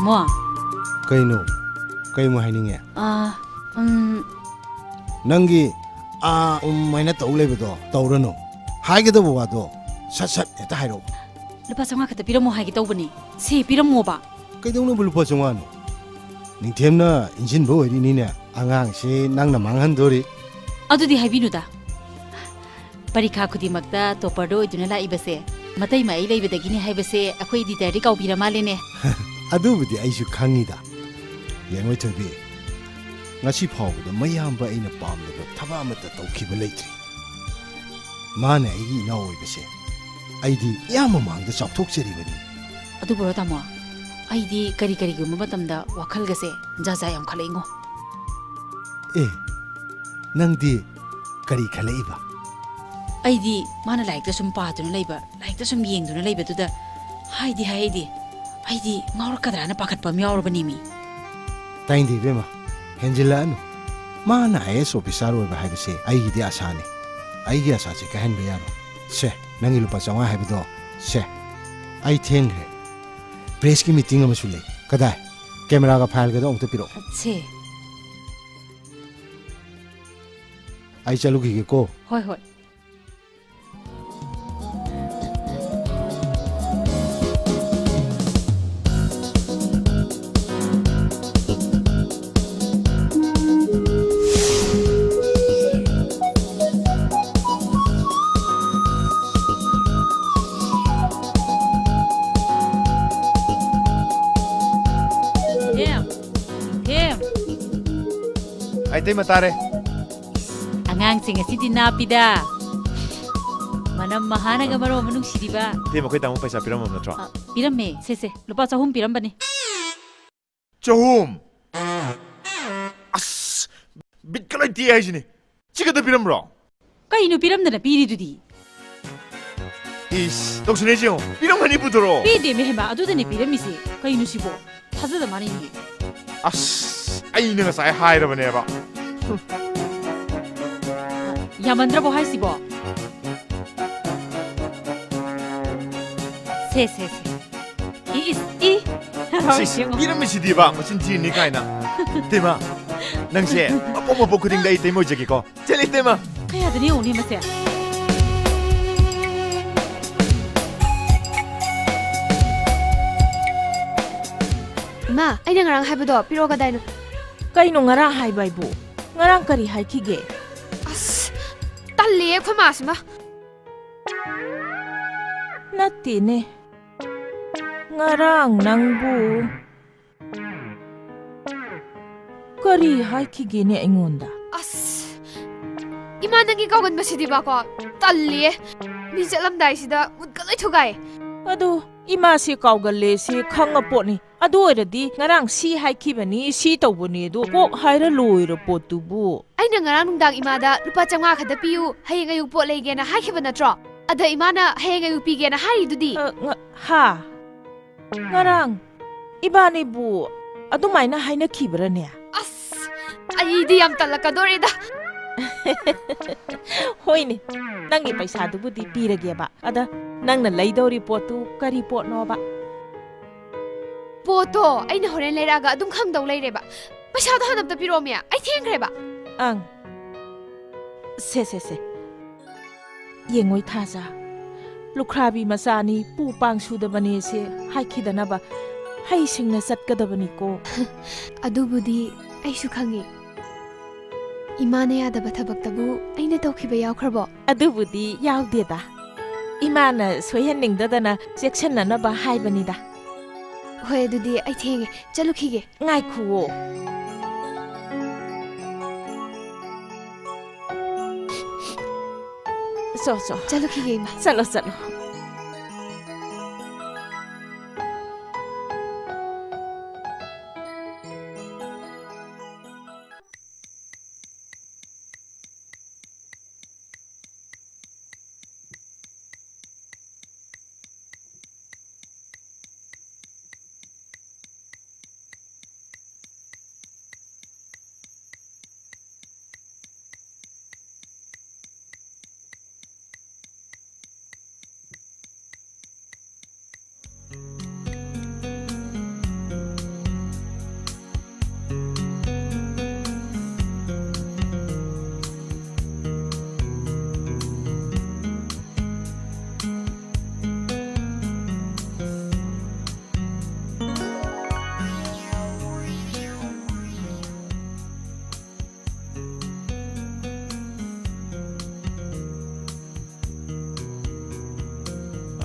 Tamo. Kaino? Kayo mo hiningi? Nangi, may na taulay ba to? Taurano. Hai ka daw ba to? Sat, ito hayro. Lupa sa nga kata pira mo hai kita ubani. Si pira mo ba? Kayo daw na bulupa sa nga no? Ningtiyem na, insin ba wari nina? Angang si nang namanghan dori. Ado di hai binuda. Parikha khudimagta topardo iduna laibase. Matai mai leibadagini haibase akhoi editor ri kaubira malene. Adubudi aishu khangida. Yengoi thobi. Ngasi phawda mayamba aina pamdaba thaba amata tawkhiba leitri. Mane aigi inaw oibase. Aidi yama mangda chapthokcheribani. Adu boro tamo. Aidi kari gumba matamda wakhal gase jaja yam khalaingo. Nangdi kari khalaiba. Aidi mana laikta sum paaduna leiba laikta sum yengduna leiba tuda haidi aidi ngaur kadrana pakatpa miawrabani mi taindi bema henjila anu mana IAS officer oiba haibase aigi di asane aigi asa se kahen be yaro se nangi lupa chawa haibido se ai thengre press ki meeting amasu lei kadai camera ga file ga dong to piro se ai chalu gi ko hoi Ay tay matare. Angang sing asidi napida. Manam mahana ga maro manung sidiba. Tay mo koy tamo paisa piram mo natro. Pirame se lupa chahum piram bani. Chahum. As bit kalay ti ay sini. Chika da piram bro. Kaino piram na piri dudi. Is doksunay siyo. Piram hani budoro. Pide me hema adu ne piram isi. Kaino sibo. Hazada mani ni. As ay nga sa hay ra bane ba. Yamandra bo hai sibo. Se. I. Sis, piram mi si di ba? Masin ti ni kay na. Tema. Nang se, apo mo kuding dai tay mo jagi ko. Chali tema. Kaya dani oni mase. Ma, aina ngarang haibudo piroga daino. Kaino ngarang haibai bu? Ngarang kari haikige? As, talli khoi masma. Nattine. Ngarang nangbu. Kari haikige ne aingonda. As, ima nangi kaugan masidi ba ko? Talli. Mi jalamdai sida utgalai thugai. Adu ima si kaugalle si khangaponi. Adu oiradi ngarang si haikibani si tawbuni du kok haira loira potubu. Aina ngarang nungdang imada lupa changa khada piu hayeng ayu pot leigena haikiba natro. Ada imana hayeng ayu pigena hari dudi. Ha. Ngarang ibani bu adumaina haina kibrane. As, aidi yam talakadorida. Hoine. Nangi paisa dubudi pirage ba. Ada nangna laidori potu kari pot no ba. Poto, aina horen leiraga adum khangdau leireba. Paisa da hanapta piromya. Ai thengkreba. Ang. Se. Yengoi thaja. Lukhrabi masani pu pang sudabani se haikidanaba hai singna satkadabani ko. Adubudi aishu khangi. Imana yadaba thabaktabu aina tawkhiba yawkhrabo. Adubudi yawdeda. Imana soyhaningdadana seksannanaba haibanida. Hoi adudi ai thenge chalukhige. Ngai khuo. So. Chalukhige ima. Chalo.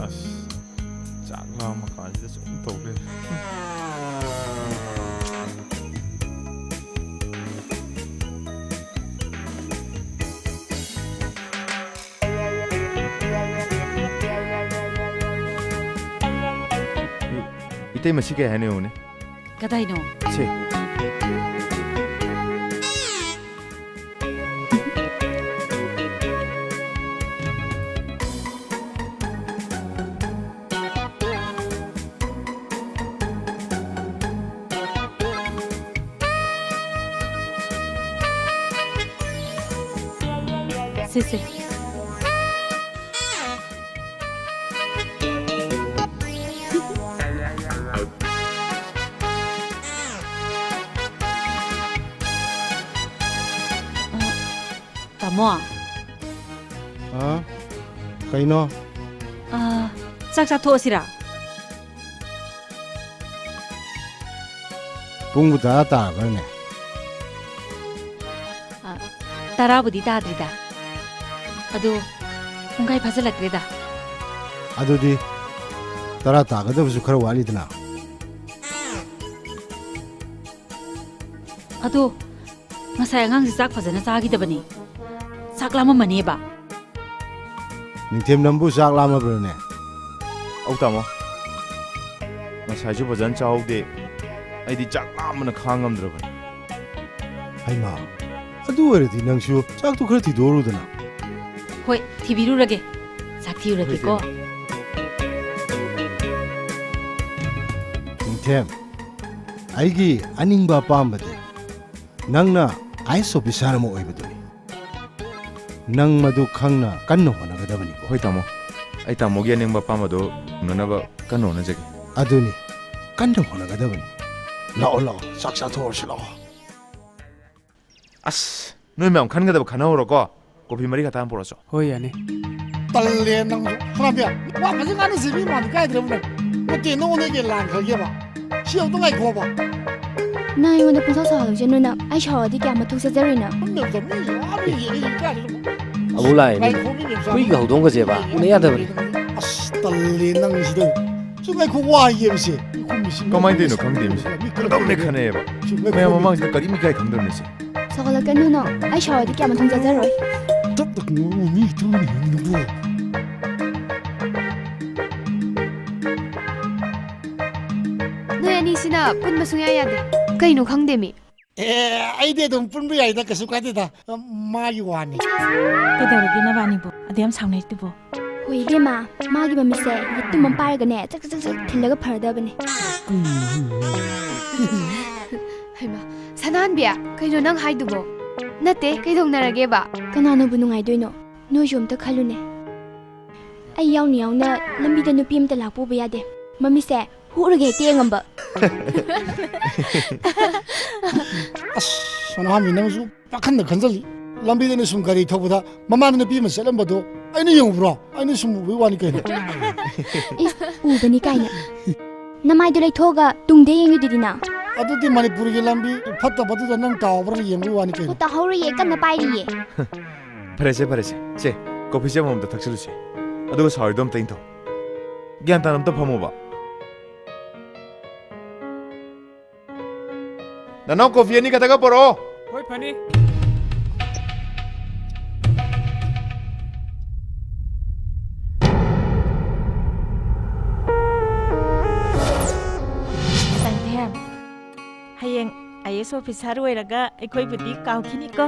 ꯑꯁ ꯆꯥꯛ ꯂꯥꯝꯃ ꯀꯥꯟꯁꯤꯗ ꯁꯨꯝ ꯇꯧ ꯂꯩꯔꯦ. 이때만 시계 해내오네. ꯀꯗꯥꯏꯅꯣ? ꯁꯤ. ꯁꯦ. ꯇꯥꯃꯣ, ꯀꯩꯅꯣ? ꯆꯥꯛ ꯆꯥꯊꯣꯛꯑꯁꯤꯔꯥ? ꯄꯨꯡꯕꯨ 10 ꯇꯥꯔꯕ꯭ꯔꯅꯦ? ꯇꯔꯥꯕꯨꯗꯤ ꯇꯥꯗ꯭ꯔꯤꯗ. ꯑꯗꯣ ꯄꯨꯡꯈꯥꯏ ꯐꯥꯖꯤꯜꯂꯛꯇ꯭ꯔꯦꯗ. ꯑꯗꯨꯗꯤ 10 ꯇꯥꯒꯗꯕꯁꯨ ꯈꯔ ꯋꯥꯠꯂꯤꯗꯅ. ꯑꯗꯣ ꯉꯁꯥꯏ ꯑꯉꯥꯡꯁꯤ ꯆꯥꯛ ꯐꯖꯅ ꯆꯥꯈꯤꯗꯕꯅꯤ. ꯆꯥꯛ ꯂꯥꯝꯃꯝꯃꯅꯦꯕ. ꯅꯤꯡꯊꯦꯝ ꯅꯝꯕꯨ ꯆꯥꯛ ꯂꯥꯝꯃꯕ꯭ꯔꯅꯦ? ꯑꯧ ꯇꯥꯃꯣ. ꯉꯁꯥꯏꯁꯨ ꯐꯖꯅ ꯆꯥꯍꯧꯗꯦ. ꯑꯩꯗꯤ ꯆꯥꯛ ꯂꯥꯝꯕꯅ ꯈꯥꯡ ꯉꯝꯗ꯭ꯔꯕꯅꯤ. ꯍꯩꯃꯥ, ꯑꯗꯨ ꯑꯣꯏꯔꯗꯤ ꯅꯪꯁꯨ ꯆꯥꯛꯇꯨ ꯈꯔ ꯊꯤꯗꯣꯛꯎꯔꯨꯗꯅ. ꯍꯣꯏ, ꯊꯤꯕꯤꯔꯨꯔꯒꯦ. ꯆꯥꯛ ꯊꯤꯔꯨꯔꯒꯦꯀꯣ. ꯅꯤꯡꯊꯦꯝ, ꯑꯩꯒꯤ ꯑꯅꯤꯡꯕ ꯑꯄꯥꯝꯕꯗꯤ ꯅꯪꯅ ꯑꯥꯏꯑꯦꯁ ꯑꯣꯐꯤꯁꯥꯔ ꯑꯃ ꯑꯣꯏꯕꯗꯨꯅꯤ. ꯅꯪ ꯃꯗꯨ ꯈꯪꯅ ꯀꯟꯅ ꯍꯣꯠꯅꯒꯗꯕꯅꯤꯀꯣ. ꯍꯣꯏ ꯇꯥꯃꯣ. ꯑꯩ ꯇꯥꯃꯣꯒꯤ ꯑꯅꯤꯡꯕ ꯑꯄꯥꯝꯕꯗꯣ ꯐꯪꯅꯅꯕ ꯀꯟꯅ ꯍꯣꯠꯅꯖꯒꯦ. ꯑꯗꯨꯅꯤ, ꯀꯟꯅ ꯍꯣꯠꯅꯒꯗꯕꯅꯤ. ꯂꯥꯛꯑꯣ, ꯆꯥꯛ ꯆꯥꯊꯣꯛꯑꯁꯤ ꯂꯥꯛꯑꯣ. ꯑꯁ, ꯅꯣꯏ ꯃꯌꯥꯝ ꯈꯟꯒꯗꯕ ꯈꯟꯅꯍꯧꯔꯣꯀꯣ. ꯀꯣꯐꯤ 4 ꯈꯛꯇ ꯄꯨꯔꯛꯑꯣ. ꯍꯣꯏ ꯌꯥꯅꯤ. ꯇꯜꯂꯦ ꯅꯪꯁꯨ. ꯈꯪꯕ꯭ꯌꯥ? ꯋꯥ ꯐꯖꯅ ꯉꯥꯡꯅꯁꯤ ꯃꯤ ꯃꯥꯟꯗꯤ ꯀꯥꯏꯗ꯭ꯔꯕ ꯅꯪ. ꯅꯠꯇꯦ ꯅꯉꯣꯟꯗꯒꯤ ꯂꯥꯟꯈ꯭ꯔꯒꯦꯕ. ꯁꯤ ꯑꯃꯨꯛꯇ ꯉꯥꯏꯈꯣꯕ. ꯅꯪ ꯑꯩꯉꯣꯟꯗ ꯄꯨꯡꯁꯥꯎ ꯁꯥꯎꯍꯜꯂꯣꯏꯁꯦ ꯅꯣꯏꯅ. ꯑꯩ ꯁꯥꯎꯔꯗꯤ ꯀꯌꯥ ꯃꯊꯧ ꯆꯠꯆꯔꯣꯏꯅ. ꯈꯪꯗꯕꯗ ꯃꯤ ꯌꯥꯝ ꯌꯦꯡꯉꯤ ꯀꯥꯏꯗꯅꯣ. ꯑꯃꯨꯛ ꯂꯥꯛꯑꯦꯅꯦ. ꯍꯨꯏꯒ ꯍꯧꯗꯣꯡꯒꯁꯦꯕ ꯎꯅ ꯌꯥꯗꯕꯅꯤ. ꯑꯁ ꯇꯜꯂꯦ ꯅꯪꯁꯤꯗ. ꯁꯨꯝ ꯉꯥꯏꯈꯣ ꯋꯥ ꯌꯦꯡꯁꯦ. ꯀꯃꯥꯏꯅ ꯇꯧꯔꯤꯅꯣ ꯈꯪꯗꯦ ꯃꯤꯁꯦ. ꯀꯔꯝꯅ ꯈꯟꯅꯩꯌꯦꯕ. ꯃꯌꯥꯝ ꯃꯃꯥꯡꯁꯤꯗ ꯀꯔꯤꯝ ꯏꯀꯥꯏ ꯈꯪꯗꯕꯅꯤ ꯁꯤ. ꯁꯥꯎꯍꯜꯂꯛꯀꯅꯨꯅꯣ. ꯑꯩ ꯁꯥꯎꯔꯗꯤ ꯀꯌꯥ ꯃꯊꯧ ꯆꯠꯆꯔꯣꯏ. ꯃꯤ ꯊꯨꯅꯤ. ꯅꯣꯏ ꯑꯅꯤꯁꯤꯅ ꯄꯨꯟꯕ ꯁꯨꯡꯌꯥ ꯌꯥꯗꯦ. ꯀꯩꯅꯣ ꯈꯪꯗꯦ ꯃꯤ. ꯑꯩꯗꯤ ꯑꯗꯨꯝ ꯄꯨꯟꯕ ꯌꯥꯏꯗ ꯀꯩꯁꯨ ꯀꯥꯏꯗꯦꯗ. ꯃꯥꯒꯤ ꯋꯥꯅꯤ. ꯀꯩꯗꯧꯔꯒꯦ ꯅꯕꯥꯅꯤꯕꯣ? ꯑꯗꯨ ꯌꯥꯝ ꯁꯥꯎꯅꯩꯗꯨꯕꯣ. ꯍꯣꯏ ꯏꯕꯦꯝꯃ, ꯃꯥꯒꯤ ꯃꯃꯤꯠꯁꯦ ꯌꯦꯠꯇꯨꯝ ꯑꯃ ꯄꯥꯏꯔꯒꯅꯦ ꯆꯛ ꯊꯤꯜꯂꯒ ꯐꯔꯗꯕꯅꯦ. ꯍꯩꯃꯥ, ꯁꯅꯥꯍꯟꯕꯤ, ꯀꯩꯅꯣ ꯅꯪ ꯍꯥꯏꯗꯨꯕꯣ? ꯅꯠꯇꯦ, ꯀꯩꯗꯧꯅꯔꯒꯦꯕ? ꯀꯅꯥꯅꯕꯨ ꯅꯨꯡꯉꯥꯏꯗꯣꯏꯅꯣ? ꯅꯣꯏꯁꯨ ꯑꯝꯇ ꯈꯜꯂꯨꯅꯦ. ꯑꯩ ꯌꯥꯎꯅ ꯂꯝꯕꯤꯗ ꯅꯨꯄꯤ ꯑꯃꯇ ꯂꯥꯛꯄ ꯎꯕ ꯌꯥꯗꯦ. ꯃꯃꯤꯠꯁꯦ ꯍꯨꯔꯒ ꯍꯦꯛꯇ ꯌꯦꯡꯉꯝꯕ. ꯑꯁ ꯁꯅꯥꯍꯟꯕꯤ ꯅꯪꯁꯨ ꯄꯥꯈꯟꯗ ꯈꯟꯖꯜꯂꯤ. ꯂꯝꯕꯤꯗꯅ ꯁꯨꯝ ꯒꯥꯔꯤ ꯊꯧꯕꯗ ꯃꯃꯥꯡꯗ ꯅꯨꯄꯤ ꯑꯃ ꯆꯠꯂꯝꯕꯗꯣ ꯑꯩꯅ ꯌꯦꯡꯉꯨꯕ꯭ꯔꯣ? ꯑꯩꯅ ꯁꯨꯝ ꯎꯕꯒꯤ ꯋꯥꯅꯤ ꯀꯩꯅꯣ. ꯏꯁ, ꯎꯕꯅꯤ ꯀꯥꯏꯅ. ꯅꯃꯥꯏꯗꯣ ꯂꯩꯊꯣꯛꯑꯒ ꯇꯨꯡꯗ ꯌꯦꯡꯉꯤꯗꯨꯗꯤꯅ. ꯑꯗꯨꯗꯤ ꯃꯅꯤꯄꯨꯔꯒꯤ ꯂꯝꯕꯤ ꯐꯠꯇꯕꯗꯨꯗ ꯅꯪ ꯇꯥꯎꯕ꯭ꯔꯥ ꯌꯦꯡꯕꯒꯤ ꯋꯥꯅꯤ ꯀꯩꯅꯣ. ꯇꯥꯍꯧꯔꯤꯌꯦ, ꯀꯟꯅ ꯄꯥꯏꯔꯤꯌꯦ. ꯐꯔꯦꯁꯦ. ꯁꯦ, ꯀꯣꯐꯤꯁꯦ ꯑꯃꯃꯝꯇ ꯊꯛꯆꯤꯜꯂꯨꯁꯦ. ꯑꯗꯨꯒ ꯁꯥꯎꯔꯤꯗꯣ ꯑꯝꯇ ꯏꯪꯊꯧ. ꯒ꯭ꯌꯥꯟ ꯇꯥꯅ ꯑꯝꯇ ꯐꯝꯃꯣꯕ. ꯅꯅꯥꯎ ꯀꯣꯐꯤ 2 ꯈꯛꯇꯒ ꯄꯨꯔꯛꯑꯣ. ꯍꯣꯏ ꯐꯅꯤ. ꯁꯟꯊꯦꯝ, ꯍꯌꯦꯡ IAS ꯑꯣꯐꯤꯁꯥꯔ ꯑꯣꯏꯔꯒ ꯑꯩꯈꯣꯏꯕꯨꯗꯤ ꯀꯥꯎꯈꯤꯅꯤꯀꯣ.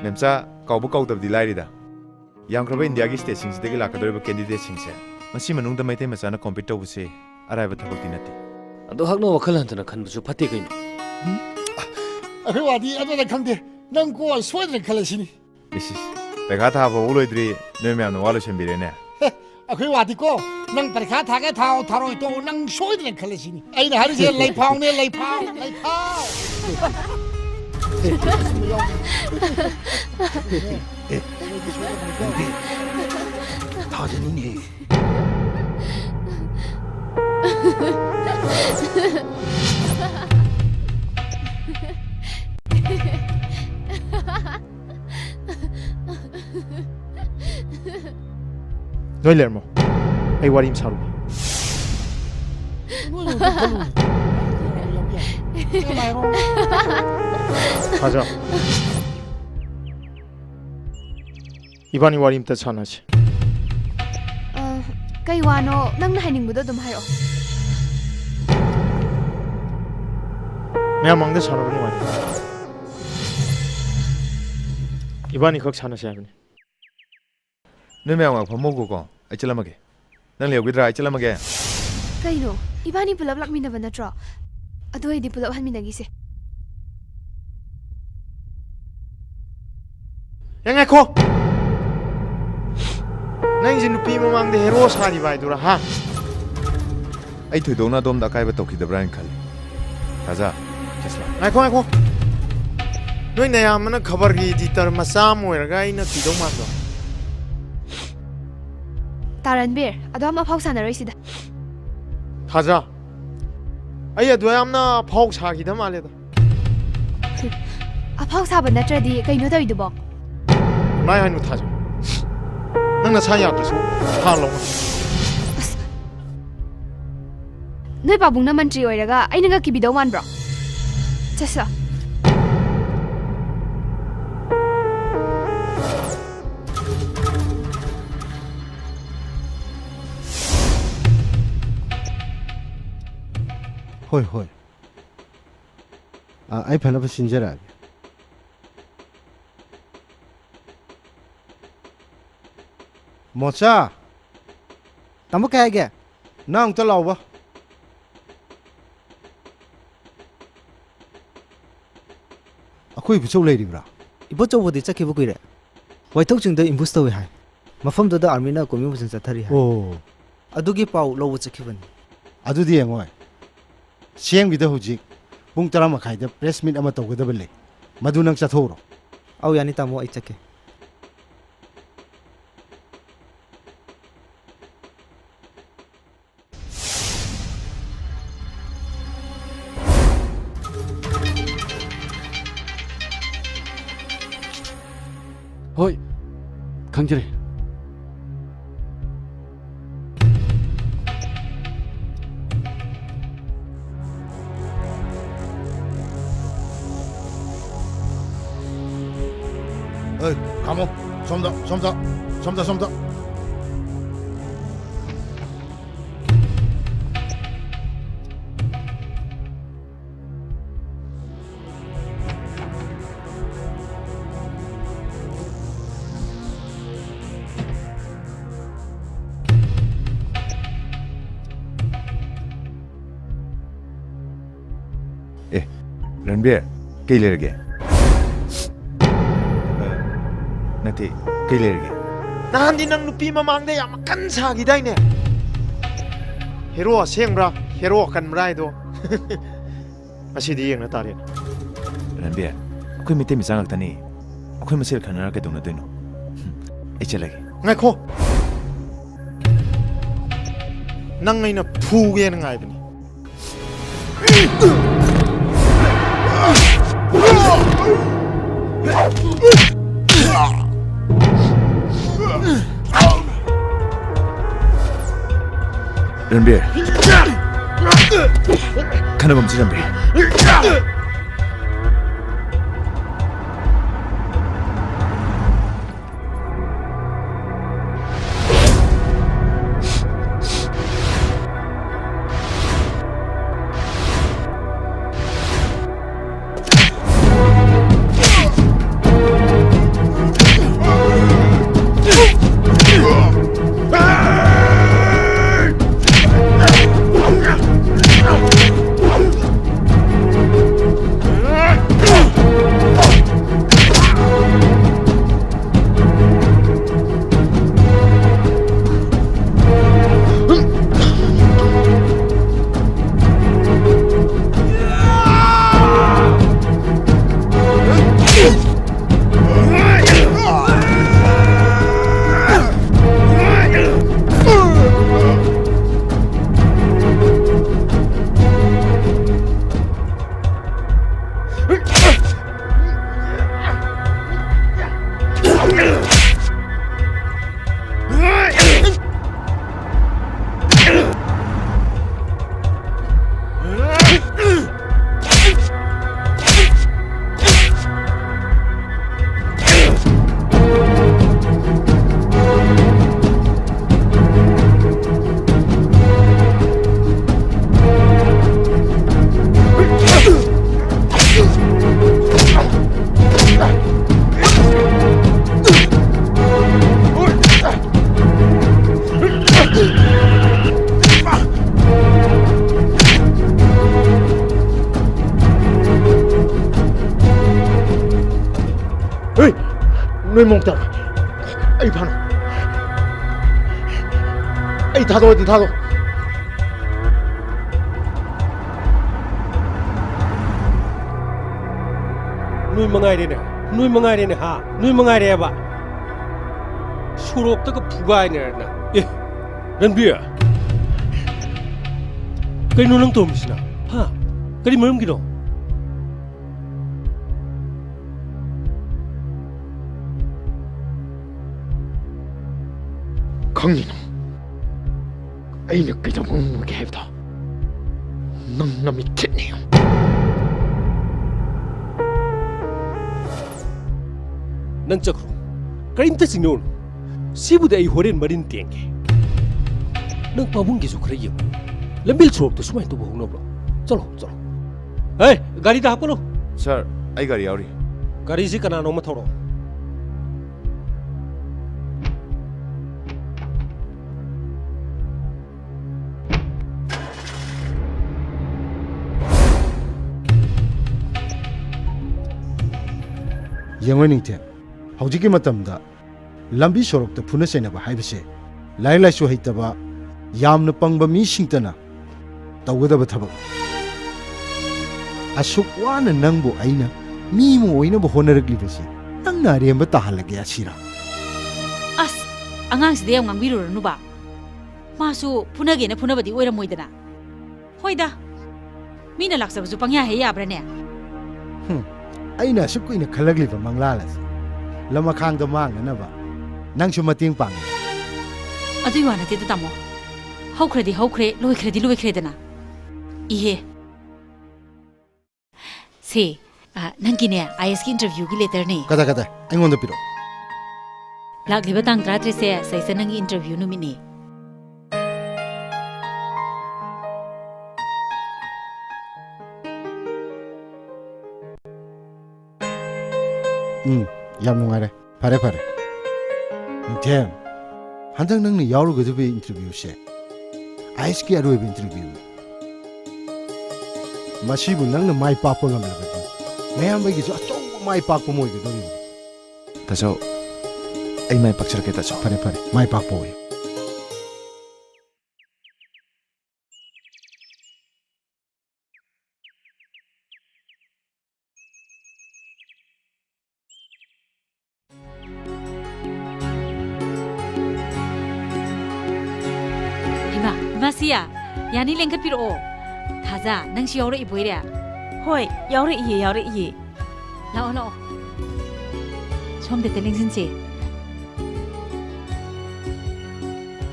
ꯃꯦꯝꯆꯥ, ꯀꯥꯎꯕ ꯀꯥꯎꯗꯕꯗꯤ ꯂꯥꯏꯔꯤꯗ. ꯌꯥꯝꯈ꯭ꯔꯕ ꯏꯟꯗꯤꯌꯥꯒꯤ ꯁ꯭ꯇꯦꯠꯁꯤꯡꯁꯤꯗꯒꯤ ꯂꯥꯛꯀꯗꯧꯔꯤꯕ ꯀꯦꯟꯗꯤꯗꯦꯠꯁꯤꯡꯁꯦ ꯃꯁꯤ ꯃꯅꯨꯡꯗ ꯃꯩꯇꯩ ꯃꯆꯥꯅ ꯀꯣꯝꯄꯤꯠ ꯇꯧꯕꯁꯦ ꯑꯔꯥꯏꯕ ꯊꯕꯛꯇꯤ ꯅꯠꯇꯦ. ꯑꯗꯣ ꯍꯛꯅ ꯋꯥꯈꯜ ꯍꯟꯊꯅ ꯈꯟꯕꯁꯨ ꯐꯠꯇꯦ ꯀꯩꯅꯣ. ꯑꯩꯈꯣꯏ ꯋꯥꯗꯤ ꯑꯗꯨꯅ ꯈꯪꯗꯦ. ꯅꯪ ꯀꯣ ꯁꯣꯏꯗꯅ ꯈꯜꯂꯁꯤꯅꯤ. ꯄꯩꯈꯥ ꯊꯥꯕ ꯂꯣꯏꯗ꯭ꯔꯤ ꯅꯣꯏ ꯃꯌꯥꯝꯅ ꯋꯥ ꯂꯣꯏꯁꯟꯕꯤꯔꯦꯅꯦ. ꯑꯩꯈꯣꯏ ꯋꯥꯗꯤꯀꯣ ꯅꯪ ꯄꯔꯤꯈꯥ ꯊꯥꯒꯦ ꯊꯥꯔꯣꯏ ꯇꯣꯛꯎ ꯅꯪ ꯁꯣꯏꯗꯅ ꯈꯜꯂꯁꯤꯅꯤ. ꯑꯩꯅ ꯍꯥꯏꯔꯤꯁꯦ ꯂꯩꯐꯥꯎꯅꯦ, ꯂꯩꯐꯥꯎ. ꯊꯥꯖꯅꯤꯡꯉꯦ. ꯅꯣꯏ ꯂꯩꯔꯝꯃꯣ. ꯑꯩ ꯋꯥꯔꯤ ꯑꯃ ꯁꯥꯔꯨ 가자. 이반이 와리 임때 사나지. ꯀꯩ ꯋꯥꯅꯣ ꯅꯪꯅ ꯍꯥꯏꯅꯤꯡꯕꯗꯣ ꯑꯗꯨꯝ ꯍꯥꯏꯔꯛꯑꯣ. 내가 망대 사는 거 아니야. 이반이 거기 사나지 하더니. ꯅꯣꯏ ꯃꯌꯥꯝ ꯉꯥꯛ ꯐꯝꯃꯧꯒꯣꯀꯣ ꯑꯩ ꯆꯠꯂꯝꯃꯒꯦ ꯅꯪ ꯂꯩꯍꯧꯒꯗ꯭ꯔꯥ ꯑꯩ ꯆꯠꯂꯝꯃꯒꯦ ꯀꯩꯅꯣ 이반이 ꯄꯨꯂꯞ ꯂꯥꯛꯃꯤꯟꯅꯕ ꯅꯠꯇ꯭ꯔꯣ? ꯑꯗꯨ ꯑꯣꯏꯗꯤ ꯄꯨꯂꯞ ꯍꯟꯃꯤꯟꯅꯈꯤꯁꯦ. ꯉꯥꯏꯈꯣ. ꯅꯪꯁꯦ ꯅꯨꯄꯤ ꯃꯃꯥꯡꯗ ꯍꯦꯔꯣ ꯁꯥꯔꯤꯕ ꯍꯥꯏꯗꯨꯔꯥ ꯍꯥ? ꯑꯩ ꯊꯣꯏꯗꯣꯛꯅ ꯑꯗꯣꯝꯗ ꯑꯀꯥꯏꯕ ꯇꯧꯈꯤꯗꯕ꯭ꯔꯥ ꯍꯥꯏꯅ ꯈꯜꯂꯤ ꯊꯥꯖ ꯉꯥꯏꯈꯣ. ꯅꯣꯏ ꯅꯌꯥꯝꯕꯅ ꯈꯕꯔꯒꯤ ꯏꯗꯤꯇꯔ ꯃꯆꯥ ꯑꯃ ꯑꯣꯏꯔꯒ ꯑꯩꯅ ꯊꯤꯗꯧ ꯃꯥꯟꯕ꯭ꯔꯣ? ꯇꯥꯔꯟꯕꯤꯔ ꯑꯗꯣ ꯑꯐꯥꯎ ꯁꯥꯟꯅꯔꯣꯏꯁꯤꯗ. ꯊꯥꯖ. ꯑꯩ ꯑꯗꯨ ꯌꯥꯝꯅ ꯑꯐꯥꯎ ꯁꯥꯈꯤꯗ ꯃꯥꯜꯂꯦꯗ. ꯑꯐꯥꯎ ꯁꯥꯕ ꯅꯠꯇ꯭ꯔꯗꯤ ꯀꯩꯅꯣ ꯇꯧꯔꯤꯗꯨꯕꯣ? ꯃꯥꯏ ꯍꯥꯏꯅꯨ ꯊꯥꯖ. ꯅꯪ ꯅꯁꯥ ꯌꯥꯗ꯭ꯔꯁꯨ ꯊꯥ ꯂꯧꯅ. ꯅꯣꯏ ꯄꯥꯕꯨꯡꯅ ꯃꯟꯇ꯭ꯔꯤ ꯑꯣꯏꯔꯒ ꯑꯩꯅ ꯉꯛꯈꯤꯕꯤꯗꯧ ꯃꯥꯟꯕ꯭ꯔꯣ? ꯆꯠꯁꯣ. ꯍꯣꯏ ꯑꯩ ꯐꯅꯕ ꯁꯤꯟꯖꯔꯛꯑꯒꯦ ꯃꯣꯆꯥ ꯇꯥꯃꯣ ꯀꯩ ꯍꯥꯏꯒꯦ ꯅꯪ ꯑꯝꯇ ꯂꯥꯎꯕ ꯑꯩꯈꯣꯏ ꯏꯕꯨꯆꯧ ꯂꯩꯔꯤꯕ꯭ꯔꯥ ꯏꯕꯣꯆꯧꯕꯗꯤ ꯆꯠꯈꯤꯕ ꯀꯨꯏꯔꯦ ꯋꯥꯏꯊꯧ ꯆꯤꯡꯗ ꯏꯝꯕꯨꯁ ꯇꯧꯏ ꯍꯥꯏ ꯃꯐꯝꯗꯨꯗ ꯑꯥꯔꯃꯤꯅ ꯀꯣꯃꯤ ꯃꯆꯤꯟ ꯆꯠꯊꯔꯤ ꯍꯥꯏ ꯑꯗꯨꯒꯤ ꯄꯥꯎ ꯂꯧꯕ ꯆꯠꯈꯤꯕꯅꯤ ꯑꯗꯨꯗꯤ ꯌꯦꯡꯉꯣꯏ ꯁꯤꯑꯦꯝꯒꯤꯗ ꯍꯧꯖꯤꯛ ꯄꯨꯡ 10:30ꯗ ꯄ꯭ꯔꯦꯁ ꯃꯤꯠ ꯑꯃ ꯇꯧꯒꯗꯕ ꯂꯩ ꯃꯗꯨ ꯅꯪ ꯆꯠꯊꯣꯛꯎꯔꯣ ꯑꯧ ꯌꯥꯅꯤ ꯇꯥꯃꯣ ꯑꯩ ꯆꯠꯀꯦ ꯍꯣꯏ ꯈꯪꯖꯔꯦ ꯀꯥꯃꯣ ꯁꯣꯝꯗ रणबीर कई लेरगे नते कई लेरगे नहांदी नंग नुपी ममांगदे याम कन सागिदाइने हेरो असेंब्रा हेरो कनब्रा इदो असिदि येंगना तारे रणबीर अखोय मिते मिचांग तनी अखोय मसेल खनरा के दोना दोइनो ए चलेगे ngaiखो नंग आइना फुगे नंगाइबनी रणबीर खाना बमची Ranbir nuôi mong tao ai phản ai tha thôi thì tha thôi nuôi mangai đây nè ha nuôi mangai đây ba surup tak pugai nè na dan biar cái nuôi lăng tôm gì na ha cái đi mớm kilo không nhìn ai được cái trong ông cái hẹp đó nâng nằm ít chết nhiều nang chakru karimta sinol sibu de ai horen marin tienge nang pabung ki sukhra yem lambil chop to sumai to bohno bro chalo hey gari da hapo lo sir ai gari yauri gari si kana no ma thoro Yang ning te hꯧꯖꯤꯛꯀꯤ ꯃꯇꯝꯗ ꯂꯝꯕꯤ ꯁꯣꯔꯣꯛꯇ ꯐꯨꯅ ꯆꯩꯅꯕ ꯍꯥꯏꯕꯁꯦ ꯂꯥꯏꯔꯤꯛ ꯂꯥꯏꯁꯨ ꯍꯩꯇꯕ ꯌꯥꯝꯅ ꯄꯪꯕ ꯃꯤꯁꯤꯡꯇꯅ ꯇꯧꯒꯗꯕ ꯊꯕꯛ ꯑꯁꯨꯛ ꯋꯥꯅ ꯅꯪꯕꯨ ꯑꯩꯅ ꯃꯤ ꯑꯃ ꯑꯣꯏꯅꯕ ꯍꯣꯠꯅꯔꯛꯂꯤꯕꯁꯤ ꯅꯪꯅ ꯑꯔꯦꯝꯕ ꯇꯥꯍꯜꯂꯒꯦ ꯑꯁꯤꯔꯥ ꯑꯁ ꯑꯉꯥꯡꯁꯤꯗ ꯌꯥꯝ ꯉꯥꯡꯕꯤꯔꯨꯔꯅꯨꯕ ꯃꯥꯁꯨ ꯐꯨꯅꯒꯦꯅ ꯐꯨꯅꯕꯗꯤ ꯑꯣꯏꯔꯝꯃꯣꯏꯗꯅ ꯍꯣꯏꯗ ꯃꯤꯅ ꯂꯥꯛꯆꯕꯁꯨ ꯄꯪꯌꯥ ꯍꯦꯛ ꯌꯥꯕ꯭ꯔꯅꯦ ꯑꯩꯅ ꯑꯁꯨꯛ ꯀꯨꯏꯅ ꯈꯜꯂꯛꯂꯤꯕ ꯃꯪꯂꯥꯟ ꯑꯁꯤ ꯂꯃꯈꯥꯡꯗ ꯃꯥꯡꯅꯅꯕ ꯅꯪꯁꯨ ꯃꯇꯦꯡ ꯄꯥꯡꯉꯤ ꯑꯗꯨꯏ ꯋꯥ ꯅꯠꯇꯦꯗ ꯇꯥꯃꯣ ꯍꯧꯈ꯭ꯔꯗꯤ ꯍꯧꯈ꯭ꯔꯦ ꯂꯣꯏꯈ꯭ꯔꯗꯤ ꯂꯣꯏꯈ꯭ꯔꯦꯗꯅ 이해 세 ꯅꯪꯒꯤꯅꯦ ISꯀꯤ 인터뷰ꯒꯤ ꯂꯦꯇꯔꯅꯦ ꯀꯗꯥ ꯑꯩꯉꯣꯟꯗ ꯄꯤꯔꯣ ꯂꯥꯛꯂꯤꯕ ꯇꯥꯡ 13ꯁꯦ ꯁꯩꯁ ꯅꯪꯒꯤ 인터뷰 ꯅꯨꯃꯤꯠꯅꯦ ꯌꯥꯝ ꯅꯨꯡꯉꯥꯏꯔꯦ ꯐꯔꯦ ꯅꯤꯡꯊꯦꯝ ꯍꯟꯗꯛ ꯅꯪꯅ ꯌꯥꯎꯔꯨꯒꯗꯕ 인터뷰ꯁꯦ ISꯀꯤ ꯑꯔꯣꯏꯕ 인터뷰ꯅꯤ ꯃꯁꯤꯕꯨ ꯅꯪꯅ ꯃꯥꯏ ꯄꯥꯛꯄ ꯉꯝꯂꯕꯗꯤ ꯃꯌꯥꯝꯕꯒꯤꯁꯨ ꯑꯆꯧꯕ ꯃꯥꯏ ꯄꯥꯛꯄ ꯑꯃ ꯑꯣꯏꯒꯗꯧꯔꯤꯕꯅꯤ ꯇꯥꯆꯧ ꯑꯩ ꯃꯥꯏ ꯄꯥꯛꯆꯔꯛꯀꯦ ꯇꯥꯆꯧ ꯐꯔꯦ ꯃꯥꯏ ꯄꯥꯛꯄ ꯑꯣꯏꯌꯨ 마시야, 야니 랭크 필요. 가자, 낭시 여러 이보이래. ꯍꯣꯏ ꯌꯥꯎꯔꯛꯏꯌꯦ 나오. 처음 됐대 랭신지.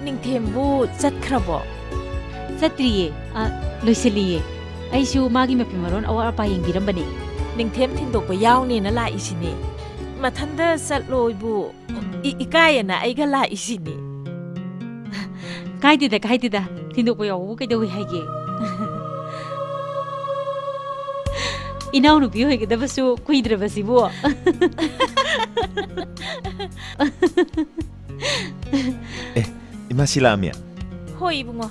ꯅꯤꯡꯊꯦꯝꯕꯨ ꯆꯠꯈ꯭ꯔꯕꯣ ꯆꯠꯇ꯭ꯔꯤꯌꯦ. ꯂꯣꯏꯁꯤꯜꯂꯤꯌꯦ. ꯑꯩꯁꯨ ꯃꯥꯒꯤ ꯃꯄꯤ ꯃꯔꯣꯟ ꯑꯋꯥꯠ ꯑꯄꯥ ꯌꯦꯡꯕꯤꯔꯝꯕꯅꯦ. ꯅꯤꯡꯊꯦꯝ ꯊꯤꯟꯗꯣꯛꯄ ꯌꯥꯎꯅꯦꯅ ꯂꯥꯛꯏꯁꯤꯅꯦ ꯃꯊꯟꯗ ꯆꯠꯂꯣꯏꯕꯨ ꯏꯀꯥꯏꯌꯦꯅ ꯑꯩꯒ ꯂꯥꯛꯏꯁꯤꯅꯦ ꯀꯥꯏꯗꯦꯗ ꯊꯤꯟꯗꯣꯛꯄ ꯌꯥꯎꯕꯕꯨ ꯀꯩꯗꯧꯏ ꯍꯥꯏꯒꯦ 이나오누비 호이게다버수 꾸이드라버시보 이마실라미야 ꯍꯣꯏ 이붕어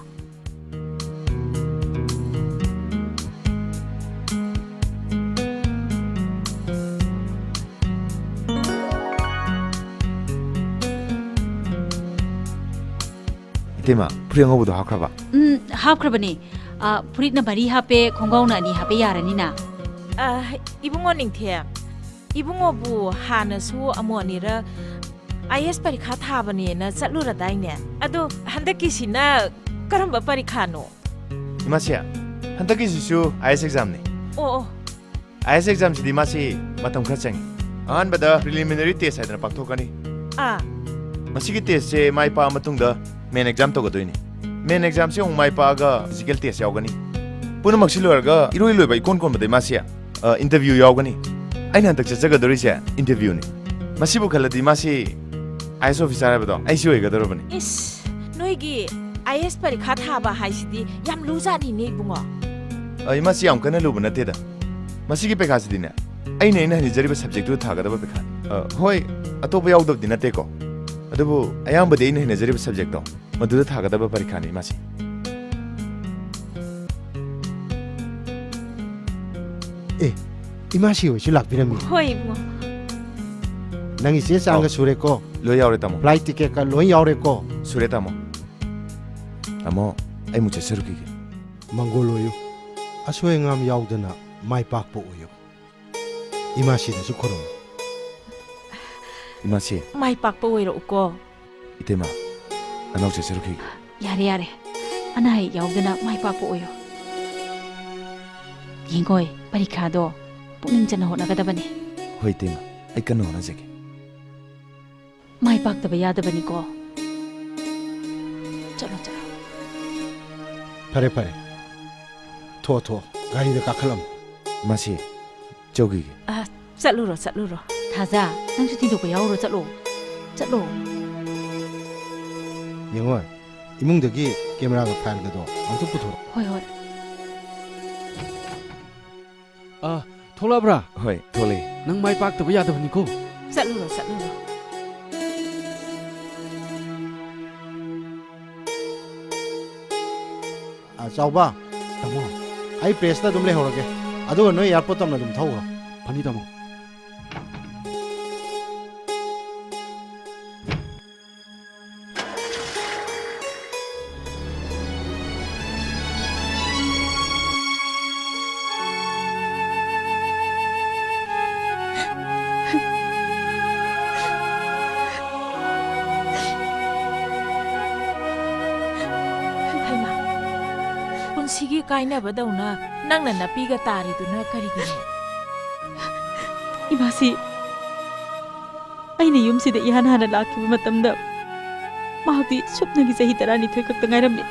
이때마 프리영어부도 하크라바 하크라바니 프리트나 마리 하페 콩가우나 아니 하페 야라니나 이붕어 닝템 이붕어부 하나수 아무아니라 IS परीक्षा थाबनेना चलुरदाइने अदो हंदकिसिना करम परीक्षानो इमासिया हंदकिसिसु IS एग्जाम ने ओ IS एग्जाम सिदि मासी मतम खर चंगी अहनबदा प्रिलिमिनरी टेस्ट हाइदना पाक्थोकनी मसिगी टेस्ट से माइ पा मतुंगदा मेन एग्जाम तोगदोइनी मेन एग्जाम से उंग माइ पागा फिजिकल टेस्ट यावगनी पुन मक्सिलोरगा इरोइ लोइबा इकोन कोन बदे मासिया इंटरव्यू यावगनी आइना हंदक जगदोरिसे इंटरव्यू ने मसिबु खलदि मासी IS ऑफिसर है ऐसी होएगा दरोबनी इस नोइगी IS परीक्षा थाबा हाइसिदी याम लुजानी ने बुंगो इमासी याम कना लुब नतेदा मसिगी पेखासिदिना अइने इना हनिजरिबा सब्जेक्ट टु थागदबा पेखा होय अतोप यावदबदि नतेको अदबु अयामबदि इना हनिजरिबा सब्जेक्ट तो मदुदा थागदबा परीक्षानि मासी इमासी होइसु लाकबिरमि होय बुंगो ꯅꯪꯒꯤ ꯆꯦ ꯆꯥꯡꯒ ꯁꯨꯔꯦꯀꯣ ꯂꯣꯏ ꯌꯥꯎꯔꯦ ꯇꯥꯃꯣ ꯐ꯭ꯂꯥꯏꯠ ꯇꯤꯀꯦꯠꯀ ꯂꯣꯏ ꯌꯥꯎꯔꯦꯀꯣ ꯁꯨꯔꯦ ꯇꯥꯃꯣ ꯇꯥꯃꯣ ꯑꯩ ꯃꯨꯛ ꯆꯠꯆꯔꯨꯈꯤꯒꯦ ꯃꯪꯒꯣꯜ ꯑꯣꯏꯌꯨ ꯑꯁꯣꯏ ꯑꯉꯥꯝ ꯌꯥꯎꯗꯅ ꯃꯥꯏ ꯄꯥꯛꯄ ꯑꯣꯏꯌꯨ ꯏꯃꯥꯁꯤꯗꯁꯨ ꯈꯨꯔꯨꯝꯃꯨ 이마씨 ꯃꯥꯏ ꯄꯥꯛꯄ ꯑꯣꯏꯔꯛꯎꯀꯣ 이때마 나나우 제대로기 ꯌꯥꯔꯦ ꯌꯥꯔꯦ ꯑꯅꯥ ꯑꯌꯦꯛ ꯌꯥꯎꯗꯅ ꯃꯥꯏ ꯄꯥꯛꯄ ꯑꯣꯏꯌꯣ ꯌꯦꯡꯒꯣꯏ ꯄꯔꯤꯈꯥꯗꯣ ꯄꯨꯛꯅꯤꯡ ꯆꯪꯅ ꯍꯣꯠꯅꯒꯗꯕꯅꯤ ꯍꯣꯏ 이때마 ꯑꯩ ꯀꯟꯅ ꯍꯣꯠꯅꯖꯒꯦ ꯃꯥꯏ ꯄꯥꯛꯇꯕ ꯌꯥꯗꯕꯅꯤꯀꯣ ꯆꯠꯂꯣ ꯆꯠꯂꯣ ꯐꯔꯦ ꯐꯔꯦ ꯊꯣꯛꯑꯣ ꯒꯥꯔꯤꯗ ꯀꯥꯈꯠꯂꯝꯃꯨ 이마씨 저기게 ꯆꯠꯂꯨꯔꯣ ꯆꯠꯂꯨꯔꯣ ꯊꯥꯖ ꯅꯪꯁꯨ ꯊꯤꯟꯗꯣꯛꯄ ꯌꯥꯎꯔꯣ ꯆꯠꯂꯣ ꯆꯠꯂꯣ ꯌꯦꯡꯉꯣꯏ 이몽ꯗꯒꯤ 카메라가 파일ꯒꯗꯣ 아무튼 부탁. ꯍꯣꯏ ꯍꯣꯏ ꯊꯣꯛꯂꯛꯑꯕ꯭ꯔꯥ ꯍꯣꯏ ꯊꯣꯛꯂꯛꯑꯦ ꯅꯪ ꯃꯥꯏ ꯄꯥꯛꯇꯕ ꯌꯥꯗꯕꯅꯤꯀꯣ ꯆꯠꯂꯨꯔꯣ ꯆꯠꯂꯨꯔꯣ ꯆꯥꯎꯕ ꯇꯥꯃꯣ ꯑꯩ ꯄ꯭ꯔꯦꯁꯇ ꯑꯗꯨꯝ ꯂꯩꯍꯧꯔꯒꯦ ꯑꯗꯨꯒ ꯅꯣꯏ 에어ꯄꯣꯔꯠ ꯇꯝꯅ ꯑꯗꯨꯝ ꯊꯧꯈ꯭ꯔꯣ ꯐꯅꯤ ꯇꯥꯃꯣ ꯄꯨꯟꯁꯤꯒꯤ ꯀꯥꯏꯅꯕꯗꯧꯅ ꯅꯪꯅ ꯅꯥꯄꯤꯒ ꯇꯥꯔꯤꯗꯨꯅ ꯀꯔꯤꯒꯤꯅꯣ ꯏꯃꯥꯁꯤ ꯑꯩꯅ ꯌꯨꯝꯁꯤꯗ ꯏꯍꯥꯟ ꯍꯥꯟꯅ ꯂꯥꯛꯈꯤꯕ ꯃꯇꯝꯗ ꯃꯍꯥꯛꯇꯤ ꯁꯨꯞꯅꯒꯤ ꯆꯍꯤ 12 ꯈꯛꯇ ꯉꯥꯏꯔꯝꯃꯤ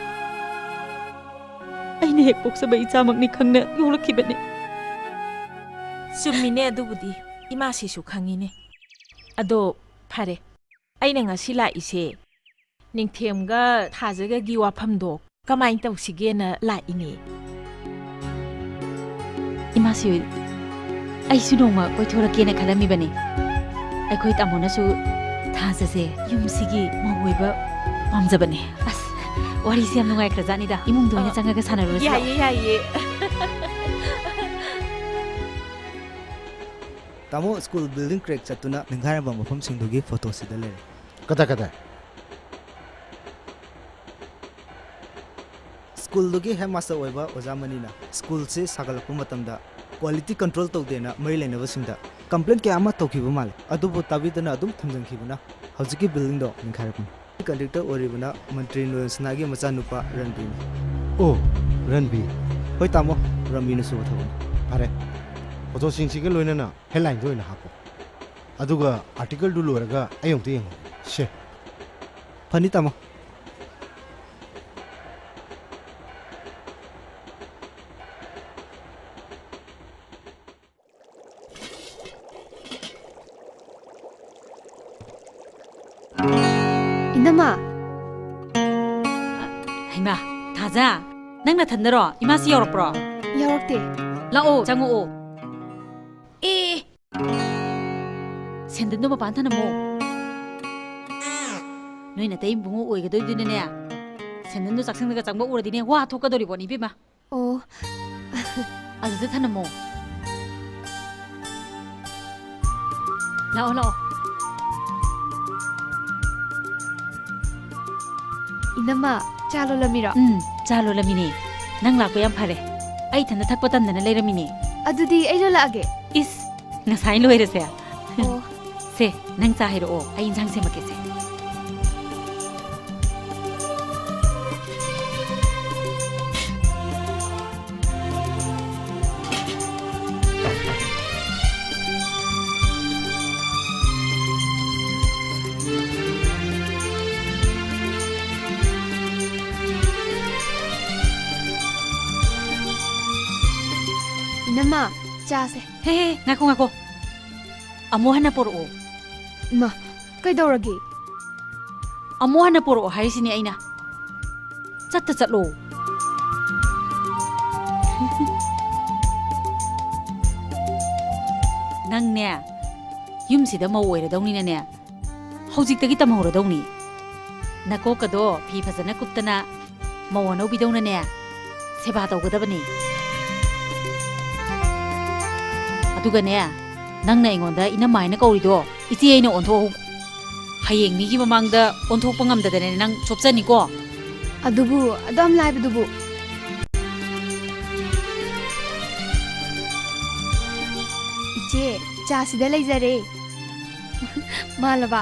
ꯑꯩꯅ ꯍꯦꯛ ꯄꯣꯛꯆꯕ ꯏꯆꯥꯃꯛꯅꯤ ꯈꯪꯅ ꯌꯣꯛꯂꯛꯈꯤꯕꯅꯤ ꯆꯨꯝꯃꯤꯅꯦ ꯑꯗꯨꯕꯨꯗꯤ ꯏꯃꯥꯁꯤꯁꯨ ꯈꯪꯉꯤꯅꯦ ꯑꯗꯣ ꯐꯔꯦ ꯑꯩꯅ ꯉꯁꯤ ꯂꯥꯛꯏꯁꯦ ꯅꯤꯡꯊꯦꯝꯒ ꯊꯥꯖꯒꯒꯤ ꯋꯥꯐꯝꯗꯣ ꯀꯃꯥꯏꯅ ꯇꯧꯁꯤꯒꯦꯅ ꯂꯥꯛꯏꯅꯦ ꯏꯃꯥꯁꯤ ꯑꯩꯁꯨ ꯅꯣꯡꯃ ꯀꯣꯏꯊꯣꯔꯛꯀꯦꯅ ꯈꯜꯂꯝꯃꯤꯕꯅꯤ ꯑꯩꯈꯣꯏ ꯇꯥꯃꯣꯅꯁꯨ ꯊꯥꯖꯁꯦ ꯌꯨꯝꯁꯤꯒꯤ ꯃꯧ ꯑꯣꯏꯕ ꯄꯥꯝꯖꯕꯅꯦ ꯑꯁ ꯋꯥꯔꯤꯁꯤ ꯌꯥꯝ ꯅꯨꯡꯉꯥꯏꯈ꯭ꯔꯖꯥꯠꯅꯤꯗ ꯏꯃꯨꯡꯗ ꯑꯣꯏꯅ ꯆꯪꯉꯒ ꯁꯥꯟꯅꯔꯨꯔꯁꯤ ꯌꯥꯏꯌꯦ ꯌꯥꯏꯌꯦ ꯇꯥꯃꯣ ꯁ꯭ꯀꯨꯜ ꯕꯤꯜꯗꯤꯡ ꯀ꯭ꯔꯦꯛ ꯆꯠꯇꯨꯅ ꯅꯤꯡꯈꯥꯏꯔꯕ ꯃꯐꯝꯁꯤꯡꯗꯨꯒꯤ ꯐꯣꯇꯣꯁꯤꯗ ꯂꯩꯔꯦ ꯀꯗꯥꯏ ꯁ꯭ꯀꯨꯜꯗꯨꯒꯤ ꯍꯦꯗꯃꯥꯁꯇꯔ ꯑꯣꯏꯕ ꯑꯣꯖꯥꯃꯅꯤꯅ ꯁ꯭ꯀꯨꯜꯁꯤ ꯁꯥꯒꯠꯂꯛꯄ ꯃꯇꯝꯗ ꯀ꯭ꯋꯥꯂꯤꯇꯤ ꯀꯟꯇ꯭ꯔꯣꯜ ꯇꯧꯗꯦꯅ ꯃꯔꯤ ꯂꯩꯅꯕꯁꯤꯡꯗ ꯀꯝꯄ꯭ꯂꯦꯟ ꯀꯌꯥ ꯑꯃ ꯇꯧꯈꯤꯕ ꯃꯥꯜꯂꯦ ꯑꯗꯨꯕꯨ ꯇꯥꯕꯤꯗꯅ ꯑꯗꯨꯝ ꯊꯝꯖꯤꯟꯈꯤꯕꯅ ꯍꯧꯖꯤꯛꯀꯤ ꯕꯤꯜꯗꯤꯡꯗꯣ ꯅꯤꯡꯈꯥꯏꯔꯛꯄꯅꯤ ꯀꯟꯗꯛꯇꯔ ꯑꯣꯏꯔꯤꯕꯅ ꯃꯟꯇ꯭ꯔꯤ ꯅꯣꯌꯟꯁꯅꯥꯒꯤ ꯃꯆꯥꯅꯨꯄꯥ ꯔꯟꯕꯤꯔꯅꯤ ꯑꯣ ꯔꯟꯕꯤ ꯍꯣꯏ ꯇꯥꯃꯣ ꯔꯟꯕꯤꯅ ꯁꯨꯕ ꯊꯕꯛꯅꯤ ꯐꯔꯦ ꯐꯣꯇꯣꯁꯤꯡꯁꯤꯒ ꯂꯣꯏꯅꯅ ꯍꯦꯗꯂꯥꯏꯟꯗ ꯑꯣꯏꯅ ꯍꯥꯞꯄꯣ ꯑꯗꯨꯒ ꯑꯥꯔꯇꯤꯀꯜꯗꯨ ꯂꯣꯏꯔꯒ ꯑꯩ ꯑꯃꯨꯛꯇ ꯌꯦꯡꯉꯣ ꯁꯦ ꯐꯅꯤ ꯇꯥꯃꯣ 인담아 ꯍꯩꯃꯥ ꯊꯥꯖ ꯅꯪꯅ ꯊꯟꯗꯔꯣ 이마씨 ꯌꯧꯔꯛꯄ꯭ꯔꯣ 여럭대 ꯂꯥꯛꯑꯣ ꯆꯪꯉꯛꯑꯣ ꯑꯦ ꯁꯦꯟꯗꯟꯗꯣ ꯃꯄꯥꯟ ꯊꯅꯝꯃꯣ ꯅꯣꯏ ꯅꯇꯩ ꯏꯕꯨꯡꯉꯣ ꯑꯣꯏꯒꯗꯣꯏꯗꯨꯅꯅꯦ ꯁꯦꯟꯗꯟꯗꯣ ꯆꯥꯛꯁꯪꯗꯒ ꯆꯪꯕ ꯎꯔꯗꯤꯅꯦ ꯋꯥ ꯊꯣꯛꯀꯗꯧꯔꯤꯕꯣꯅꯤ ꯏꯕꯦꯝꯃ 어 ꯑꯗꯨꯗ ꯊꯅꯝꯃꯣ ꯂꯥꯛꯑꯣ ꯂꯥꯛꯑꯣ 인담아 짜 롤라미라 ꯆꯥ ꯂꯣꯜꯂꯝꯃꯤꯅꯦ ꯅꯪ ꯂꯥꯛꯄ ꯌꯥꯝ ꯐꯔꯦ ꯑꯩ ꯊꯟꯗ ꯊꯛꯄ ꯇꯟꯗꯅ ꯂꯩꯔꯝꯃꯤꯅꯦ ꯑꯗꯨꯗꯤ ꯑꯩ ꯂꯣꯜꯂꯛꯑꯒꯦ ꯏꯁ ꯉꯁꯥꯏ ꯂꯣꯏꯔꯁꯦ ꯑꯣ ꯁꯦ ꯅꯪ ꯆꯥ ꯍꯩꯔꯛꯑꯣ ꯑꯩ ꯏꯟꯁꯥꯡ ꯁꯦꯝꯃꯛꯀꯦꯁꯦ 인담아 짜세 헤헤ꯉꯥꯏꯈꯣ ꯑꯃꯨꯛ ꯍꯟꯅ ꯄꯣꯔꯛꯑꯣ ꯏꯃꯥ ꯀꯩꯗꯧꯔꯒꯦ ꯑꯃꯨꯛ ꯍꯟꯅ ꯄꯣꯔꯛꯑꯣ ꯍꯥꯏꯔꯤꯁꯤꯅꯦ ꯑꯩꯅ ꯆꯠꯂꯣ ꯅꯪꯅꯦ ꯌꯨꯝꯁꯤꯗ ꯃꯧ ꯑꯣꯏꯔꯗꯧꯅꯤꯅꯅꯦ ꯍꯧꯖꯤꯛꯇꯒꯤ ꯇꯝꯍꯧꯔꯗꯧꯅꯤ ꯅꯀꯣꯛꯀꯗꯣ ꯐꯤ ꯐꯖꯅ ꯀꯨꯞꯇꯅ ꯃꯧ ꯑꯅꯧꯕꯤꯗꯧꯅꯅꯦ ꯁꯦꯕꯥ ꯇꯧꯒꯗꯕꯅꯤ ꯑꯗꯨꯒꯅꯦ ꯅꯪꯅ ꯑꯩꯉꯣꯟꯗ ꯏꯅꯝꯃꯥꯏꯅ ꯀꯧꯔꯤꯗꯣ ꯏꯆꯦ ꯑꯩꯅ ꯑꯣꯟꯊꯣꯛꯎ ꯍꯌꯦꯡ ꯃꯤꯒꯤ ꯃꯃꯥꯡꯗ ꯑꯣꯟꯊꯣꯛꯄ ꯉꯝꯗꯗꯅ ꯅꯪ ꯆꯣꯞꯆꯅꯤꯀꯣ ꯑꯗꯨꯕꯨ ꯑꯗꯨꯝ ꯂꯥꯏꯕꯗꯨꯕꯨ 이제 자시대 레이저레 말라봐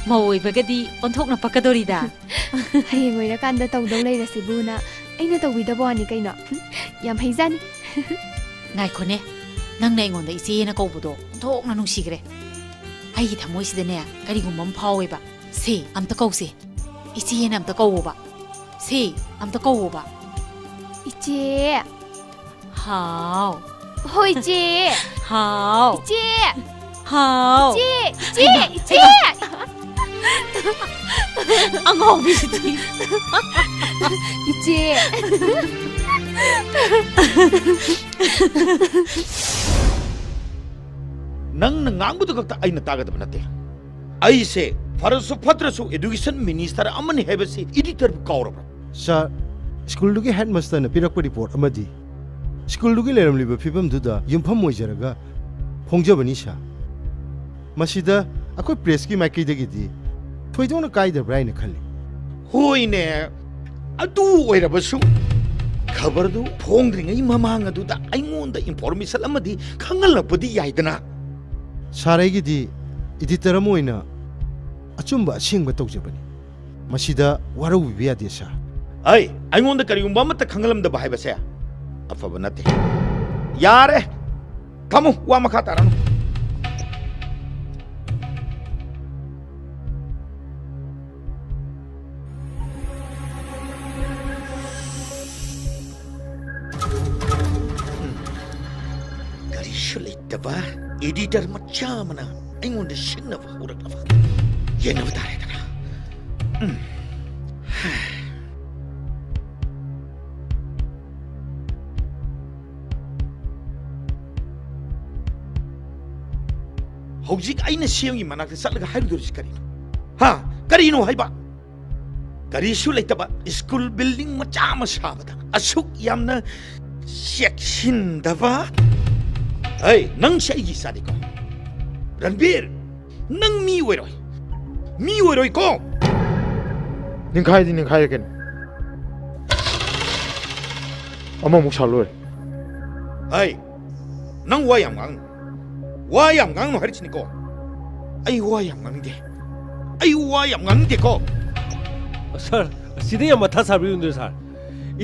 ꯃꯧ ꯑꯣꯏꯕꯒꯗꯤ ꯑꯣꯟꯊꯣꯛꯅ ꯄꯛꯀꯗꯣꯔꯤꯗ ꯍꯌꯦꯡ ꯑꯣꯏꯔꯀꯥꯟꯗ ꯇꯧꯗꯧ ꯂꯩꯔꯁꯤꯕꯨꯅ ꯑꯩꯅ ꯇꯧꯕꯤꯗꯕ ꯋꯥꯅꯤ ꯀꯩꯅꯣ ꯌꯥꯝ ꯍꯩꯖꯥꯅꯤ ꯉꯥꯏꯈꯣꯅꯦ ꯅꯪꯅ ꯑꯩꯉꯣꯟꯗ ꯏꯆꯦꯅ ꯀꯧꯕꯗꯣ ꯑꯣꯟꯊꯣꯛꯅ ꯅꯨꯡꯁꯤꯈ꯭ꯔꯦ ꯑꯩꯒꯤ ꯊꯃꯣꯏꯁꯤꯗꯅꯦ ꯀꯔꯤꯒꯨꯝꯕ ꯑꯃ ꯐꯥꯎꯋꯦꯕ ꯁꯦ ꯑꯝꯇ ꯀꯧꯁꯦ 이제는 아무도 꺼오봐. 세 아무도 꺼오봐. 이제 하오. 호이지. 하오. 이제 하오. 이제. 앙어 비슷해. 이제. ꯅꯪꯅ ꯉꯥꯡꯕꯗꯨ ꯈꯛꯇ ꯑꯩꯅ ꯇꯥꯒꯗꯕ ꯅꯠꯇꯦ ꯑꯩꯁꯦ ꯐꯔꯁꯨ ꯐꯠꯇ꯭ꯔꯁꯨ ꯑꯦꯗꯨꯀꯦꯁꯟ ꯃꯤꯅꯤꯁꯇꯔ ꯑꯃꯅꯤ ꯍꯥꯏꯕꯁꯤ ꯏꯗꯤꯇꯔꯕꯨ ꯀꯥꯎꯔꯕ꯭ꯔꯥ ꯁꯥꯔ ꯁ꯭ꯀꯨꯜꯗꯨꯒꯤ ꯍꯦꯗ ꯃꯥꯁꯇꯔꯅ ꯄꯤꯔꯛꯄ ꯔꯤꯄꯣꯔꯠ ꯑꯃꯗꯤ ꯁ꯭ꯀꯨꯜꯗꯨꯒꯤ ꯂꯩꯔꯝꯂꯤꯕ ꯐꯤꯕꯝꯗꯨꯗ ꯌꯨꯝꯐꯝ ꯑꯣꯏꯖꯔꯒ ꯐꯣꯡꯖꯕꯅꯤ ꯁꯥꯔ ꯃꯁꯤꯗ ꯑꯩꯈꯣꯏ ꯄ꯭ꯔꯦꯁꯀꯤ ꯃꯥꯏꯀꯩꯗꯒꯤꯗꯤ ꯊꯣꯏꯗꯣꯛꯅ ꯀꯥꯏꯗꯕ꯭ꯔꯥ ꯍꯥꯏꯅ ꯈꯜꯂꯤ ꯍꯣꯏꯅꯦ ꯑꯗꯨ ꯑꯣꯏꯔꯕꯁꯨ ꯈꯕꯔꯗꯨ ꯐꯣꯡꯗ꯭ꯔꯤꯉꯩ ꯃꯃꯥꯡ ꯑꯗꯨꯗ ꯑꯩꯉꯣꯟꯗ ꯏꯟꯐꯣꯔꯃꯦꯁꯟ ꯑꯃꯗꯤ ꯈꯪꯍꯜꯂꯛꯄꯗꯤ ꯌꯥꯏꯗꯅ ꯁꯥꯔ ꯑꯩꯒꯤꯗꯤ ꯏꯗꯤꯇꯔ ꯑꯃ ꯑꯣꯏꯅ ꯑꯆꯨꯝꯕ ꯑꯁꯦꯡꯕ ꯇꯧꯖꯕꯅꯤ ꯃꯁꯤꯗ ꯋꯥꯔꯧꯕꯤꯕ ꯌꯥꯗꯦ ꯁꯥꯔ ꯑꯩꯉꯣꯟꯗ ꯀꯔꯤꯒꯨꯝꯕ ꯑꯃꯠꯇ ꯈꯪꯍꯜꯂꯝꯗꯕ ꯍꯥꯏꯕꯁꯦ ꯑꯐꯕ ꯅꯠꯇꯦ ꯌꯥꯔꯦ ꯊꯝꯃꯨ ꯋꯥ ꯃꯈꯥ ꯇꯥꯔꯅꯨ ꯀꯔꯤꯁꯨ ꯂꯩꯇꯕ एडिटर मच्चा मना अइंगोंदे सिग्नबा हौरक्लबा येनबा तारेदना हौजिक आइना सेमगी मनाकते चलगा हाइदोरिस करिनो हा करिनो हाइबा करिसु लैतबा स्कूल बिल्डिंग मच्चा मा साबदा असुक यामना सेक्सिनदबा नंग से अगी सादिको रणबीर नंग मी ओइरोय को निखाइदि निखाइ केन अमा मुक सालोय नंग वा याम गांग नो हरिचनि को आई वा याम गांग दे को सर सिदे या मथा साबिउंदे सर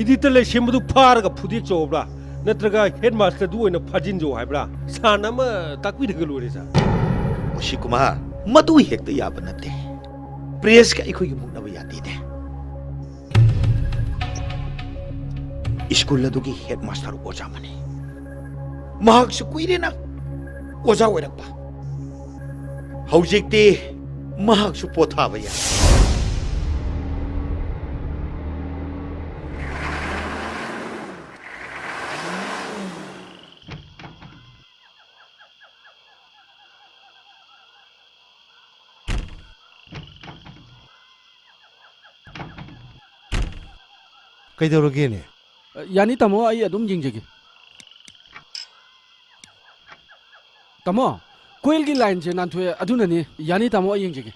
इडिटर ले सेमबदु फारगा फुदि चोब्रा नत्रगा हेड मास्टर दु ओइना फाजिन जो हाइब्रा साना म ताकबि दग लोरे सा मुशी कुमार मदु हेक्ता याब नते प्रेस का इखो युमुनब याति दे स्कूल लदुगी हेड मास्टर ओजा मने महक सु कुइरेना ओजा ओइरपा हौजेक्ते महक सु पोथाबा या ꯀꯩꯗꯧꯔꯒꯦꯅꯦ यानी तमो आई अदुम जिंगजगे तमो कोयल की लाइन से नानथुए अदुननी यानी तमो आई जिंगजगे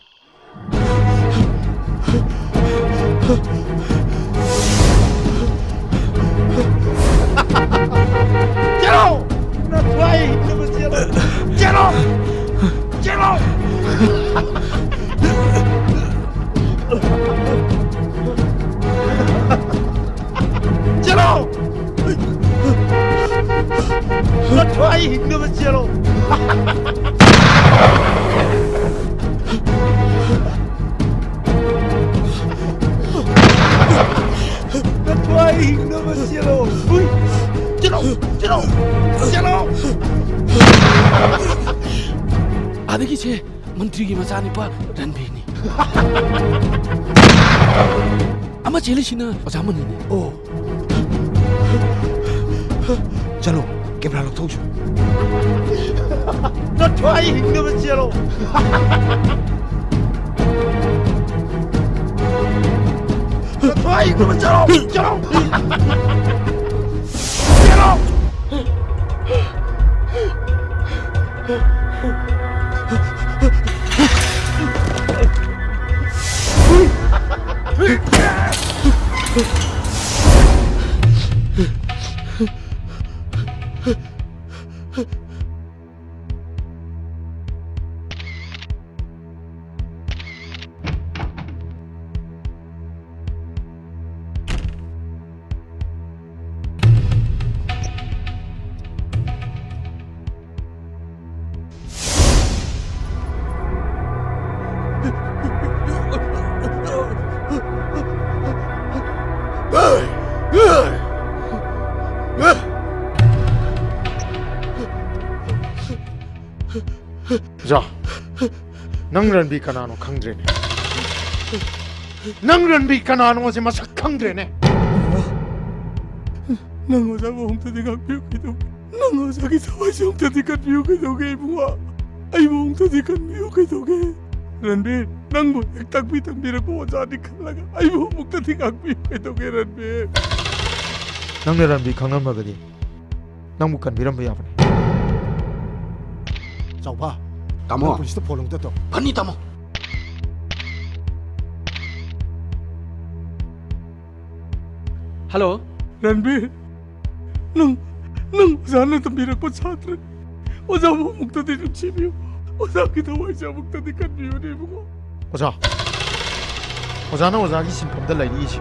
चलो ना ट्राई चलो चलो चलो ना ट्राई हिंदू में चलो ना ट्राई हिंदू में चलो चलो चलो चलो आदगी छे मंत्री की मचानी पा रणबीरनी अमा चेलिसिना ओजामनी ने ओ चलो कैमरा लो थोजो ना ट्राई हिंदू में चलो ना ट्राई हिंदू में चलो चलो चलो 자, năng 런비 까나노 강드레네. năng 런비 까나노 제 마삭 강드레네. năng 어자 봉터디 강비우기도 năng 어자기 사와시 봉터디 강비우기도게 이붕아 아이 봉터디 강비우기도게 런비 năng 액딱비 당비라고 어자디 칼라가 아이 봉터디 강비우기도게 런비 năng 런비 강남마가디 năng bukan biram bayapane. Jaupa. Tamo. Polisi polong to. Pani tamo. Hello. 런비 능 어자는 tambirako chatra 어자 봉터디 좀 치비우 어자기 사와시 봉터디 강비우네 이붕아 오자는 오자기 심품다 라이리시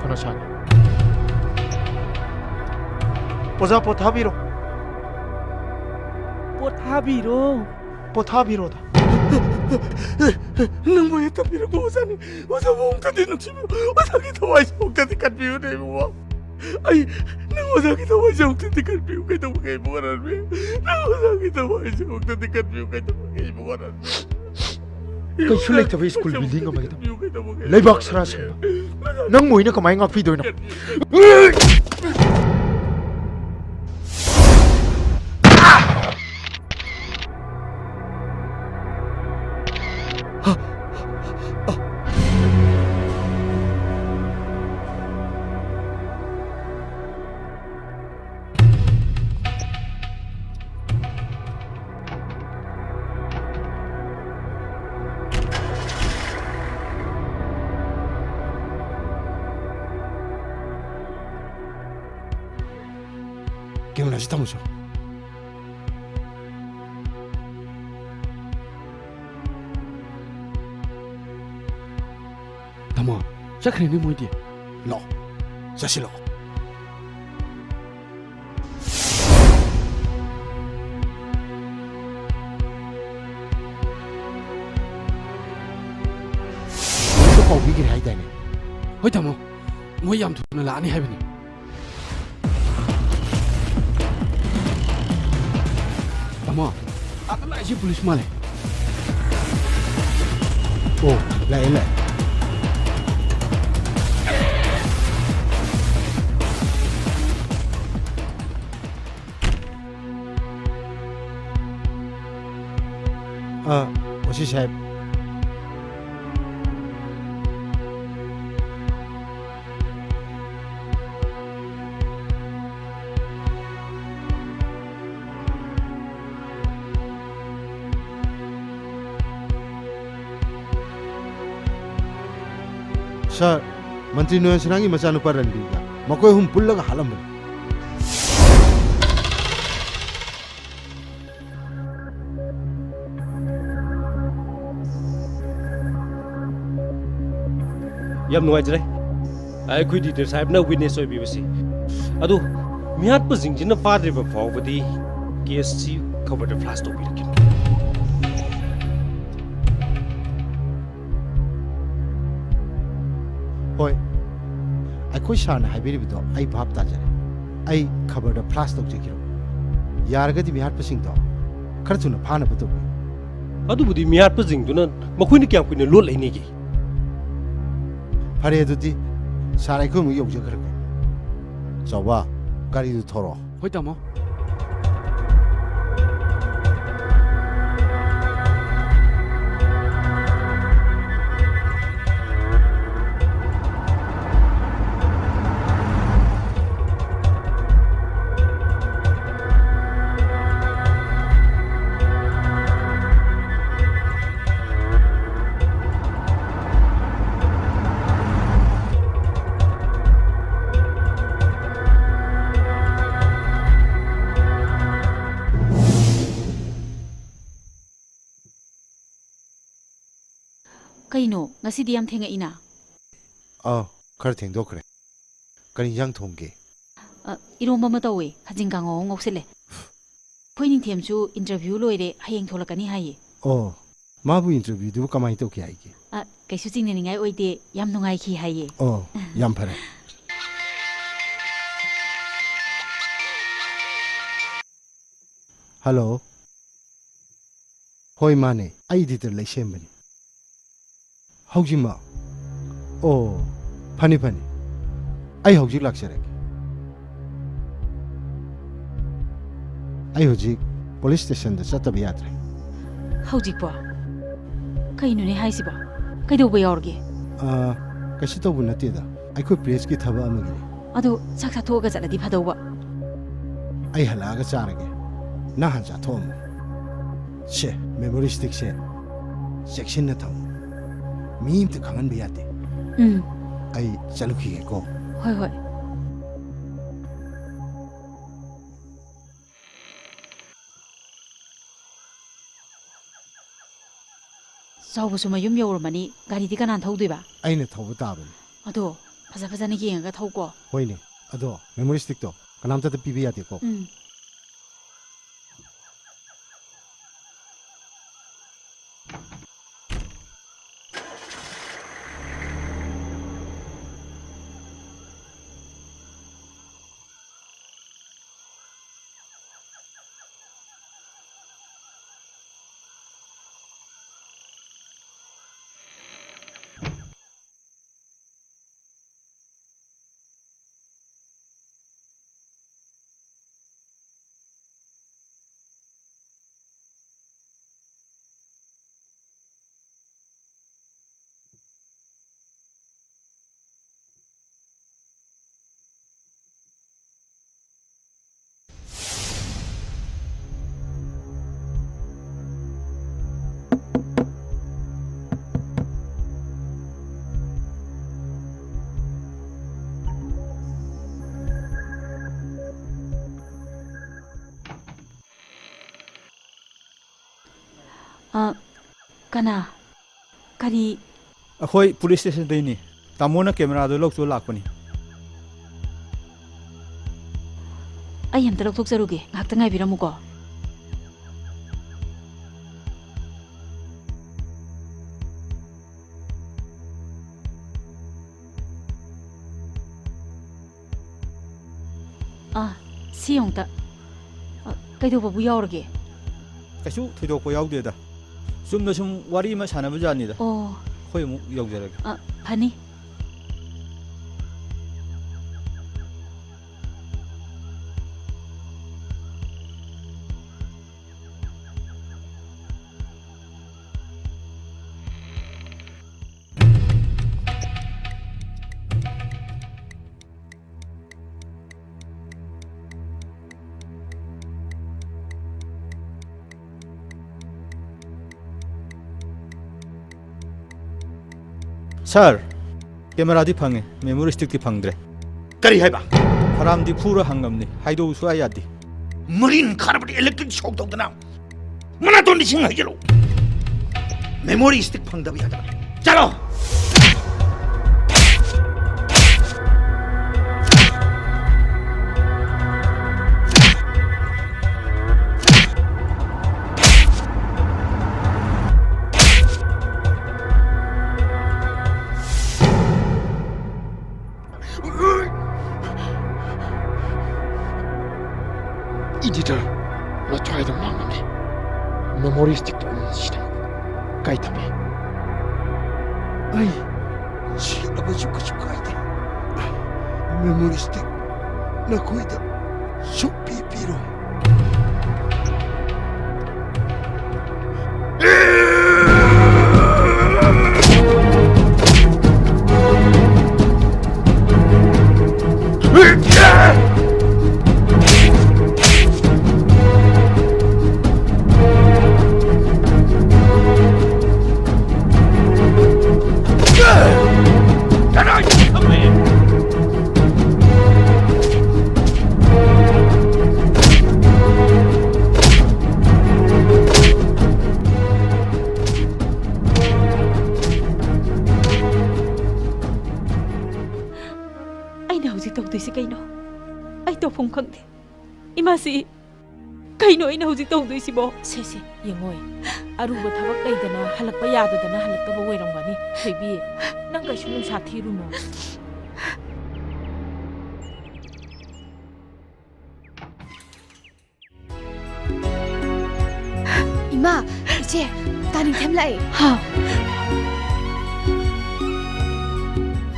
파나샤니. 오자 포타비로. 포타비로다. 능 뭐에 tambirako 어자니 어자 봉터디 좀 치비우 어자기 사와시 봉터디 강비우네 이붕아 아이 능 어자기 사와시 봉터디 강비우게 도게 이붕아 런비 능 어자기 사와시 봉터디 강비우게 도게 이붕아 런비 Kay sulay ta school building amay ito. Laybak sarasa. Nang mo ina kamay nga pido na. Gimana sih tamu so? Tamo. Sakre ni moy di. Lo. Sasi lo. Ito pa wigir hay dai ne. Hoy tamo. Moy yam thuna la ani haibani. Tamo. Akala si police male. Oh, lain. Osi sahib. Sir, Menteri Nuan Senangi macam lupa Ranbi. Makoi hum pulang halam. Yam nuai jere. Ai kui detail sahib na witness oi bibasi. Adu mihat pa jingjin na father ba phawbadi case chi cover the flash to birakin. Hoi. Aku sana haibiri betul. Ai bahap tajar. Ai khabar da flash tok jekiro. Yar gadi mihat pasing to. Khartu na phana betul. Adu budi mihat pa jingduna makhui ni kyam kuine lot laini gi. Hari itu di sarai ku mui yokje kerja. Coba gari itu thoro. Hoi tamo. Kaino, ngasi diam thenga ina. Kar theng do kre. Kani yang thongge. Iromba ma tawe, hajinga ngong ngoksele. Khoining them chu interview loire hayeng tholakani haye. Mabu interview du kamai to kya ige. Kaisu jingneningai oide yam nungai khi haye. Yam phare. Hello ꯍꯣꯏ ꯃꯥꯅꯦ ꯑꯩ editor ꯂꯩꯁꯦꯝꯕꯅꯤ ꯍꯧꯖꯤꯛꯃꯛ ꯑꯣ ꯐꯅꯤ ꯐꯅꯤ ꯑꯩ ꯍꯧꯖꯤꯛ ꯂꯥꯛꯆꯔꯒꯦ ꯑꯩ ꯍꯧꯖꯤꯛ ꯄꯨꯂꯤꯁ ꯁ꯭ꯇꯦꯁꯟꯗ ꯆꯠꯇꯕ ꯌꯥꯗ꯭ꯔꯦ ꯍꯧꯖꯤꯛꯄꯣ ꯀꯩꯅꯣꯅꯦ ꯍꯥꯏꯁꯤꯕꯣ ꯀꯩꯗꯧꯕ ꯌꯥꯎꯔꯒꯦ ꯀꯩꯁꯨ ꯇꯧꯕ ꯅꯠꯇꯦꯗ ꯑꯩꯈꯣꯏ ꯄ꯭ꯔꯦꯁꯀꯤ ꯊꯕꯛ ꯑꯃꯒꯤꯅꯤ ꯑꯗꯣ ꯆꯥꯛ ꯆꯥꯊꯣꯛꯑꯒ ꯆꯠꯂꯗꯤ ꯐꯗꯧꯕ ꯑꯩ ꯍꯜꯂꯛꯑꯒ ꯆꯥꯔꯒꯦ ꯅꯪ ꯍꯥꯟ ꯆꯥꯊꯣꯛꯑꯝꯃꯣ ꯁꯦ ꯃꯦꯃꯣꯔꯤ ꯁ꯭ꯇꯤꯛꯁꯦ ꯆꯦꯛꯁꯤꯟꯅ ꯊꯝꯃꯨ ꯃꯤ ꯑꯝꯇ ꯈꯪꯍꯟꯕ ꯌꯥꯗꯦ ꯑꯩ ꯆꯠꯂꯨꯈꯤꯒꯦꯀꯣ ꯍꯣꯏ ꯍꯣꯏ ꯆꯥꯎꯕꯁꯨ ꯃꯌꯨꯝ ꯌꯧꯔꯝꯃꯅꯤ ꯒꯥꯔꯤꯗꯤ ꯀꯅꯥꯅ ꯊꯧꯗꯣꯏꯕ ꯑꯩꯅ ꯊꯧꯕ ꯇꯥꯕꯅꯤ ꯑꯗꯣ ꯐꯖꯅ ꯌꯦꯡꯉꯒ ꯊꯧꯀꯣ ꯍꯣꯏꯅꯦ ꯑꯗꯣ ꯃꯦꯃꯣꯔꯤ ꯁ꯭ꯇꯤꯛꯇꯣ ꯀꯅꯥꯝꯇꯗ ꯄꯤꯕ ꯌꯥꯗꯦꯀꯣ ꯀꯅꯥ ꯀꯔꯤ ꯑꯩꯈꯣꯏ ꯄꯨꯂꯤꯁ ꯁ꯭ꯇꯦꯁꯟꯗꯩꯅꯤ ꯇꯥꯃꯣꯅ ꯀꯦꯃꯦꯔꯥꯗꯣ ꯂꯧꯊꯣꯛ ꯂꯥꯛꯄꯅꯤ ꯑꯩ ꯑꯝꯇ ꯂꯧꯊꯣꯛꯆꯔꯨꯒꯦ ꯉꯥꯏꯍꯥꯛꯇ ꯉꯥꯏꯕꯤꯔꯝꯃꯨꯀꯣ ꯁꯤ ꯑꯃꯨꯛꯇ ꯀꯩꯗꯧꯕꯕꯨ ꯌꯥꯎꯔꯒꯦ ꯀꯩꯁꯨ ꯊꯣꯏꯗꯣꯛꯄ ꯌꯥꯎꯗꯦꯗ ꯆꯨꯝꯅ ꯁꯨꯝ ꯋꯥꯔꯤ ꯑꯃ ꯁꯥꯟꯅꯕ ꯖꯥꯠꯅꯤꯗ ꯑꯣ ꯑꯩꯈꯣꯏ ꯑꯃꯨꯛ ꯌꯧꯖꯔꯒꯦ ꯐꯅꯤ ꯁꯥꯔ ꯀꯦꯃꯦꯔꯥꯗꯤ ꯐꯪꯉꯦ ꯃꯦꯃꯣꯔꯤ ꯁ꯭ꯇꯤꯛꯇꯤ ꯐꯪꯗ꯭ꯔꯦ ꯀꯔꯤ ꯍꯥꯏꯕ ꯐꯔꯥꯝꯗꯤ ꯐꯨꯔ ꯍꯪꯉꯝꯅꯤ ꯍꯥꯏꯗꯣꯛꯎ ꯁꯨꯡꯌꯥ ꯌꯥꯗꯦ ꯃꯔꯤꯟ ꯈꯥꯔꯕꯗꯤ ꯏꯂꯦꯛꯇ꯭ꯔꯤꯛ ꯁꯣꯛ ꯇꯧꯗꯅ ꯃꯅꯥꯇꯣꯟ ꯏꯁꯤꯡ ꯍꯩꯖꯤꯜꯂꯨ ꯃꯦꯃꯣꯔꯤ ꯁ꯭ꯇꯤꯛ ꯐꯪꯗꯕ ꯌꯥꯗꯕ ꯆꯠꯂꯣ 이디터 라트라이더 망함이 메모리 스틱 시대 가이타미 아이 시아버지 그집 가이데 메모리 스틱 나 거기다 쇼피피로 ꯇꯧꯗꯣꯏꯁꯤ ꯀꯩꯅꯣ ꯑꯩ ꯇꯧꯐꯝ ꯈꯪꯗꯦ ꯏꯃꯥꯁꯤ ꯀꯩꯅꯣ ꯑꯩꯅ ꯍꯧꯖꯤꯛ ꯇꯧꯗꯣꯏꯁꯤꯕꯣ ꯁꯦ ꯌꯦꯡꯉꯣꯏ ꯑꯔꯨꯕ ꯊꯕꯛ ꯂꯩꯗꯅ ꯍꯜꯂꯛꯄ ꯌꯥꯗꯗꯅ ꯍꯜꯂꯛꯇꯕ ꯑꯣꯏꯔꯝꯒꯅꯤ ꯊꯣꯏꯕꯤ ꯅꯪ ꯀꯩꯁꯨ ꯅꯨꯡꯁꯥ ꯊꯤꯔꯨꯅꯣ 이마 이제 तानी 템라이 하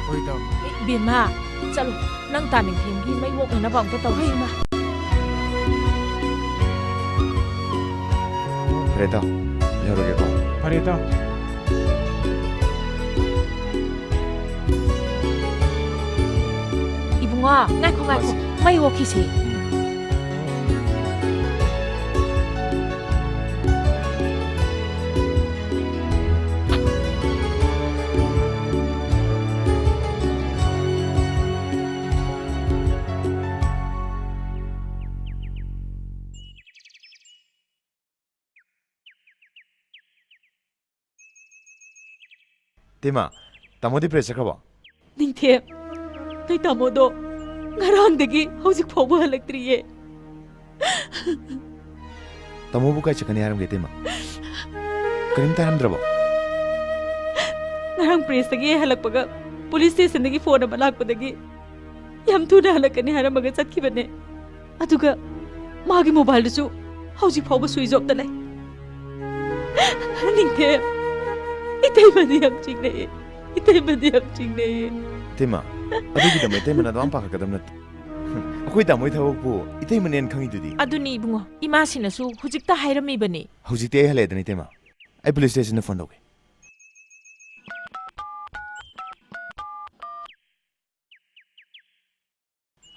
Ôi đâu Biển mà Chalo Nang ta neng thêm khi mấy bộ nó vòng tao Ôi mà 그래 다 여러 봐. Pareta. Ibunga Ngay ko May wo kisi Tima, tamo디 프레스 가봐. 닝템 너희 따모도 ngaranhdagi hojik phawba halaktriye Tamobu kai chakani haram ge Tima. Karim taram drabo. ngarang press tagi halakpaga police station dagi phone ama lakpadagi yam thuna halakani haramaga chatkibane aduga magi mobile du hojik phawba switch off ta lai 닝템 itay madi yam chingne Tima, adugi damai Tima na dam pakha kadam nat. Akoi damoi thawak bu itay manen khangi dudi. Aduni ibungo Ima sinasu Hujikta hairami bani Hauji te hale dani Tima. Ai police station na phone doge.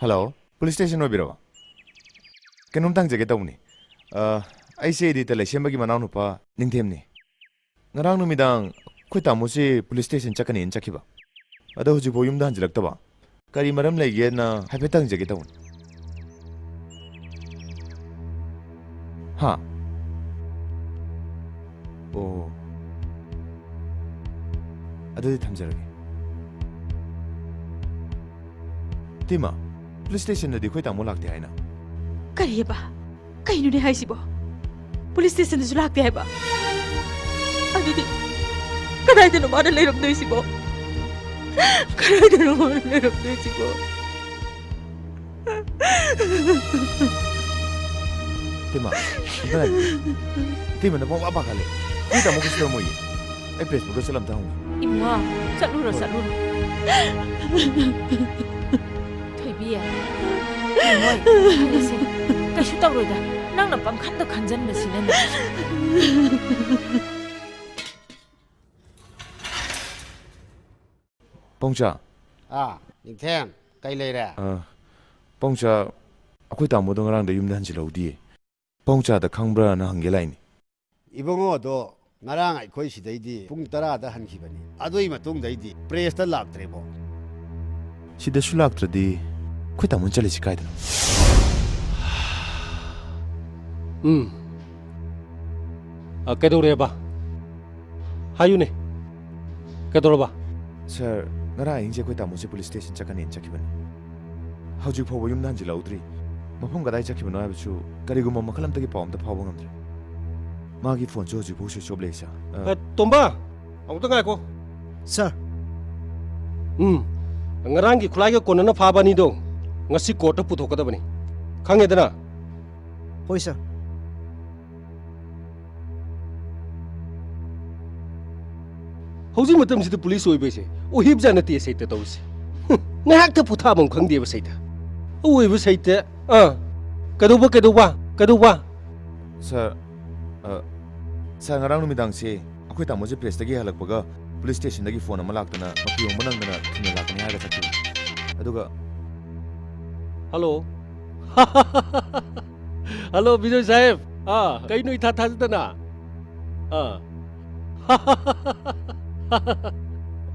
Hello, police station obirawa. Kanum tang jage tawni. Ai se di tele sembagi manau nupa ningthem ni. Ngarang numidang khoi tamosi police station chakani in chakiba. Ada hujik bo yumda hanjilakta ba. Kari maram lege na haipetang jage tawun. Ha. Oh. Ada di thamjarage. Tima, police station na di khoi tamo lakte haina. kariye ba kainu ne haisibo police station du lakte hai ba adudi kadai de no mara leiram doisibo kadai de no mara leiram doisibo Tima, iban. Tima na pong apa kali. Kita mau kesel mo ye. Ai Facebook ko salam tahu. Ibunga Satluro Thôi biya Ngoi Halase Kaishu tawroida Nang na pangkhanda khanjan basina na Pongcha. Ningthem kai lei ra. Pongcha akoi tamo dong rang da yum dan jilodi. Pongcha da khangbra na hange lai ni. Ibongo do ngarang ai khoi sidaidi pung 10 da hankhibani. Adoi matung daidi press ta laktrebo. Sida sulak tradi khoi tamo chali sikai da. Kedore ba hayune kedore ba Sir, ngara ingje khoi tamo police station chakani in chakibani. Hauji phobo yum dan jilaudri. Mafam gadai chakibano habichu kariguma makalam tagi pawam da phawo ngamdre. Magi phone joji bo shi job leisa. Tomba amta ngai ko Sir. Ngarang gi khulai ga konana phabani do ngasi court ta puthokadabani khangedana Hoi sir. Hauji matam sida police oi bese o hip jana te sai ta tawse ngahak ta putha bam khang de ba sai ta oi ba sai ta kaduba Sir, sa ngarang numidang si akoi tamo je press tagi halak baga police station dagi phone ama laktana mapiyong manang dana thina lakani haga chakki. Aduga hello hello Bijoy sahib kai noi tha dana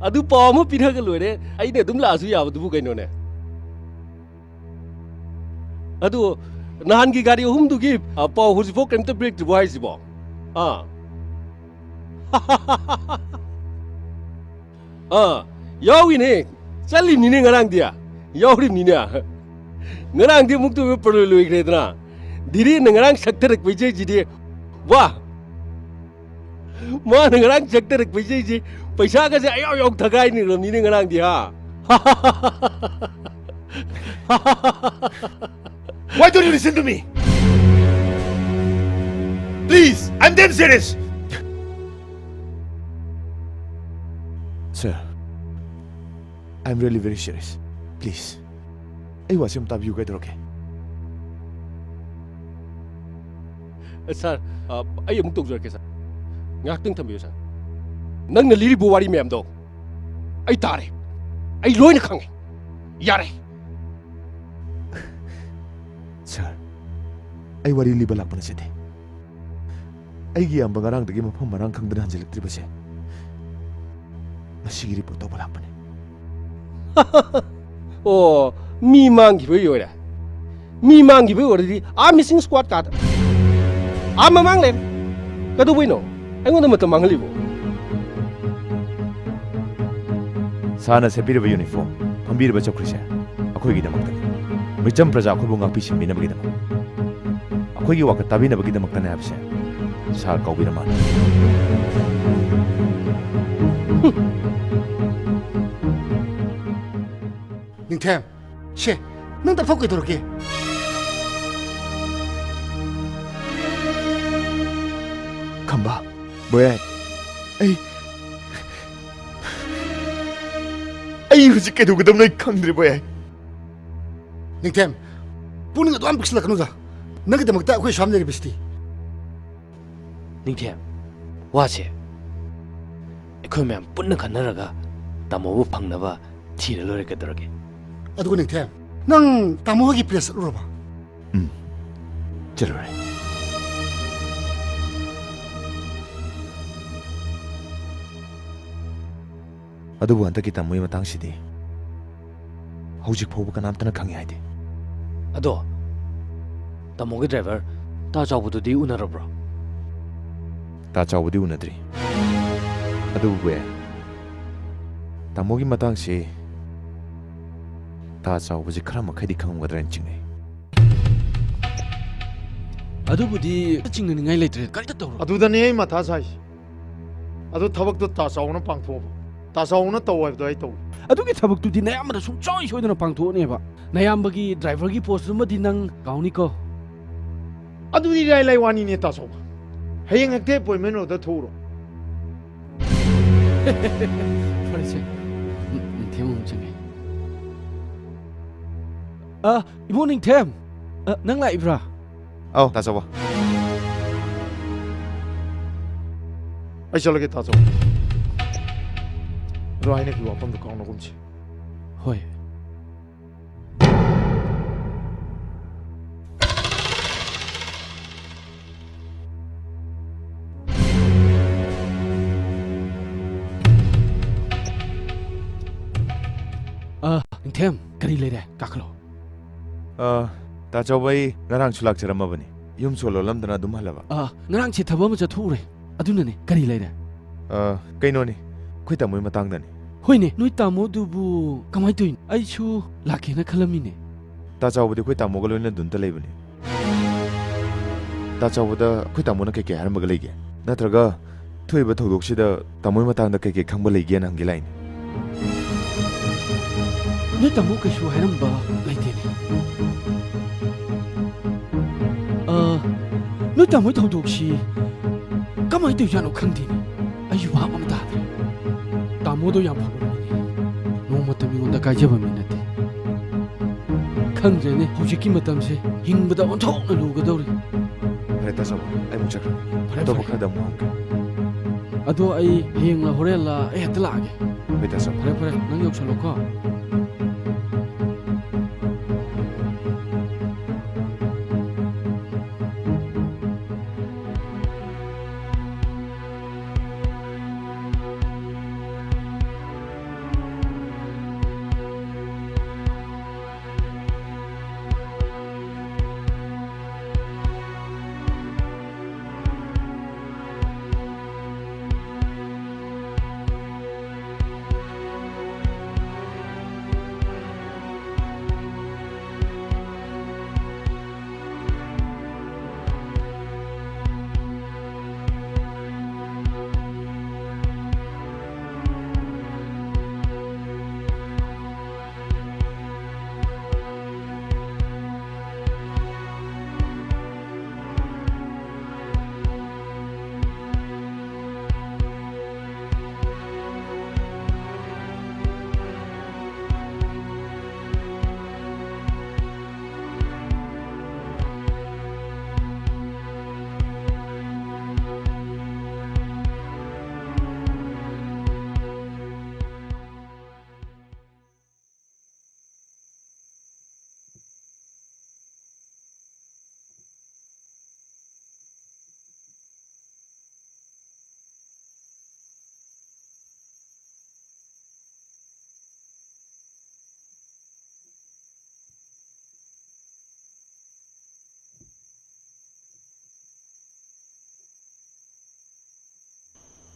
adu paw ma pira ga loire ai ne dum la su ya bu kai no ne adu nahan gi gari hum du gi paw hu fo kem ta break du bai si bo yawi ne chali ni ne ngarang dia yawi ni ne ngarang di muktu me palo loi gre dana diri ngarang sakter bai je ji de wah ma ngarang sakter bai je ji paisa ga je ayo yo thagai ni ro ni ne ngarang di ha Why don't you listen to me? Please, I'm damn serious. Sir, I'm really very serious. Please. I was yung tabi kay Droge. Sir, ay amuk tawjurke sir. Ngakting thambiyo sir. Nang naliribu wari mem do. Ay tare. Ay loy na khange. Yare. Sir, ay wari liba lakpa na siyete. Ay giyang bangarang dagi mapang marang kang dana hanjilaktriba siya. Masigiri po ito lakpa na. Oh, mi manggibo yoira. Mi manggibo yoira a missing squad ka. A mamang lem. Kadu bueno. Ay ngona mata manglibo. Sana sa piriba uniform, pambiriba chokrisya. Ako'y gidamaktan. Micham praja ako'y bunga pisim binabagidam. Ako'y giwakat tabi na bagidamaktan na habsya. Sa kau binaman. 닝템, 씨, 넌 다 포기 들어게. Kamba, boy, ay hujik kay dugadam na ikandri boy. 닝템, 뿌는 것도 안 붙일라 그러자. 너기다 먹다 그게 샴내리 비슷해. 닝템, 와세. 그러면 뿌는 간나라가 다모부 방나봐 티를 노래 거더라게. 아두고 닝템, 넌 다모하기 프레스 울어봐. 저래. adubu anta kita mui matang sidi hojik phobu kan amtana khangi haide ado tamogi driver ta chawbudu di unarabro ta chawbudi unadri adubu be tamogi matang si ta chawbuji khara makhai di khangwadran chingai adubu디 chingni ngai leitre kari ta tawro adudani matha sai adu thabak to ta chawna pangtho ta chawna tawai do ai taw adugi thabak tu di nayamda sum choi hoidana pangthone ba nayambagi driver gi post ma di nang gauni ko adudi rai lai wani ne ta chaw hayeng akte appointment ro da thoro farese themum change morning them nang lai bra aw ta chawa ai chalage ta chaw ro ai ne ki wapam do kaung no gum chi hoi 닝템 kari leire kaklo ta chabai ngarang chulak charama bani yum solo lamdana dum halaba ngarang che thaba ma cha thore aduna ne kari leire kaino ni khoi ta moi matang dani hoine noi tamo dubu kamai tuin ai chu lakhe na khalami ne ta chawbudi khoi ta mogol na dun ta leibani ta chawbuda khoi ta mo na ke haram ga leige natraga thoiba thodok sida ta moi matang da ke khangba leige na ngi lain noi tamo ke shu haram ba laite ne noi tamo thodok shi kamai tu jano khangti ne ayu wa ma ta tamo do yam phabo ne no matam mi onda kai jaba mi na te khangje ne hoji ki matam se hing bada on thok na lu ga dori re ta sab ai mu chakra to bokha da mo ado ai hing la horela e tla ge be ta sab pare nang yok chalo ko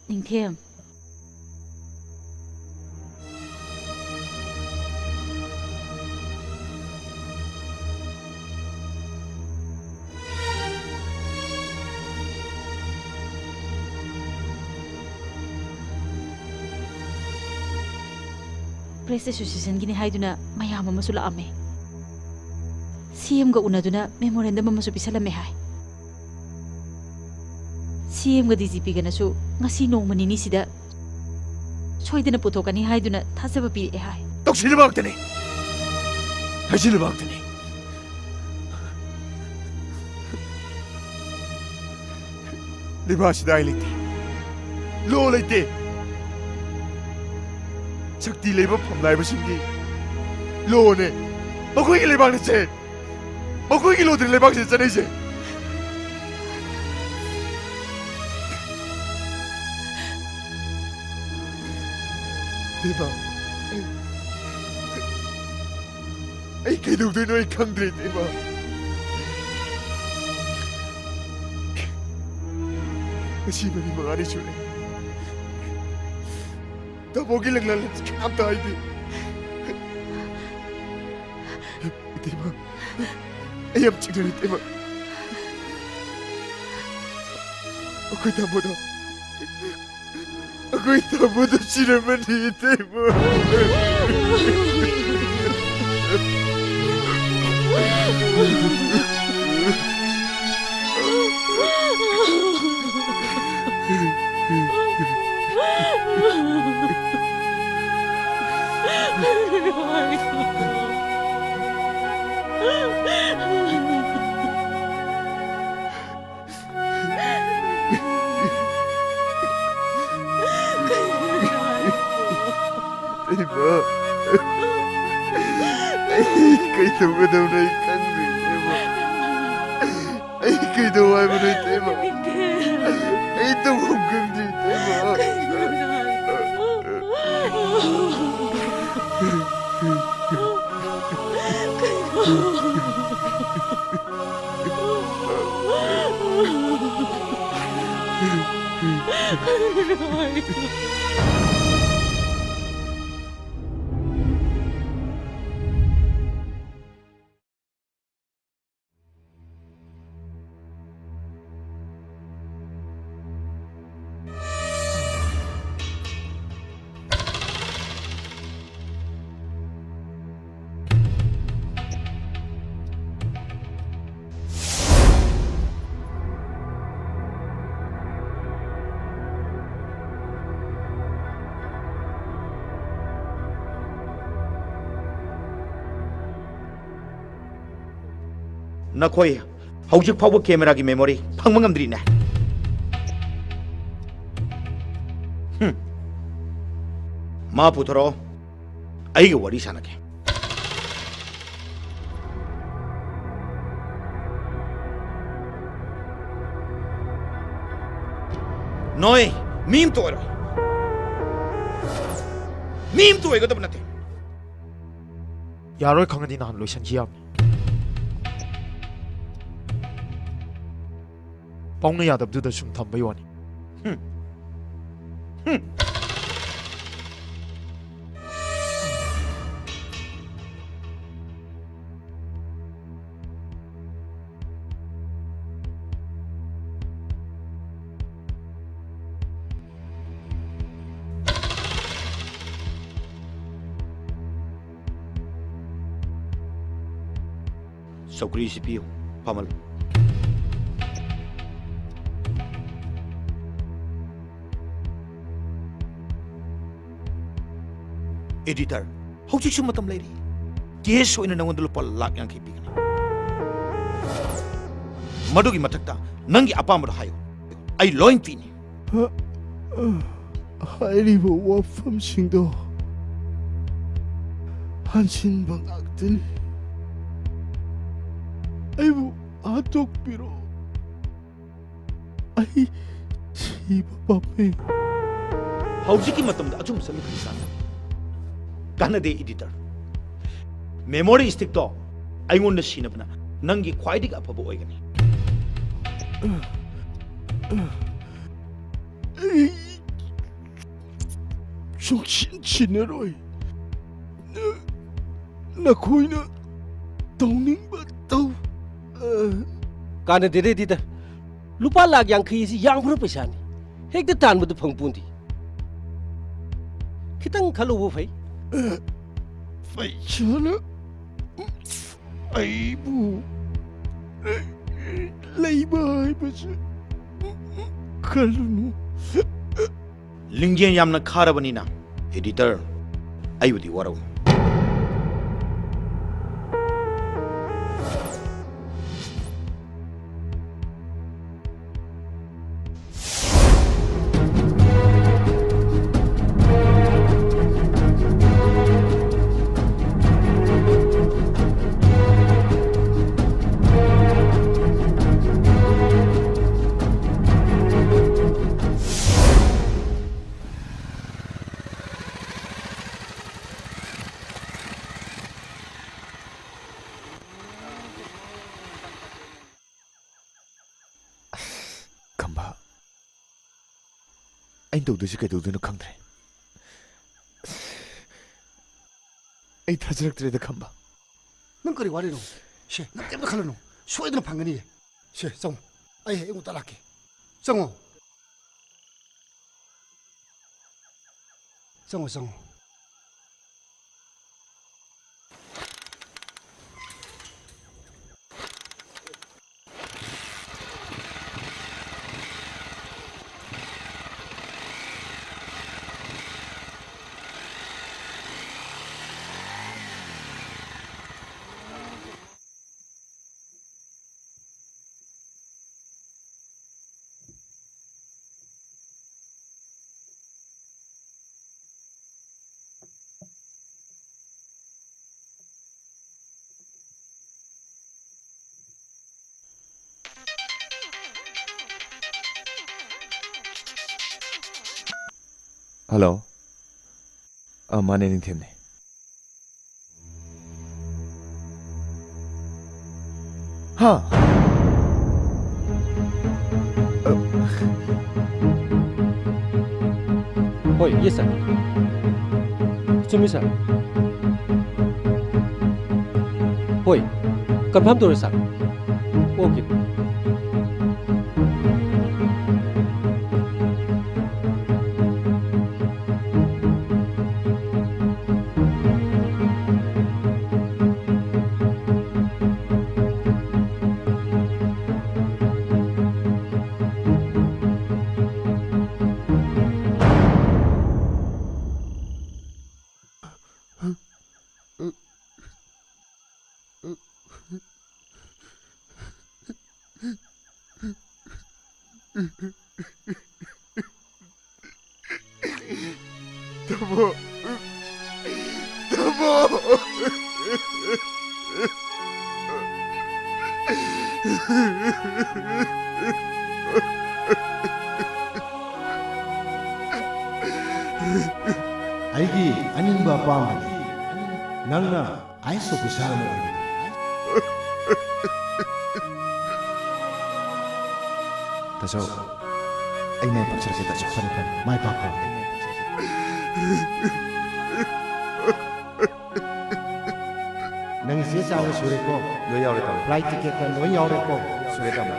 Ningthem press ꯑꯦꯁꯣꯁꯤꯌꯦꯁꯟꯒꯤꯅꯤ ꯍꯥꯏꯗꯨꯅ ꯃꯌꯥꯝ ꯑꯃꯁꯨ ꯂꯥꯛꯑꯝꯃꯦ CMꯒ ꯎꯅꯗꯨꯅ memorandum ꯑꯃꯁꯨ ꯄꯤꯁꯜꯂꯝꯃꯦ ꯍꯥꯏ CMꯒ DGPꯒꯅꯁꯨ ꯉꯁꯤ ꯅꯣꯡꯃ ꯅꯤꯅꯤꯁꯤꯗ ꯁꯣꯏꯗꯅ ꯄꯨꯊꯣꯛꯀꯅꯤ ꯍꯥꯏꯗꯨꯅ ꯊꯥꯖꯕ ꯄꯤꯔꯛꯑꯦ ꯍꯥꯏ ꯇꯧꯁꯤꯜꯂꯕꯥꯛꯇꯅꯤ ꯍꯥꯏꯖꯤꯜꯂꯕꯥꯛꯇꯅꯤ ꯂꯩꯕꯥꯛꯁꯤꯗ ꯑꯩ ꯂꯩꯇꯦ ꯂꯣ ꯂꯩꯇꯦ ꯁꯛꯇꯤ ꯂꯩꯕ ꯐꯝꯂꯥꯏꯕꯁꯤꯡꯒꯤ ꯂꯣꯅꯦ ꯃꯈꯣꯏꯒꯤ ꯂꯩꯕꯥꯛꯅ ꯆꯦ ꯃꯈꯣꯏꯒꯤ ꯂꯣꯗ꯭ꯔꯤ ꯂꯩꯕꯥꯛꯁꯤꯗ ꯆꯠꯅꯩꯁꯦ ꯂꯩꯕꯥꯛ ꯑꯩ ꯀꯩꯗꯧꯗꯣꯏꯅꯣ ꯑꯩ ꯈꯪꯗ꯭ꯔꯦ ꯂꯩꯕꯥꯛ ꯉꯁꯤ ꯃꯔꯤ ꯃꯉꯥꯅꯤ ꯁꯨꯔꯦ ꯇꯥꯃꯣꯒꯤ ꯂꯪꯂꯥꯟ ꯀꯅꯥꯝꯇ ꯍꯥꯏꯗꯦ ꯏꯇꯩꯃ ꯑꯩ ꯌꯥꯝ ꯆꯤꯡꯅꯔꯦ ꯏꯇꯩꯃ ꯑꯩꯈꯣꯏ ꯇꯥꯃꯣꯗꯣ ꯁꯤꯔꯝꯃꯅꯤ 이때뭐 그동안에 강미대모 그동안에 대모 또 홍금지 नखोई हौजिक फावबो कैमरा की मेमोरी फंग मंगमद्री ने मा पुथरो आई वरी सानके नोय मीम तो एगदब नते यारोय खंगदी नान लोइसन जिया पाउन यादबदुदा सुम थम्बै वानी सौकरी सिपियो पमल एडिटर हौजिक मतम लेरी केस होइना नंगोंद लुपा लाख यांखि पिगनी मदुगी मथक्ता नंगी अपामद हायो आई लोइन पिनी हाइरिबो वफम सिंगदो हानसिन बंगाक्तनी आइबु आतोक पिरो आई सिबा पापे हौजिकी मतम दा अचुम समी खिसान कानदे एडिटर मेमोरी स्टिक तो आइगोंड सीनबना नंगी ख्वाइदिक अफबो ओइगनी ꯁꯨꯡꯁꯤꯟꯅꯔꯣꯏ ꯅꯈꯣꯏꯅ ꯇꯧꯅꯤꯡꯕ ꯇꯧ ꯀꯥꯟꯅꯗꯦꯗꯤꯗ ꯂꯨꯄꯥ ꯂꯥꯛ 50 ꯑꯁꯤ ꯌꯥꯝꯈ꯭ꯔ ꯄꯩꯁꯥꯅꯤ ꯍꯦꯛꯇ ꯇꯥꯟꯕꯗ ꯐꯪꯄꯣꯟꯗꯤ ꯈꯤꯇꯪ ꯈꯜꯂꯨꯕ ꯐꯩ ꯄꯩꯁꯥꯅ ꯑꯩꯕꯨ ꯂꯩꯕ ꯍꯥꯏꯕꯁꯦ ꯈꯜꯂꯨꯅꯨ ꯂꯤꯡꯖꯦꯜ ꯌꯥꯝꯅ ꯈꯥꯔꯕꯅꯤꯅ 에디터 ꯑꯩꯕꯨꯗꯤ ꯋꯥꯔꯧꯅꯨ ꯑꯩ ꯇꯧꯗꯣꯏꯁꯤ ꯀꯩꯗꯧꯗꯣꯏꯅꯣ ꯈꯪꯗ꯭ꯔꯦ ꯑꯩ ꯊꯥꯖꯔꯛꯇ꯭ꯔꯦꯗ ꯈꯝꯕ ꯅꯪ ꯀꯔꯤ ꯋꯥꯔꯤꯅꯣ ꯁꯦ ꯅꯪ ꯀꯩꯝꯇ ꯈꯜꯂꯨꯅꯨ ꯁꯣꯏꯗꯅ ꯐꯪꯒꯅꯤꯌꯦ ꯁꯦ ꯆꯪꯉꯣ ꯑꯩ ꯑꯃꯨꯛꯇ ꯂꯥꯛꯀꯦ ꯆꯪꯉꯣ ꯆꯪꯉꯣ ꯆꯪꯉꯣ ꯍꯜꯂꯣ ꯃꯥꯅꯦ ꯅꯤꯡꯊꯦꯝꯅꯦ ꯍꯥ ꯍꯣꯏ ꯌꯦꯁ ꯁꯔ ꯆꯨꯝꯃꯤ ꯁꯔ ꯍꯣꯏ ꯀꯟꯐꯥꯔꯝ ꯇꯧꯔꯦ ꯁꯔ ꯑꯣꯀꯦ ꯑꯩꯒꯤ ꯑꯅꯤꯡꯕ ꯑꯄꯥꯝꯕꯗꯤ ꯅꯪꯅ ꯑꯥꯏꯁ ꯑꯣꯐꯤꯁꯥꯔ ꯑꯃ ꯑꯣꯏꯕꯅꯤ ꯇꯥꯆꯧ ꯑꯩ ꯃꯥꯏ ꯄꯥꯛꯆꯔꯒꯦ ꯇꯥꯆꯧ ꯐꯔꯦ ꯐꯔꯦ ꯃꯥꯏ ꯄꯥꯛꯈ꯭ꯔꯣ ꯅꯪ ꯆꯦ ꯆꯥꯡ ꯁꯨꯔꯦꯀꯣ ꯂꯣꯏ ꯌꯥꯎꯔꯦ ꯇꯥꯃꯣ ꯐ꯭ꯂꯥꯏꯠ ꯇꯤꯀꯦꯠꯀ ꯂꯣꯏ ꯌꯥꯎꯔꯦꯀꯣ ꯁꯨꯔꯦ ꯇꯥꯃꯣ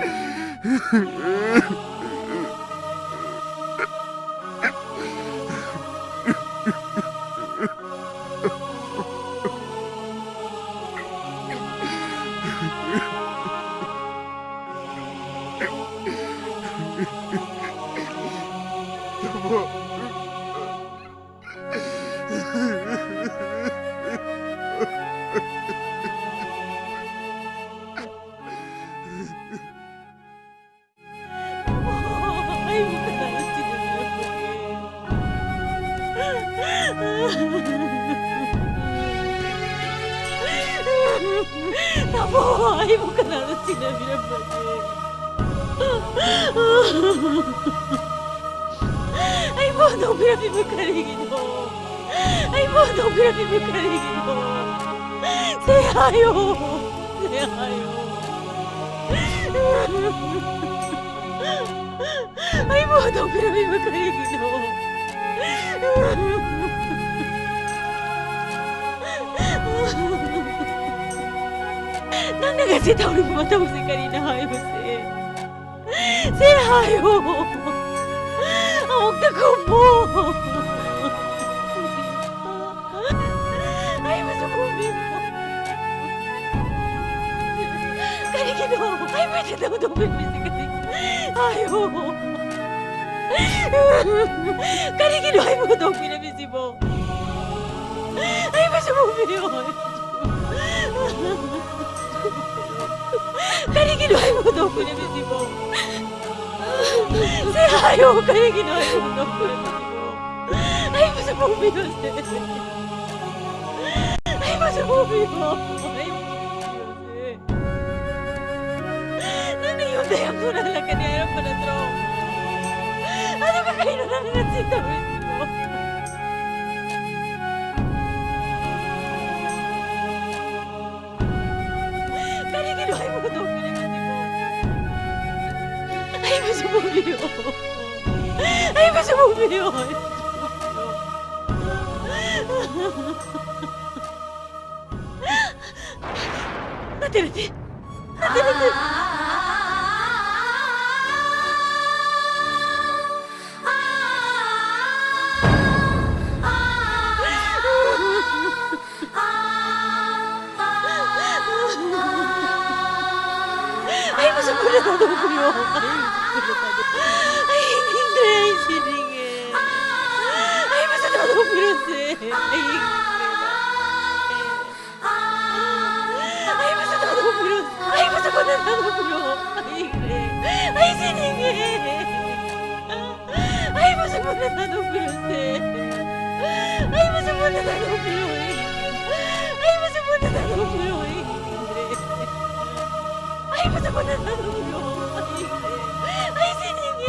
아이고 나는 지나비란 말이야. 아이고 너비라비 불가리기도. 아이고 너비라비 불가리기도. 세하요, 세하요. 아이고 너비라비 불가리기도. ꯅꯪꯅ ꯉꯁꯤ ꯇꯧꯔꯤꯕ ꯃꯊꯧꯁꯦ ꯀꯔꯤꯅꯣ ꯍꯥꯏꯕꯁꯦ ꯁꯤ ꯍꯥꯏꯌꯣ ꯑꯃꯨꯛꯇ ꯈꯨꯝꯃꯣ ꯑꯩꯕꯨꯁꯨ ꯈꯨꯝꯕꯤꯌꯨ ꯀꯔꯤꯒꯤꯅꯣ ꯑꯩꯕꯨꯁꯨ ꯇꯧꯗꯣꯛꯄꯤꯕꯁꯦ ꯀꯔꯤ ꯍꯥꯏꯌꯣ ꯀꯔꯤꯒꯤꯅꯣ ꯑꯩꯕꯨ ꯇꯧꯕꯤꯔꯝꯃꯤꯁꯤꯕꯣ ꯑꯩꯕꯨꯁꯨ ꯈꯨꯝꯕꯤꯌꯨ 그리기로 알고도 그러면지고 세하요 그리기로 알고도 그러면지고 아이 무슨 몸이요세 아이 무슨 몸이요 아이 무슨 나는 요새 양손 할라까지 이런 거나 들어 아주 가까이 일어나는 건 진짜 멋있고 그리기로 알고도 아이 무슨 몸이요 아이 무슨 몸이요 나태나태 나태나태 아이 무슨 물에 나도 그려 아이 힘들어 이 시링에 아이 무슨 나도 그려세 아이 아이 무슨 나도 그려 아이 무슨 거는 나도 그려 아이 그래 아이 시링에 아이 무슨 거는 나도 그려세 아이 무슨 거는 나도 그려 아이 무슨 거는 나도 그려 아이 무슨 거는 나도 그려 아이 시링에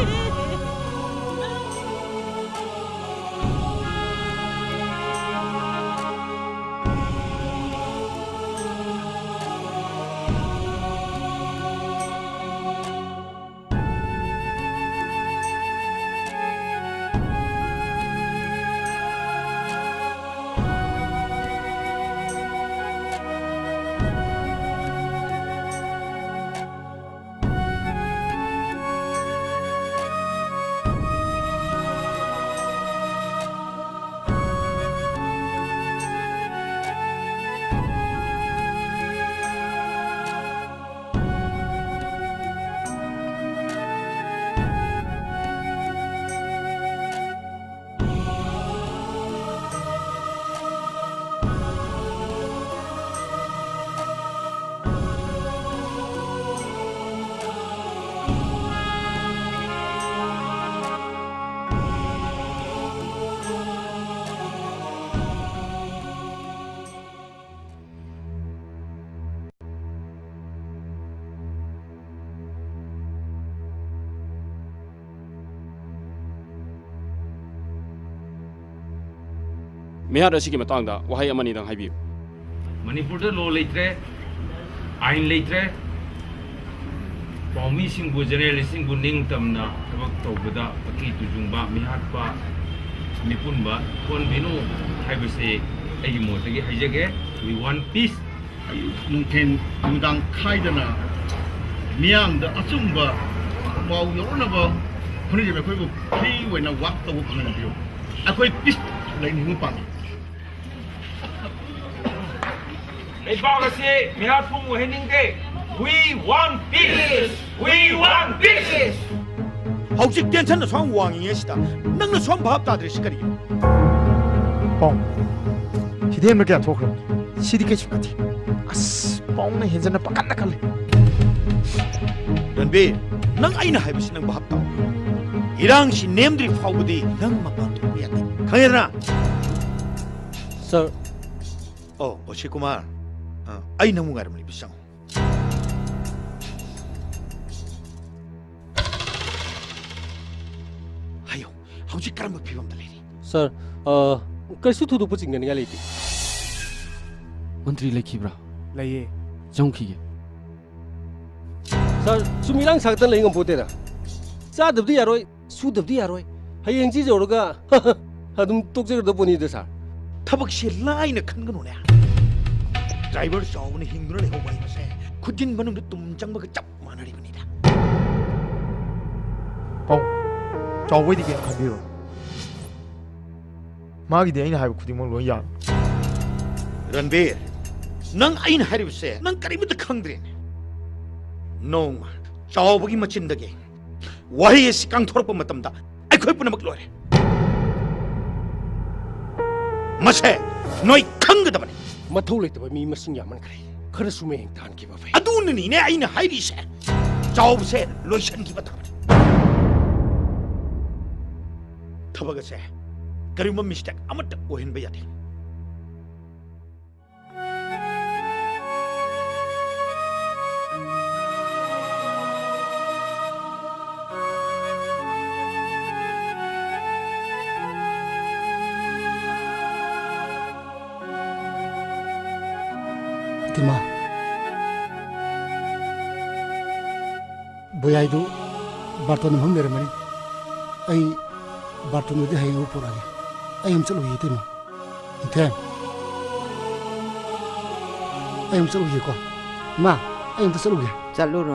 ꯃꯤꯍꯥꯠ ꯑꯁꯤꯒꯤ ꯃꯇꯥꯡꯗ ꯋꯥꯍꯩ ꯑꯃꯅꯤꯗꯪ ꯍꯥꯏꯕꯤꯌꯨ ꯃꯅꯤꯄꯨꯔꯗ ꯂꯣ ꯂꯩꯇ꯭ꯔꯦ ꯑꯥꯏꯟ ꯂꯩꯇ꯭ꯔꯦ ꯄꯥꯎꯃꯤꯁꯤꯡꯕꯨ ꯖꯔꯅꯦꯂꯤꯁꯁꯤꯡꯕꯨ ꯅꯤꯡꯇꯝꯅ ꯊꯕꯛ ꯇꯧꯕꯗ ꯑꯀꯤ ꯇꯨꯖꯨꯡꯕ ꯃꯤꯍꯥꯠꯄ ꯃꯤꯄꯨꯟꯕ ꯊꯣꯛꯍꯟꯕꯤꯅꯨ ꯍꯥꯏꯕꯁꯤ ꯑꯩꯒꯤ ꯃꯣꯠꯇꯒꯤ ꯍꯥꯏꯖꯒꯦ ꯋꯤ ꯋꯥꯟ ꯄꯤꯁ ꯑꯌꯨꯛ ꯅꯨꯡꯊꯤꯟ ꯅꯨꯡꯗꯥꯡ ꯈꯥꯏꯗꯅ ꯃꯤꯌꯥꯝꯗ ꯑꯆꯨꯝꯕ ꯄꯥꯎ ꯌꯧꯅꯕ ꯍꯣꯠꯅꯖꯕ ꯑꯩꯈꯣꯏꯕꯨ ꯐ꯭ꯔꯤ ꯑꯣꯏꯅ ꯋꯥꯛ ꯇꯧꯕ ꯐꯪꯍꯟꯕꯤꯌꯨ ꯑꯩꯈꯣꯏ ꯄꯤꯁ ꯂꯩꯅꯤꯡꯕ ꯄꯥꯝꯃꯤ ꯂꯩꯕꯥꯛ ꯑꯁꯤ ꯃꯤꯍꯥꯠꯄꯨꯡ ꯑꯣꯏꯍꯟꯅꯤꯡꯗꯦ We want peace! We want peace! ꯍꯧꯖꯤꯛ ꯇꯦꯟꯁꯟꯅ ꯁ꯭ꯋꯥꯝ ꯋꯥꯡꯉꯤꯉꯩꯁꯤꯗ ꯅꯪꯅ ꯁ꯭ꯋꯥꯝ ꯚꯥꯞ ꯇꯥꯗ꯭ꯔꯤꯁꯤ ꯀꯔꯤꯒꯤꯅꯣ? ꯄꯥꯎ ꯁꯤꯗꯤ ꯍꯦꯟꯕ ꯀꯌꯥ ꯊꯣꯛꯈ꯭ꯔꯕꯅꯤ ꯁꯤꯗꯤ ꯀꯩꯁꯨ ꯅꯠꯇꯦ ꯑꯁ ꯄꯥꯎꯅ ꯍꯦꯟꯖꯟꯅ ꯄꯥꯈꯠꯅ ꯈꯜꯂꯤ ꯔꯟꯕꯤꯔ ꯅꯪ ꯑꯩꯅ ꯍꯥꯏꯕꯁꯤ ꯅꯪ ꯚꯥꯞ ꯇꯥꯎ ꯏꯔꯥꯡꯁꯤ ꯅꯦꯝꯗ꯭ꯔꯤ ꯐꯥꯎꯕꯗꯤ ꯅꯪ ꯃꯄꯥꯟ ꯊꯣꯛꯄ ꯌꯥꯗꯦ ꯈꯪꯉꯦꯗꯅ ꯁꯔ ꯑꯣ ꯑꯣꯁꯤ ꯀꯨꯃꯥꯔ ꯑꯩ ꯅꯪꯕꯨ ꯉꯥꯏꯔꯝꯂꯤꯕ ꯆꯪꯉꯨ ꯍꯥꯏꯌꯣ ꯍꯧꯖꯤꯛ ꯀꯔꯝꯕ ꯐꯤꯕꯝꯗ ꯂꯩꯔꯤ ꯁꯔ ꯀꯔꯤꯁꯨ ꯊꯣꯏꯗꯣꯛꯄ ꯆꯤꯡꯅꯅꯤꯡꯉꯥꯏ ꯂꯩꯇꯦ ꯃꯟꯇ꯭ꯔꯤ ꯂꯩꯈꯤꯕ꯭ꯔꯥ ꯂꯩꯌꯦ ꯆꯪꯈꯤꯒꯦ ꯁꯔ ꯁꯨꯝ ꯏꯔꯥꯡ ꯁꯥꯒꯇ ꯂꯩ ꯉꯝꯄꯣꯠꯇꯦꯗ ꯆꯥꯗꯕꯗꯤ ꯌꯥꯔꯣꯏ ꯁꯨꯗꯕꯗꯤ ꯌꯥꯔꯣꯏ ꯍꯌꯦꯡ ꯁꯤ ꯌꯧꯔꯒ ꯑꯗꯨꯝ ꯇꯣꯛꯆꯒꯗꯕ ꯄꯣꯠꯅꯤꯗ ꯁꯥꯔ ꯊꯕꯛꯁꯤ ꯂꯥꯏꯅ ꯈꯟꯒꯅꯨꯅꯦ ड्राइवर चावने हिंदुना ले हो भाई मसे खुदिन बनूं तुम चंग बग चप माना री बनीदा पाऊ चावई दी क्या खाबिरो मागी दे आइना हाइब खुदिन मोल या रणबीर नंग आइना हाइब से नंग करीब खंगद्रे नोंग चावबगी मचिन दगे वही सिकांग थोरप मतमदा अखोय पुनमक लोरे मसे नोई खंगदबने मथौ लेतब मी मसिंग यामनखरे खर सुमे तान की बफे अदुननी ने आइना हाइरी से चाव से लोइशन की बता थबग से करीम मिस्टेक अमत ओहन बयादे Tima Boyai du Barton hum mere mani ai Barton de hay upor age ai am chalu ye Tima Tem ai am chalu ye ko ma ai am chalu ye chalu ro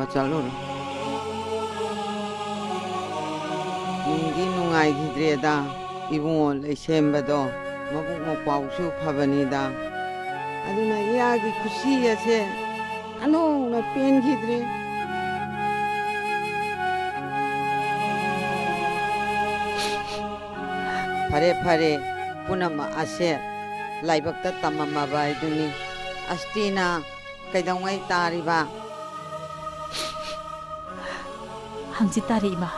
ningi nungai gidre da ibungo le semba do mabuk mo pau su phabani da aduna yagi khushi ase ano na pen gidre phare punama ase laibakta tamama bai duni astina kaidongai tariba hangji tari ma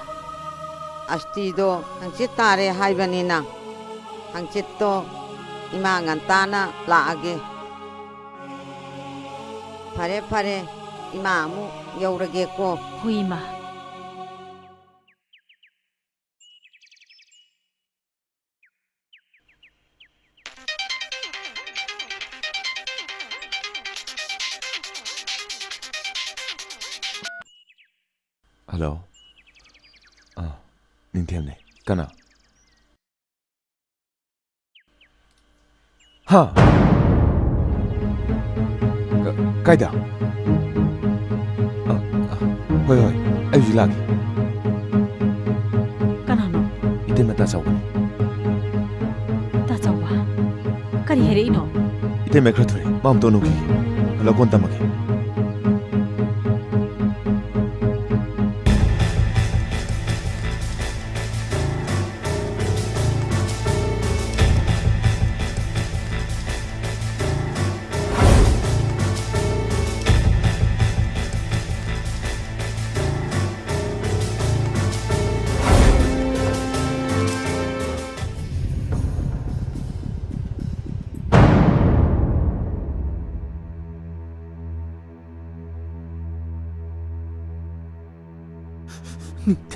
asti do hangji tare haibanina hangji to ima ngantana laage phare ima mu yaurage ko huima Hello. Nintiam ne. Kana. Ha. Kaida. Hoi. Ai lagi. Kana no. Ite mata saw. Ta saw ba. Kari here ino. Ite me krathre. Mam to no ki. Hello kon tamake.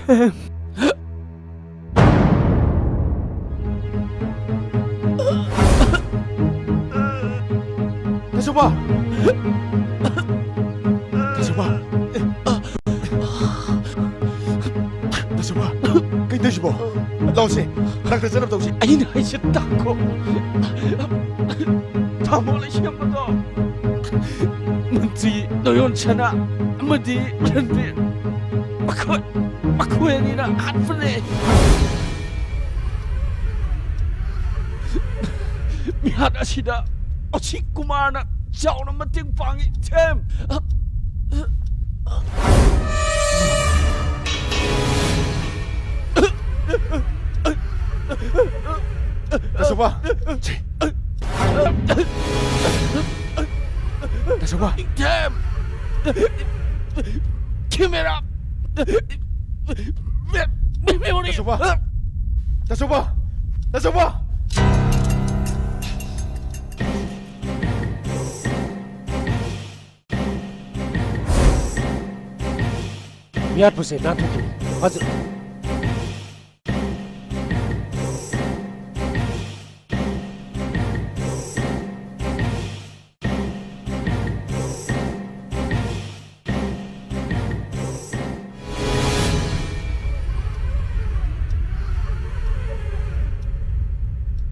Tem. Tasuba. Kay Tasuba. Longse. Nakta sanap daw si. Ay na ay siya tako. Tamo lang siya mo to. Nanti doyon siya na. Amadi. Nanti. Ako yan na atfane. Mihad asida. O si Kumar na siya na mating pangi. Tem. Tasuba. Tasuba. Tem. Give it up. Tasuba. Miyad po siya natukin. Hazır.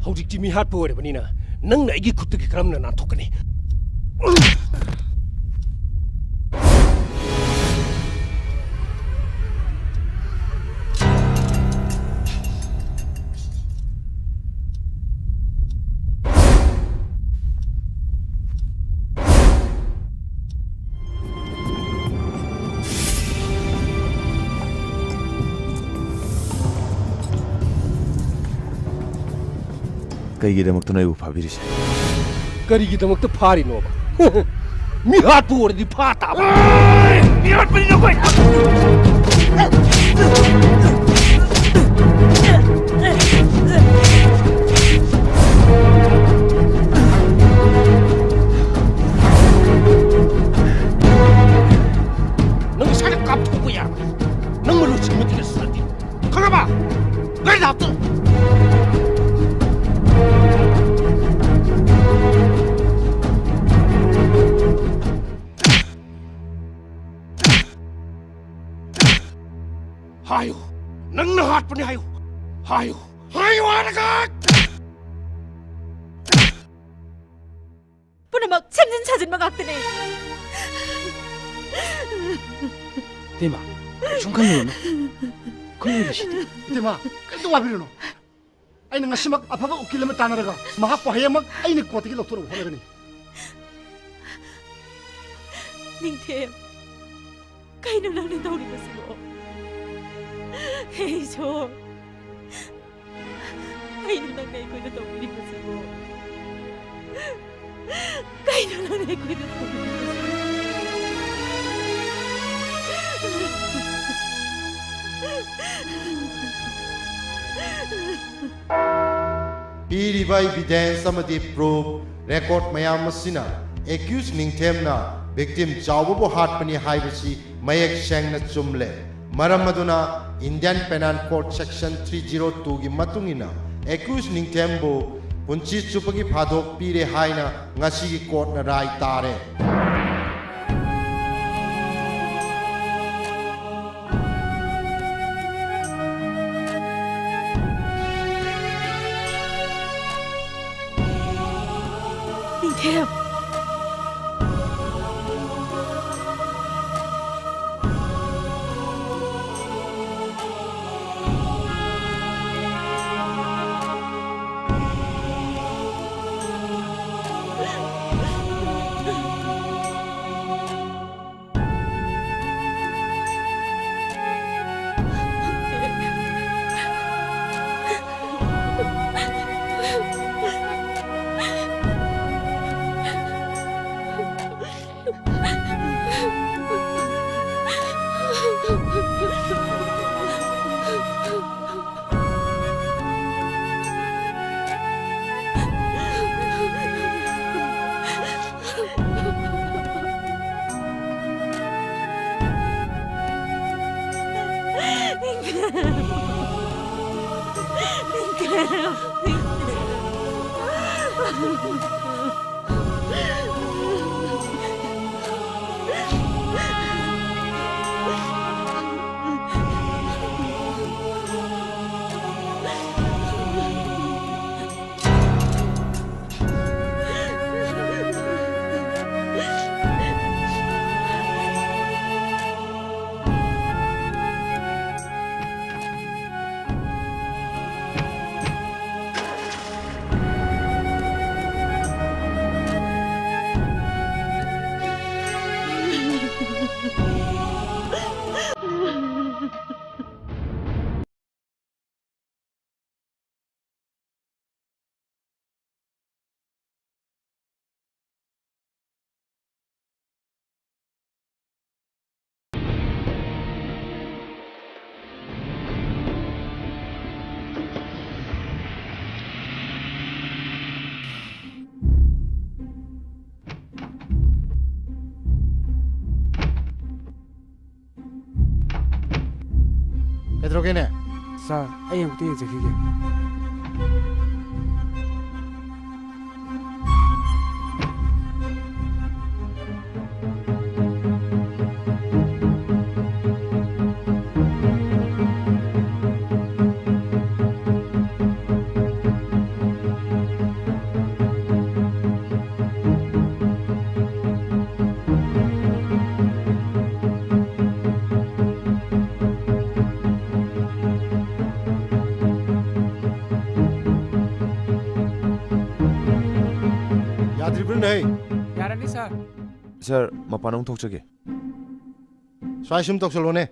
Hꯧdik ti mihad po ere banina. Nang na igi kutu ki karam na natukani. ꯀꯩꯒꯤꯗꯃꯛꯇꯅꯣ ꯑꯩꯕꯨ ꯐꯥꯕꯤꯔꯤꯁꯦ? ꯀꯔꯤꯒꯤꯗꯃꯛꯇ ꯐꯥꯔꯤꯅꯣꯕ? ꯃꯤꯍꯥꯠꯄꯨ ꯑꯣꯏꯔꯗꯤ ꯐꯥ ꯇꯥꯕ. ꯃꯤꯍꯥꯠꯄꯅꯤ ꯅꯈꯣꯏ. ꯅꯪ ꯏꯁꯥꯗ ꯀꯥꯞꯊꯣꯛꯄ ꯌꯥꯕ. ꯅꯪ ꯃꯔꯨ ꯆꯤꯡꯕꯗꯒꯤꯁꯨ ꯅꯠꯇꯦ. ꯈꯪꯉꯕ? ꯒꯥꯔꯤꯗ ꯍꯥꯞꯆꯤꯜꯂꯣ. 하요, 넌 하트뿐이 하요, 하요, 하요 하나가. 뿌나막 참는 찾은만 같더네. 대마, 중간으로는 그러시지. 대마, 또 와비르노. 아이는 가시막 아파가 웃기려면 따나라가 마학과 하야막 아이는 꼬티기 럭토로 보내더니. 닝템, 가이는 나는 나오는 것이고. 헤이 저 가이는 난 내 거에다 너무리 것이고 가이는 난 내 거에다 ꯄꯤꯔꯤꯕ evidence ꯑꯃꯗꯤ proof record ꯃꯌꯥꯝ ꯑꯁꯤꯅ accused ꯅꯤꯡꯊꯦꯝꯅ victim ꯆꯥꯎꯕꯕꯨ ꯍꯥꯠꯄꯅꯤ ꯍꯥꯏꯕꯁꯤ ꯃꯌꯦꯛ ꯁꯦꯡꯅ ꯆꯨꯝꯂꯦ. ꯃꯔꯝ ꯑꯗꯨꯅ Indian Penal Code Section 302ꯒꯤ ꯃꯇꯨꯡ ꯏꯟꯅ accused ꯅꯤꯡꯊꯦꯝꯕꯨ ꯄꯨꯟꯁꯤ ꯆꯨꯞꯄꯒꯤ ꯐꯥꯗꯣꯛ ꯄꯤꯔꯦ ꯍꯥꯏꯅ ꯉꯁꯤꯒꯤ ꯀꯣꯔꯠꯅ ꯔꯥꯏ ꯇꯥꯔꯦ. 닝템 그러게네. 사, 아예 어떻게 저기게? नहीं यारनी सर सर मपानों थोक जगे स्वाई सुम तक चलो ने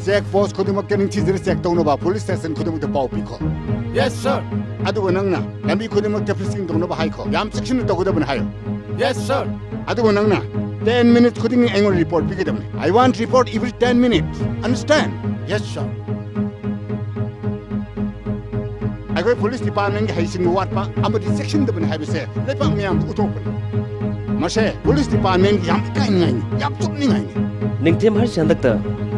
चेक पोस्ट खुदमक के निंची जरे चेक तौनबा पुलिस स्टेशन खुदमक द पाउ पिखो यस सर अदु नंगना लंबी खुदमक द फ्रिसिंग तौनबा हाइखो याम सेक्शन तौगदबन हायो यस सर अदु नंगना 10 minutes खुदिंग एंगल रिपोर्ट पिगदमने I want report every 10 minutes understand yes sir अगोय पुलिस डिपार्टमेंट के हाइसिंग वाटपा अमदि सेक्शन दबन हाइबसे लेपा म्याम उथोपन मसे पुलिस डिपार्टमेंट याम काइनाइ याम चुपनिङाइ निंगथेम हर चंदकता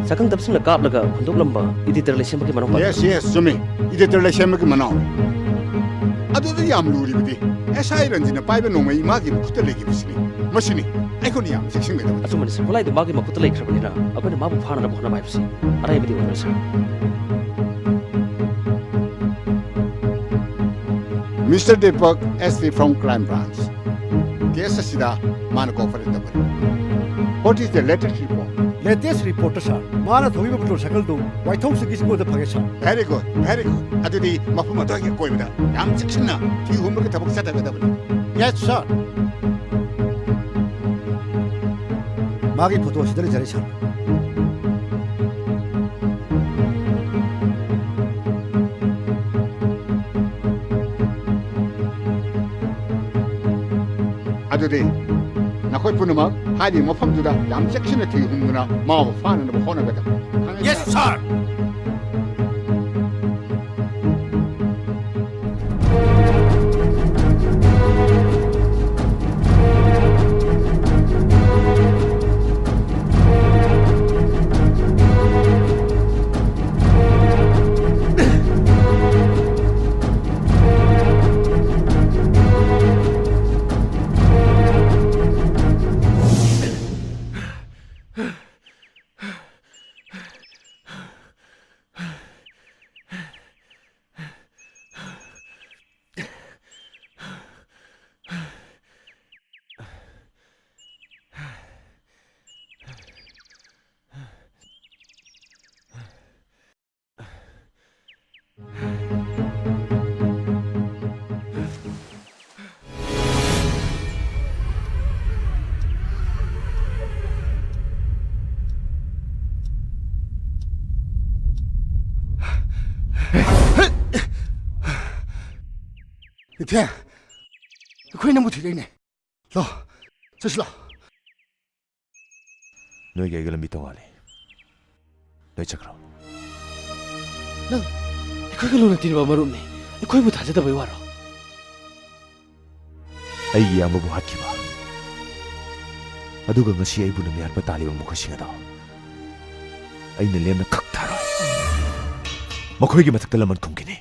सकंग तबसम कापलगा हुंदोक लंबा इडिटर लेसेम के मनो यस यस सुमे इडिटर लेसेम के मनो अदु याम लूरी बदि एसआई रंजिना पाइबे नोमै मागी खुत लेगी बिसनी मसिनी आइकोनि याम सेक्शन में असु मनि सप्लाई द मागी मकुत लेख्रबनिना अबने माबु फाना बहना माइबसी अराइ बदि होनो sir mister Deepak SP from crime branch case सिदा मान कोऑपरेट दबन what is the latest report latest report sir माना थोबी मोटर साइकिल दो वाइथोंग से किसी को द फगे सर वेरी गुड अदुदी मफुम अतोगे कोइबदा याम सेक्शनना ठी हुम के थबक सतगदबन यस सर मागी फोटो सिदले जरे सर अदुदी नखोय पुनमक हादि मफमदुदा याम सेक्शन थि हुमना माव फानन ब होनगदा यस सर इथे अखोई नमु थिरैने लो चसला नोई गई लंबी तोंगाले नोई चक्रो नंग अखोई के लोना तीन मरुम ने अखोई बु थाजदबई वारो आई यामबु हातखिबा अदुगा ngasi ai buna miar patali bang mukha singa da ai ne lemna khak tharo makhoi gi mathak laman khumkini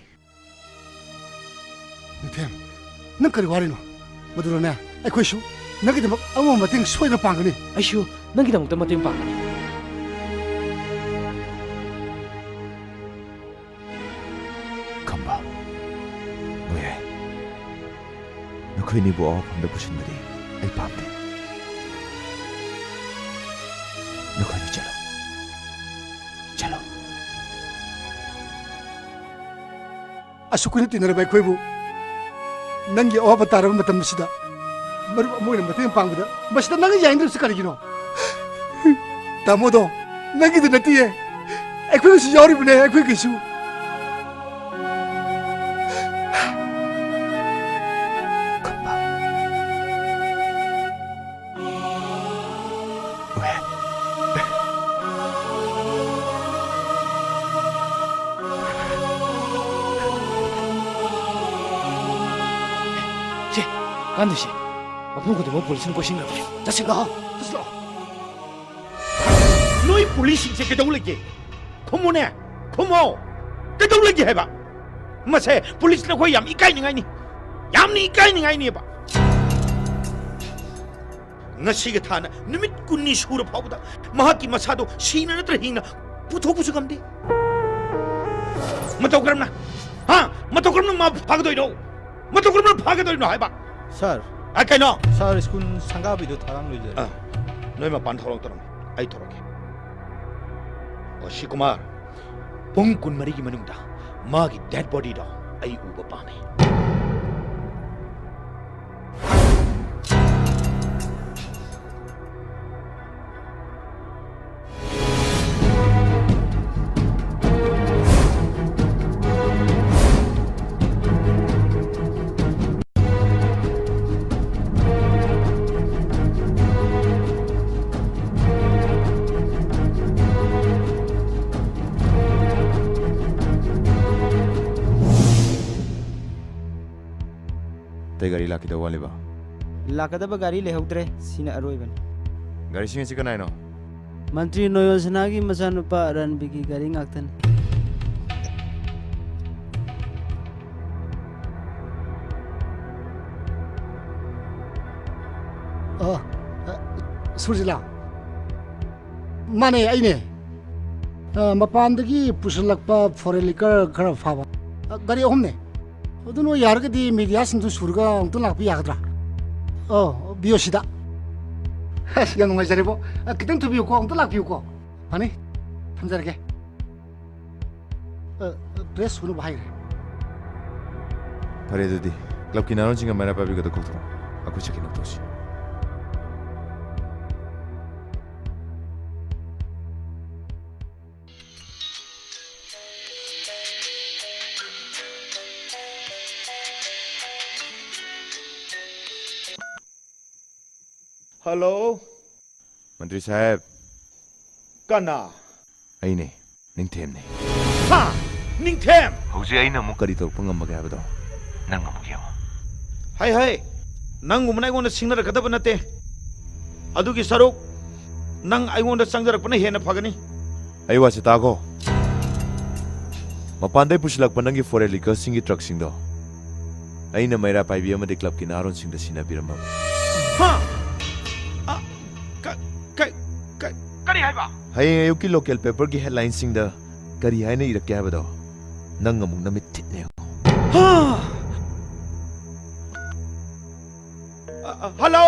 Nithem nang kari warino maduro na ai khoi shu nagi de amo mating soi na pangani ai shu nagi da mukta mating pangani khamba moye nakhoi ni bo phang da pusin mari ai pamde nakhoi ni chalo chalo asukuni tinara bai khoi bu nangi awaba taraba matam sida maru moina mateng pangbada masida nangi yaindru sikari gino tamodo nangi de natiye ekoi su yori bune ekoi kisu 안드시 아프고도 뭐 police는 꼬신가 보네 자식아 됐어 너희 police 이제 그동을게 고모네 고모 그동을게 해봐 마세 police는 거의 얌 이까이는 아니 얌니 이까이는 아니 해봐 ngasiga thana numit kunni sura phawda mahaki masado sina natra hingna putho pusu gamde matokramna ha matokramna ma phagdoi no matokramna phagdoi no haiba Sir. Kano? Sir, school sangabi do tharang loje. Noi ma pan thorong toram. Ai thoroke. Oshi Kumar. Pung kun mari gi manungda. Ma gi dead body do. Ai uba pame. ते गाड़ी लाके दो वाले बा लाकदब गाड़ी ले होद्रे सीना अरोइबन गाड़ी सिंह चिकन आइनो मंत्री नोयोजना की मचानुपा रणबी की गाड़ी ngaktan Surjila mane aine mapandagi pusalakpa forelikar khara phaba gari ohumne aduno yargadi media singtu surga ongtu lakpi yagadra biosida yang ngai jarebo kitang tu biu ko ongtu lakpi ko ani thamjarge press hunu bhai re pare dudi club ki naron jinga mera pabi ko to kokto aku chekin toshi Hello मंत्री साहब कना अइने निंथेम ने हा निंथेम हौजे अइना मु करी तो पंगम मगे हाबदो नंग मु किया हाय हाय नंग मुमनाय गोन सिंगनर कदब नते अदुगी सरुक नंग आइगोन संगरपने हेन फगनी अइ वासे तागो मपांदे पुछलक पनंगी फोरेलिकल सिंगी ट्रक सिंगदो अइना मैरा पाइबी अमदे क्लब की नारोन सिंगदा सिना बिरम हा करी हाइबा हाय अयुकी लोकल पेपर की हेडलाइन सिंगदा करी हाइने इरके हाबदो नंग अमुक नमित थिने हा hello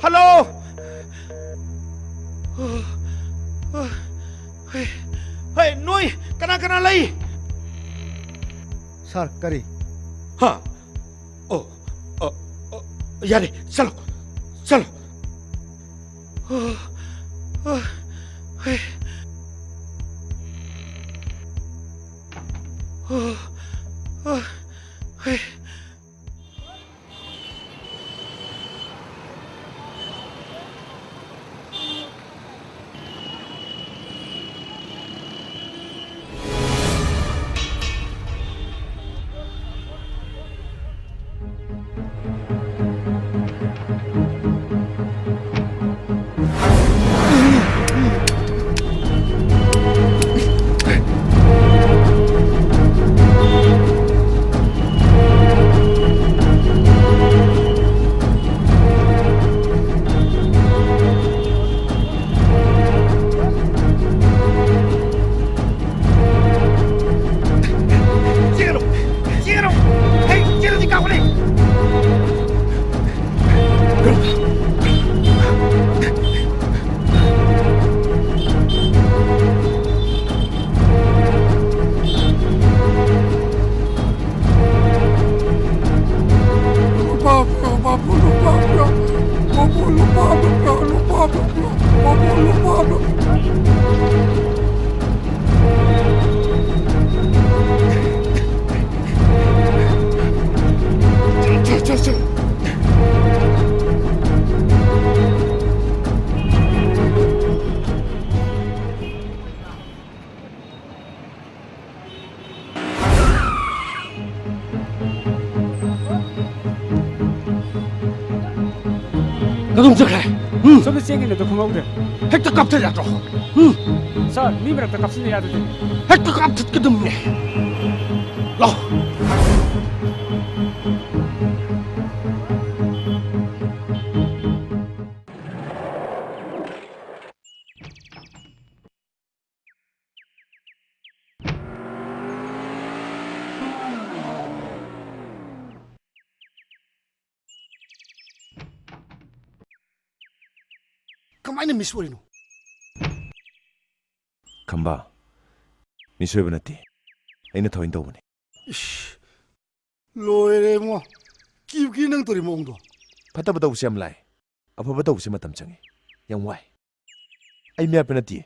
hello hey noi kana lay sir kari ha oh yare chalo hey hey 너좀 저래. 저기 쌩이네도 고마우대. 핵도 깝쳐야죠. 사 미브락도 값을 돼. 핵도 깝쳤거든요. 라. 그만이 미스버리노. 컴바. 미수해보 났디. 아이는 더 인도 보네. 로에레 뭐 기기능 돌이 몽도. 바다보다 우시암 라이. 아파보다 우시 마탐 정해. 양 와이. 아이 미아페 났디.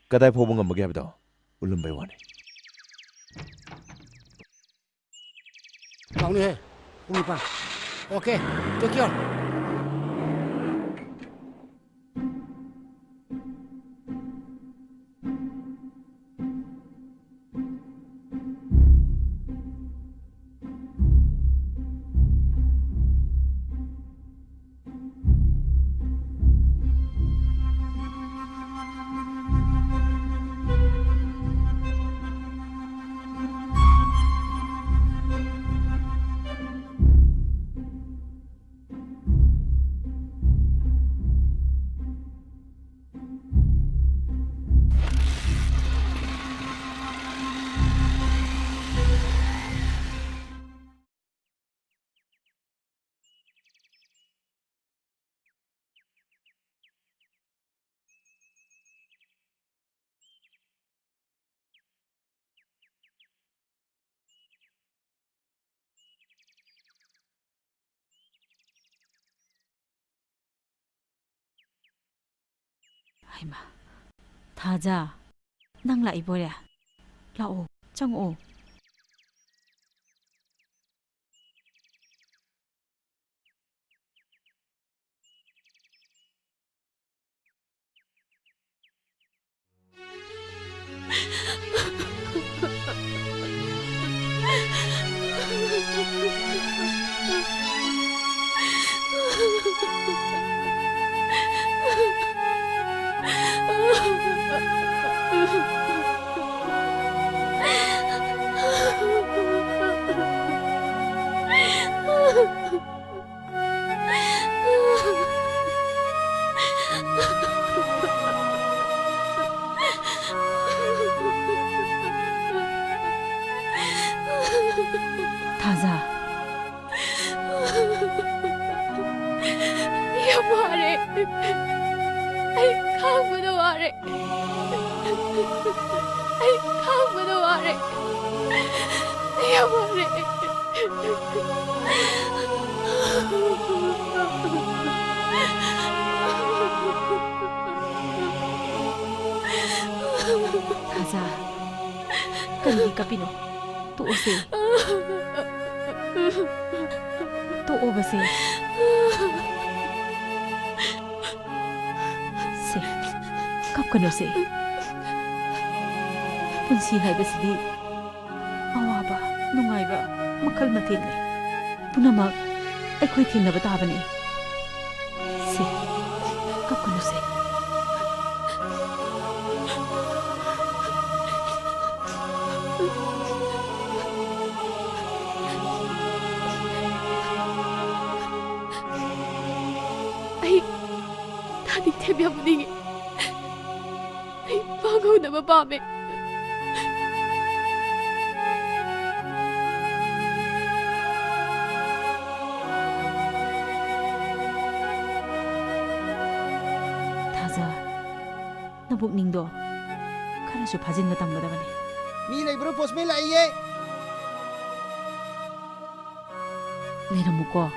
가다이 포봉 안 먹게 하보다 울름 바이 와네. 정리해. 우리파. 오케이. 떼기열. Ai mà, thà ra, năng lại bồi à, lậu, trong ổ. Thà ra. Yamare, I can't with the water. I can't with the water. Thà ra, cần gì cả pino, tụ ô xì, tụ ô bà xì. Se, kap kano se. Punsi haibasidi awaba nungaiba makal mathil le. Punamak aikhoi thingnaba tabani. Se, kap kano se. Ai thani thebya buni. Ai bago na babame. Thà nabuk ningdo khara su phajin na tamgada bane. Mi lai bro postman lai ye. Leiramuko.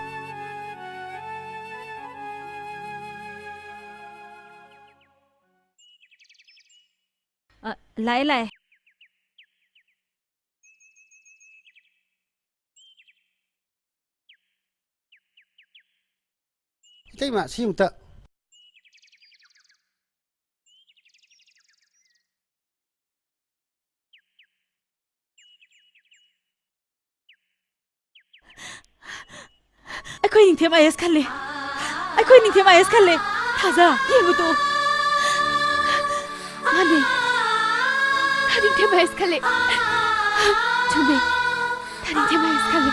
Lại lại. Cái mà siêu tợ. Aku ingin tiap ayah sekali. ꯑꯩꯈꯣꯏ ꯅꯤꯡꯊꯦꯝ ꯑꯥꯏ ꯑꯦꯁ ꯈꯜꯂꯦ ꯊꯥꯖ ꯌꯦꯡꯉꯨꯇꯣ माने थारिक थे मैं इसकले चुमे थारिक थे मैं इसकले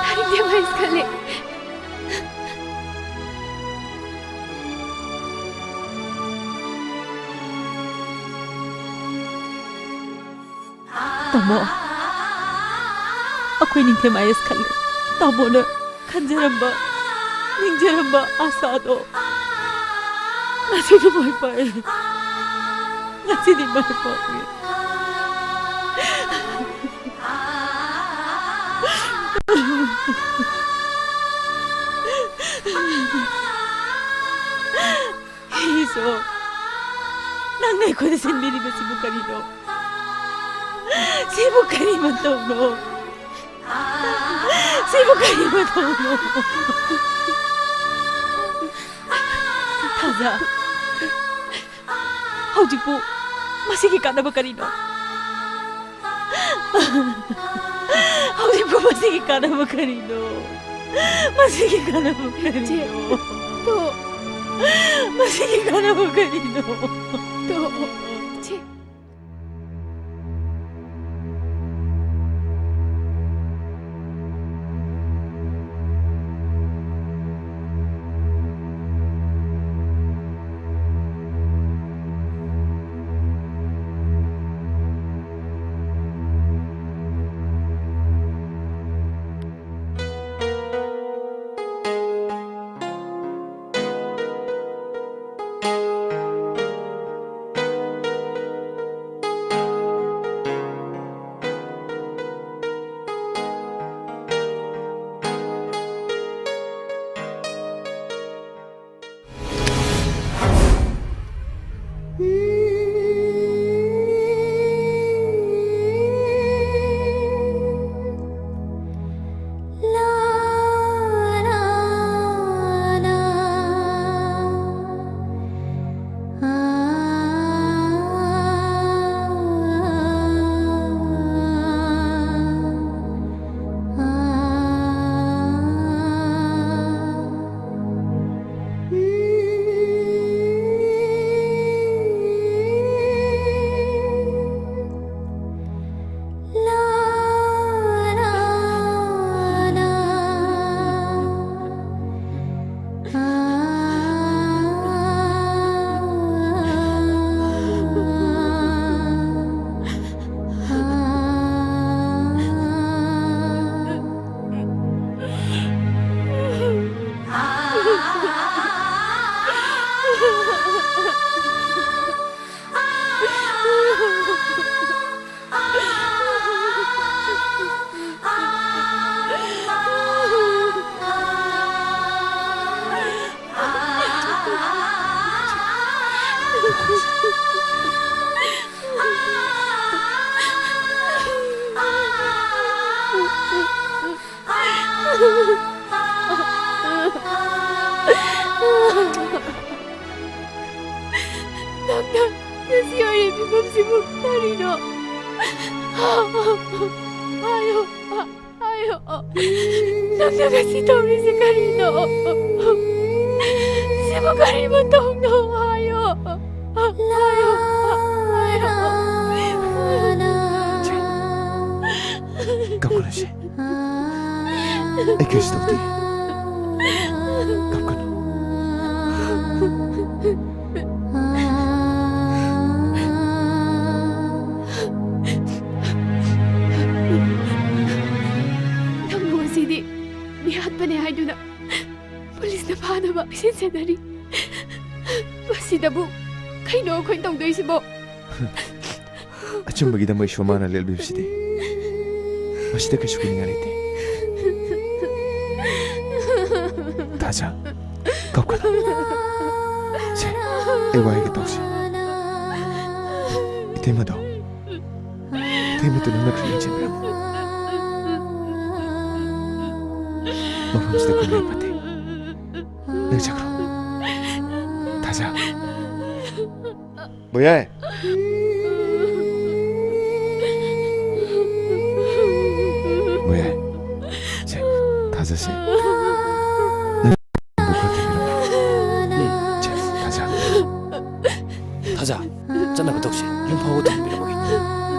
थारिक थे मैं इसकले तमो अखोई निंथेम आयस खले तमो न खंजरंबा निंजरंबा आसादो ngasidi mai pai ngasidi mai pai iso nang nai ko sen biri ba sibu karino sibu kari matawno sibu kari matawno 타자 hꯧ직부 마시기 까나바 까리노 hꯧ직부 마시기 까나바 까리노 마시기 까나바 까리노 또 마시기 까나바 까리노 또 제 ꯑꯆꯨꯝꯕꯒꯤꯗꯃꯛ ꯏꯁꯣꯔ ꯂꯦꯜꯕꯤꯕꯁꯤꯗꯤ ꯃꯁꯤꯗ ꯀꯩꯁꯨ ꯀꯤꯅꯤꯡꯉꯥꯏ ꯂꯩꯇꯦ ꯊꯥꯖ ꯀꯞꯀꯅꯨ ꯁꯦ ꯑꯩ ꯋꯥꯏꯒꯦ ꯇꯧꯁꯤ 이태마도 눈을 그리지만 마음속에 걸려 있대. 내 작으로 다자. 뭐야? 뭐야? 제 다자씨. Thaja, chana batokse, yum phaw thum bi ramogi.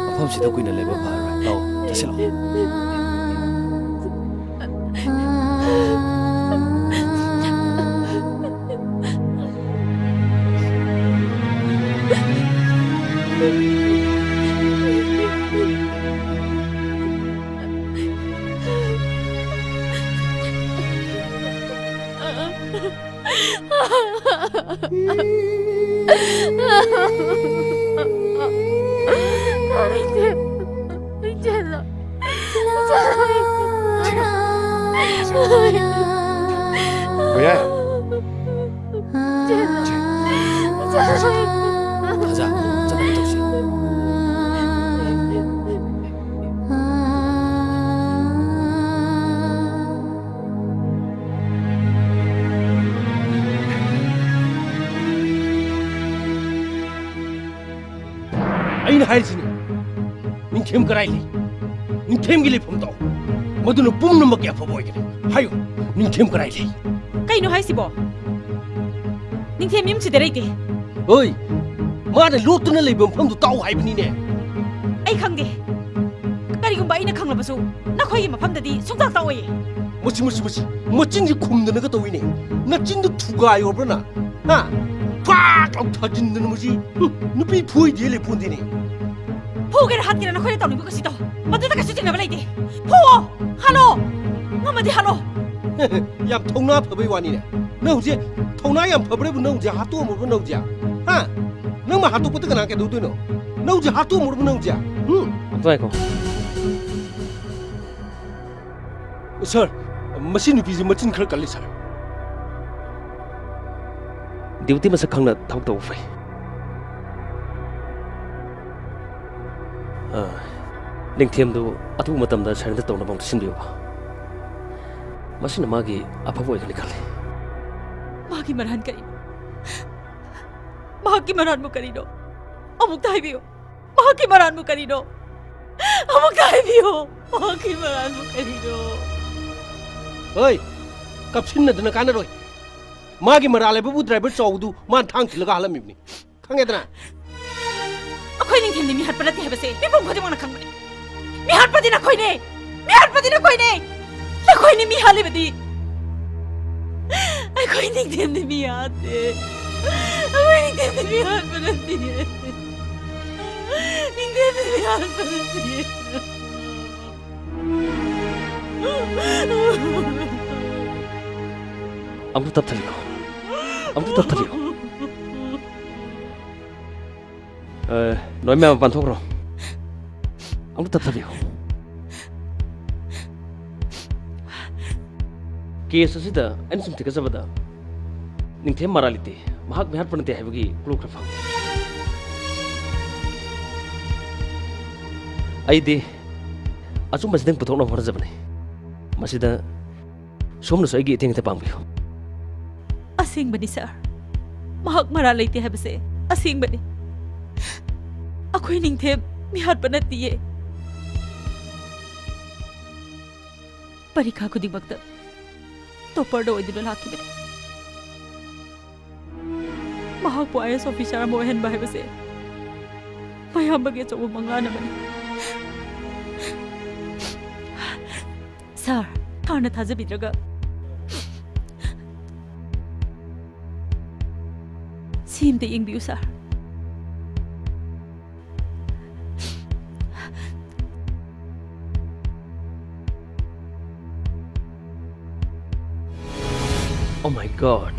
Afam sida kuina leba phara. Law, chasilo. Kuya. Thaja, chana batokse. Aina haisini. Ning khem karai le. Ning khem gile phum to. Maduna pum na makya phaboy gile. Hayo, ning khem karai le. Kai no haisibo. Ning them yum chide reite. Oi. Ma na lotuna leibam phum du taw haibani ne. Ai khangde. Karigumba ina khanglabasu. Nakhoi gi mafamdadi sungtak tawi. Musi. Machin ji khumdana ka tawine. Na chin du thuga yorbra na. Ha. Pak law thajin na musi. Nupi phui de le phun dine. Phuger hat kira nakhoi tawni bu kasito. Madu ta kasu tingna balaide. Phuo. Halo. Ngamadi halo. Yam thongna phabai wani ne. Na huje thongna yam phabre bu na huje hatu mu bu na huje. Ha. Nang ma hatu putu kana ke du no. Na huje hatu mu bu na huje. Amtai ko. Sir, machine nupi ji machin khar kalli sir. Duty masa khangna thau tau fai. Ning thiam du atu matam da sarenda tawna bang sin biwa. Machine magi apavoi kali kali. Magi marhan kari. Magi marhan mu kari do. Amuk dai biyo. Magi marhan mu kari do. Amuk dai biyo. Magi marhan mu kari do. Oi, kapsin na dana kana roi. Magi marale bu driver chawdu man thang khilaga halam ibni. Khange dana. Akhoi ning them mi hat parati habase. Mi bom khode mona khangmani. Mi hat padi na khoi ne. Mi hat padi na khoi ne. La khoi ne mi hale badi. Ai khoi ning them mi ate. Ai ning them mi hat parati. Ning them mi hat parati. Amru tap thaliyo. Amru tap thaliyo. Nói mèo bàn thuốc rồi. Amru tap thaliyo. Case asida an sum tika zabada. Ning them maralite. Mahak mehar panate haibagi clue khra phang. Aide Asum masdeng puthok na hora zabane. Masida somna sai gi thing te pangbiyo. Asing bani sir. Mahak maralite habase. Asing bani. Akhoi ning them mi hat panatiye. Parikha khuding bakta. Topper do idul laki bani. Mahak po IAS officer mo hen ba habase. Mayam bagi chaw mangana bani. Sir, thana thaja bidraga. Sim de ing biu sir. Oh my god.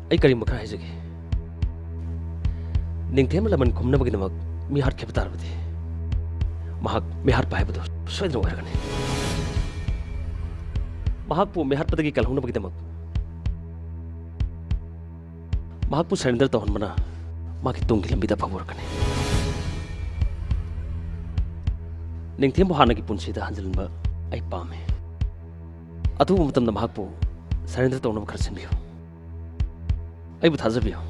Ai kari makra haijage. Ning them laman khumna bagi namak mi har khep tar bade. Mahak mi har pai bado soidro gargane. Mahak pu mi har padagi kal huna bagi namak. Mahak pu surrender tahun mana maki tung lambi da favor kane. Ning them hana ki punsi da hanjalan ba ai pame. Atu matam na mahak pu surrender tahun ba kharsin biyo. Ai bu thaja biyo.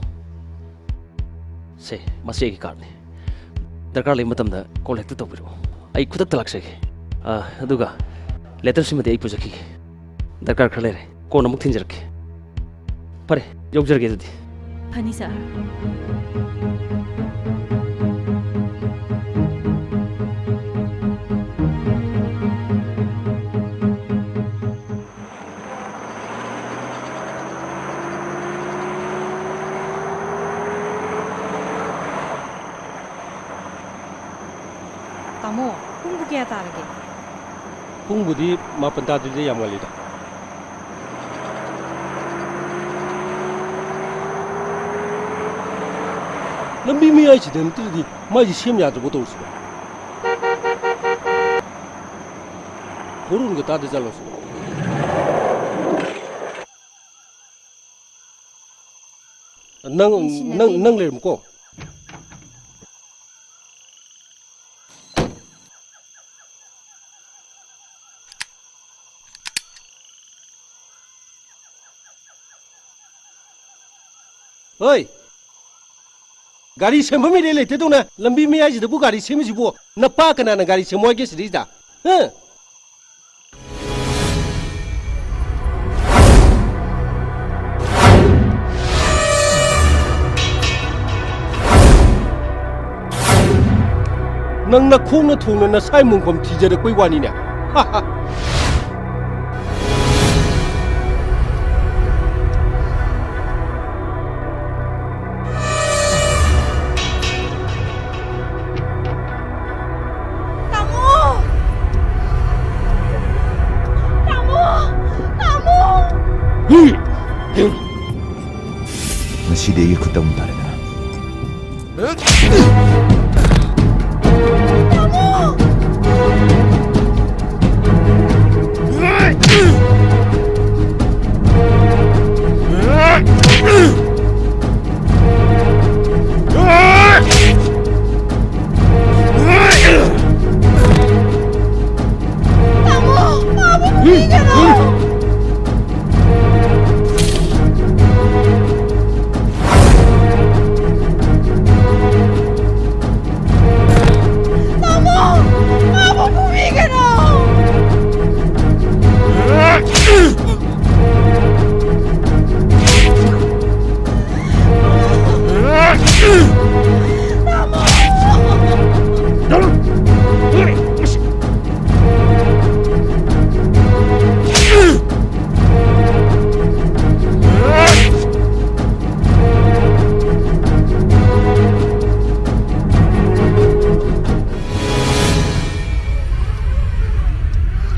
Se masih ki karne. Darkar lai matam da collect to biro. Ai khudak talak se. Aduga letter simade ai pujaki. Darkar khale re. ꯀꯣꯟꯅ ꯑꯃꯨꯛ ꯊꯤꯟꯖꯔꯛꯀꯦ ꯐꯔꯦ ꯌꯧꯖꯔꯒꯦ ꯑꯗꯨꯗꯤ ꯐꯅꯤ ꯁꯥꯔ ꯇꯥꯃꯣ ꯄꯨꯡꯕꯨ ꯀꯌꯥ ꯇꯥꯔꯒꯦ ꯄꯨꯡꯕꯨꯗꯤ ꯃꯥꯄꯟ ꯇꯥꯗ꯭ꯔꯤꯗ ꯌꯥꯝ ꯉꯜꯂꯤꯗ ꯂꯝꯕꯤ ꯃꯌꯥꯏꯁꯤꯗ ꯅꯠꯇ꯭ꯔꯗꯤ ꯃꯥꯏꯁꯤ ꯁꯦꯝ ꯌꯥꯗ꯭ꯔꯕꯣ ꯇꯧꯔꯤꯁꯤꯕꯣ ꯍꯣꯔꯣꯟꯒ ꯇꯥꯗ ꯆꯠꯂꯁꯨ ꯅꯪ ꯂꯩꯔꯝꯃꯨꯀꯣ ꯍꯣꯏ ꯒꯥꯔꯤ ꯁꯦꯝꯐꯝ ꯏꯔꯦ ꯂꯩꯇꯦꯗꯧꯅ ꯂꯝꯕꯤ ꯃꯌꯥꯏꯁꯤꯗꯕꯨ ꯒꯥꯔꯤ ꯁꯦꯝꯃꯤꯁꯤꯕꯨ ꯅꯄꯥ ꯀꯅꯥꯅ ꯒꯥꯔꯤ ꯁꯦꯝꯃꯣ ꯍꯥꯏꯒꯦ ꯁꯤꯗꯩꯁꯤꯗ ꯅꯪ ꯅꯈꯣꯡꯅ ꯊꯣꯡꯅ ꯅꯁꯥꯏ ꯃꯣꯡꯐꯝ ꯊꯤꯖꯔꯛꯄꯩ ꯋꯥꯅꯤꯅꯦ ꯉꯁꯤꯗꯤ ꯑꯩꯒꯤ ꯈꯨꯠꯇ ꯑꯃꯨꯛ ꯇꯥꯔꯦꯗꯅ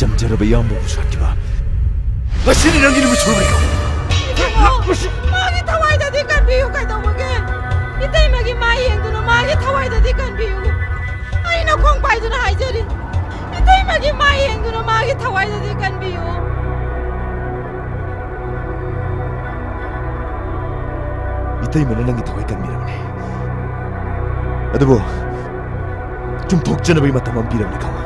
잠자러봐 양보고 살기봐 마시니 랑기는 뭐 저러니까 마기 타와이다디 간비유 가이다오게 이때이 마기 마이 행두노 마기 타와이다디 간비유 아이나 콩바이두나 하이저리 이때이 마기 마이 행두노 마기 타와이다디 간비유 이때이면 랑기 더위 깐미라네 아드보 좀 독전업이 맡아만 비랍니까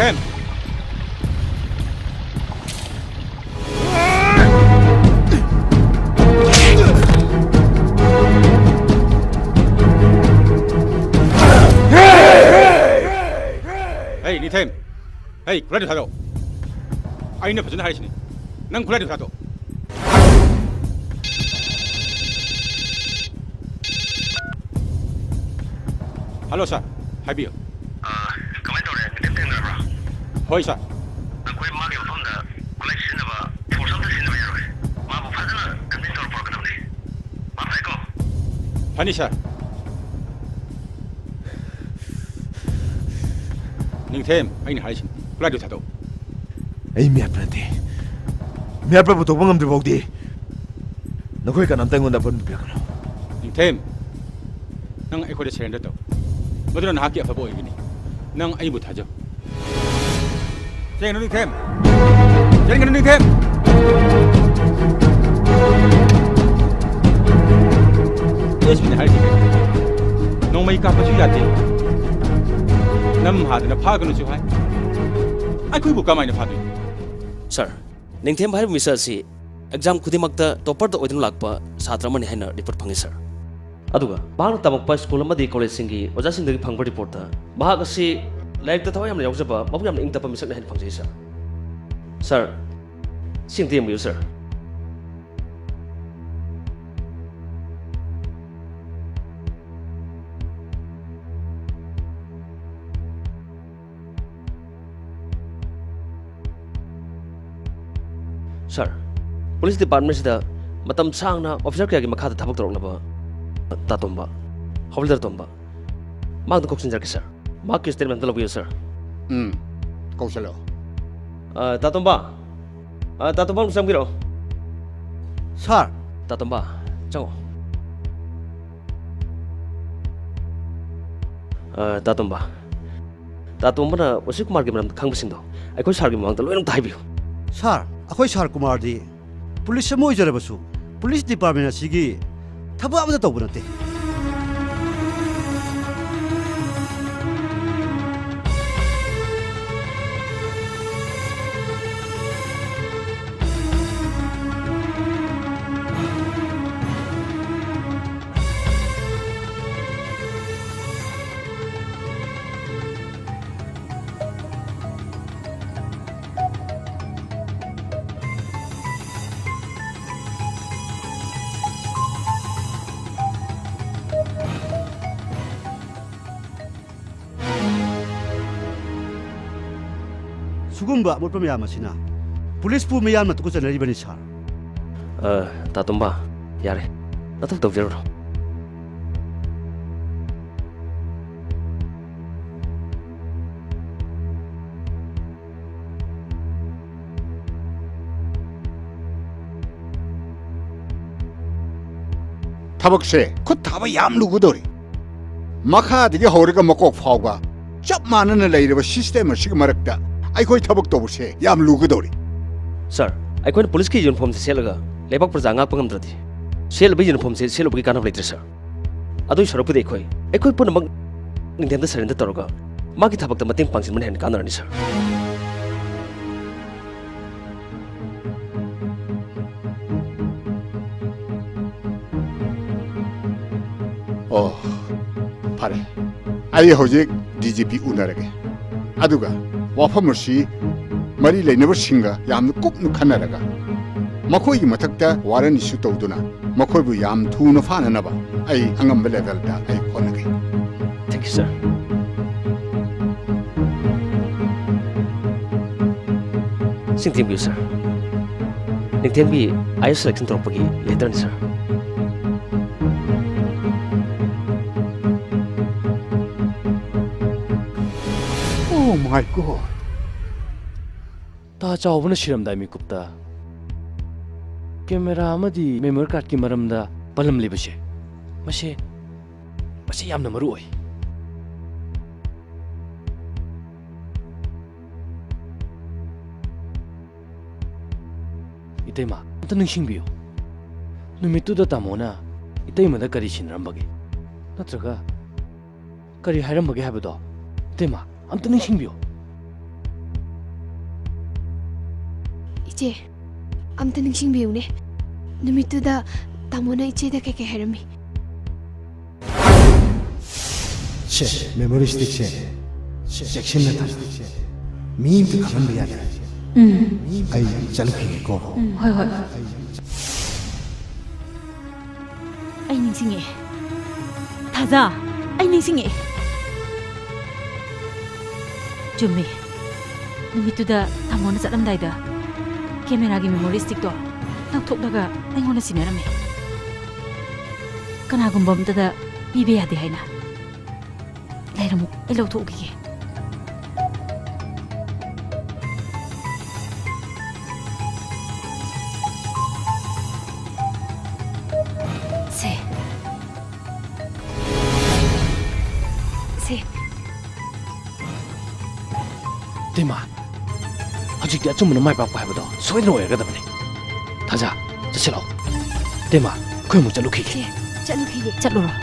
Ken. Hey, 니템. Hey, 굴라리 사도. 아이네 버전 하시니. 난 굴라리 사도. Hello, sir. Happy. Come on, Dore. Get them there, bro. Hoi, sir. I'm going to go from the college cinema. For some cinema, you're. Mabu Fazana, come in to work on it. Mabu, go. Honey, sir. Ning thêm, anh hỏi xin. Lại được thả đâu? Ay miyat nanti. Miyat pa putok pangam dribog di. Nakoy ka namtay ngon dapat bibiyak na. Ning thêm, nang ay ko de surrender daw. Madura na haki apa boy gini. Nang ay but hajo. Sayang ning thêm. Sayang ning thêm. Yes, mình hỏi gì? Nong may ka pa siya din. Nam hạt na pha gano chu hai. Ai khui bu kamai na pha du. Sir, ningthem bhai misal si exam khudimakta topper da oidun lakpa satra mani haina report phangi sir. Aduga bahang tamakpa school amadi college singi oja sindagi phangba report ta bahag asi laik ta thawai amna yaujaba mabu yamna ingtapa misak na hain phangji sir. Sir, singti ambiu sir. Sir, police department sida matam sangna officer kaya gi makha thabak torok naba tatomba hawlder tomba mag ko sinjar ki sir mag ki statement lo sir Kausalo tatomba samgiro sir tatomba chango tatomba na wasi kumar gi maram khangbisin do aikoi sar gi mang ta loinong taibiu sir akhoi sar kumar di police mo ijare basu police department asigi thaba amada tawbunate sugumba mo pamya masina police pu mayan matu ko janari bani sir tatomba yare natuk tawjero ꯊꯕꯛꯁꯦ ꯈꯨꯠ ꯊꯥꯕ ꯌꯥꯝ ꯂꯨꯒꯗꯧꯔꯤ ꯃꯈꯥꯗꯒꯤ ꯍꯧꯔꯒ ꯃꯀꯣꯛ ꯐꯥꯎꯕ ꯆꯞ ꯃꯥꯟꯅꯅ ꯂꯩꯔꯤꯕ ꯁꯤꯁꯇꯦꯝ ꯑꯁꯤꯒꯤ ꯃꯔꯛꯇ ꯑꯩꯈꯣꯏ ꯊꯕꯛ ꯇꯧꯕꯁꯦ ꯌꯥꯝ ꯂꯨꯒꯗꯧꯔꯤ sir ꯑꯩꯈꯣꯏꯅ ꯄꯨꯂꯤꯁꯀꯤ ꯌꯨꯅꯤꯐꯣꯔꯝ ꯁꯦꯠꯂꯒ ꯂꯩꯕꯥꯛ ꯄ꯭ꯔꯖꯥ ꯉꯥꯛꯄ ꯉꯝꯗ꯭ꯔꯗꯤ ꯁꯦꯠꯂꯤꯕ ꯌꯨꯅꯤꯐꯣꯔꯝꯁꯦ ꯁꯦꯠꯂꯨꯕꯒꯤ ꯀꯥꯟꯅꯕ ꯂꯩꯇ꯭ꯔꯦ sir ꯑꯗꯨꯒꯤ ꯁꯔꯨꯛꯄꯨꯗꯤ ꯑꯩꯈꯣꯏ ꯄꯨꯝꯅꯃꯛ ꯅꯤꯡꯊꯦꯝꯗ ꯁꯔꯦꯟꯗꯔ ꯇꯧꯔꯒ ꯃꯥꯒꯤ ꯊꯕꯛꯇ ꯃꯇꯦꯡ ꯄꯥꯡꯁꯤꯟꯕꯅ ꯍꯦꯟꯅ ꯀꯥꯟꯅꯔꯅꯤ sir ꯑꯣ ꯐꯔꯦ ꯑꯩ ꯍꯧꯖꯤꯛ DGP ꯎꯅꯔꯒꯦ ꯑꯗꯨꯒ ꯋꯥꯐꯝ ꯑꯁꯤ ꯃꯔꯤ ꯂꯩꯅꯕꯁꯤꯡꯒ ꯌꯥꯝꯅ ꯀꯨꯞꯅ ꯈꯟꯅꯔꯒ ꯃꯈꯣꯏꯒꯤ ꯃꯊꯛꯇ ꯋꯥꯔꯟ ꯏꯁꯨ ꯇꯧꯗꯨꯅ ꯃꯈꯣꯏꯕꯨ ꯌꯥꯝ ꯊꯨꯅ ꯐꯥꯅꯅꯕ ꯑꯩ ꯑꯉꯝꯕ ꯂꯦꯚꯦꯜꯗ ꯑꯩ ꯍꯣꯠꯅꯒꯦ Thank you, sir. Singtimbi, sir. Ningtembi ayo selection tropagi later ni, sir. Oh my God. Ta chawbana shiramdai mi kupta. Camera amadi memory card ki maramda palam libase. Mase yamna maru oi. Itema, amta ningsingbiyo. Numittuda tamona itaimada kari sinrambage. Natraga kari hairambage habado. Itema, amta ningsingbiyo. 이제 아무튼 ningsing비우네. 누미뚜다 다모나 이제다 깨게 하람이. 체 메모리 스틱 체 섹션 메타 스틱 체 미임도 가면 돼야 돼. 아이 잘게 거. 헐. 아이 닝싱해. 다자. 아이 닝싱해. ꯆꯨꯝꯃꯤ ꯅꯨꯃꯤꯠꯇꯨꯗ ꯇꯥꯃꯣꯅ ꯆꯠꯂꯝꯗꯥꯏꯗ ꯀꯦꯃꯦꯔꯥꯒꯤ memory ꯁ꯭ꯇꯤꯛꯇꯣ ꯂꯧꯊꯣꯛꯂꯒ ꯑꯩꯉꯣꯟꯗ ꯁꯤꯟꯅꯔꯝꯃꯦ ꯀꯅꯥꯒꯨꯝꯕ ꯑꯝꯇꯗ ꯄꯤꯕ ꯌꯥꯗꯦ ꯍꯥꯏꯅ ꯂꯩꯔꯝꯃꯨ ꯑꯩ ꯂꯧꯊꯣꯛꯈꯤꯒꯦ Tema, hajik dia cuma namai papa hai betul. Soalnya roya kata bani. Thaja, cecilo. Tema, kau mau jalu kiki. Jalu kiki, jalu roh.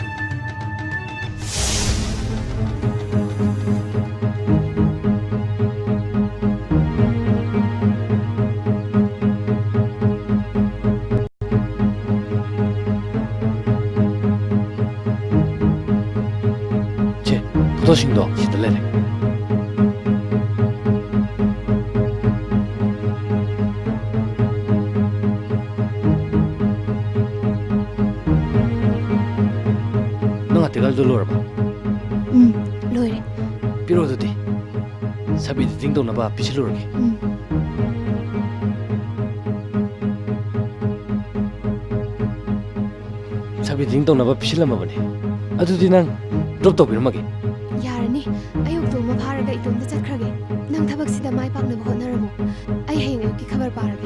Che, foto singdo, sida lele. Tegal dulu apa? Loire. Piro tu di. Sabi di tinggal napa pisilur lagi. Sabi di tinggal napa pisilam apa ni? Adu di nang drop top biru magi. Yarani, ayok tu mau bharaga itu untuk cakra ge. Nang thabak sida mai pak na bahon naramu. Ay hayeng ayok ki khabar parage.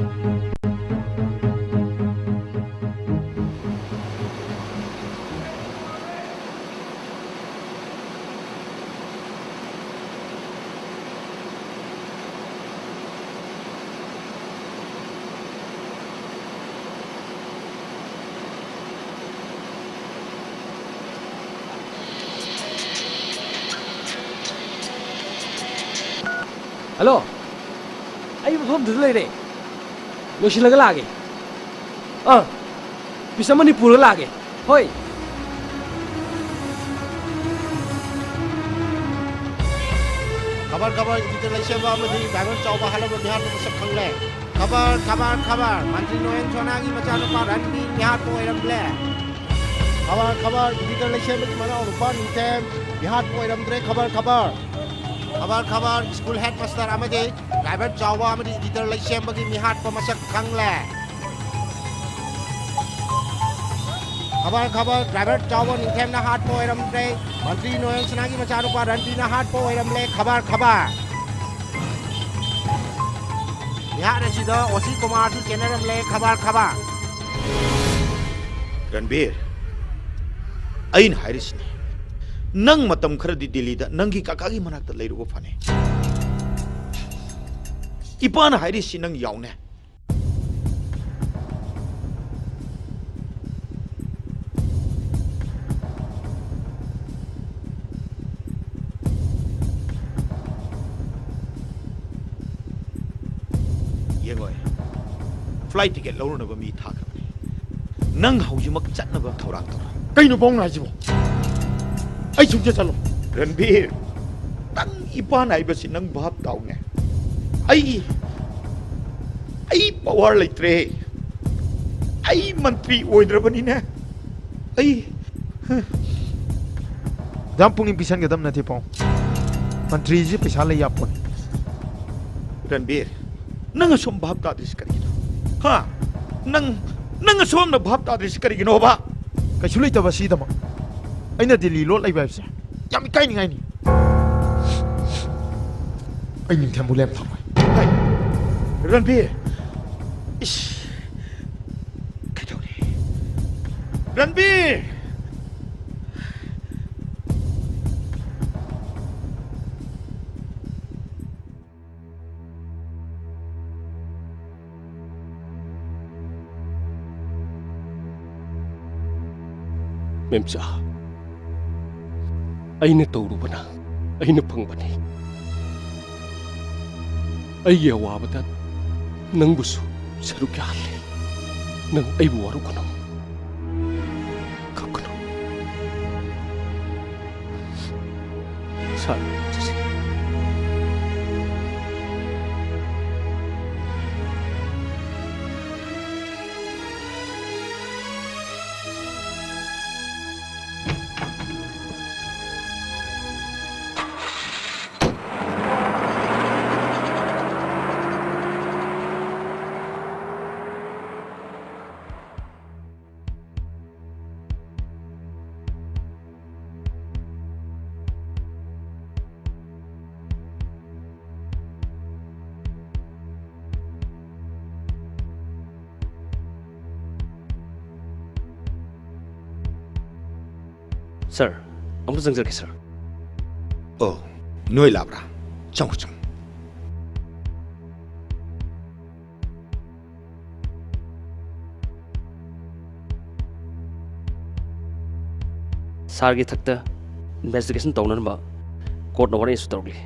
Hello. Ayo phom dulu leh. Losi laga lagi. Bisa Manipur lagi. Hoi. खबर इधर लैसे बाबदी बैगन चौबा हाल बिहार में सब खंगले खबर मंत्री नोयन सोना की मचा नुपा रणबीर बिहार को एरमले खबर इधर लैसे में मना नुपा नीचे बिहार को एरमद्रे खबर स्कूल हेड मास्टर अमदे ड्राइवर चौबा अमदे इधर लैसे में की बिहार को मचा खंगले खबर ड्राइवर चौबा नीचे ना हाथ को एरमद्रे मंत्री नोयन सोना की मचा नुपा रणबीर ना हाथ को एरमले खबर बिहार असिदा ओसी कुमार सु चेनरमले खबर रणबीर अइन हारिसनी नंग मतम खरदी दिल्ली दा नंगी काकागी मनाक दा लेरुगो फने इपान हारिसी नंग यावने फ्लाइट टिकेट लौरनबा मी थाखबनी नंग हौजिमक चटनबा थौरांग तौर कइनो बोंग नाजिबो आई सुजे चलो रणबीर तंग इपान आइबसी नंग भाप ताउने आई पावर लेत्रे आई मंत्री ओइद्रबनी ने आई जाम पुंगी पिसन गदम नथे पाउ मंत्री जी पैसा ले यापोन रणबीर नंग सोम भाप तादिस करी हाँ नंग सोम न भाप तादिस करी गिनोबा कइसु लेतबा सीदमा अइना दिल्ली लोट लाइबा से याम इकाई निगाइनी आई निथेमबु लेम थाबाय रणबीर इस कदौनी Ranbir Memcha, aina tauru bana, aina pang bani. Ayah wabata, nang busu seru kali, nang ibu waru kono, kau kono. Sal, sisi. Sir, amta jangjar ke sir. Oh, noi labra. Chang chang. Sir gi thakta investigation tawnan ba court na warning su tawli.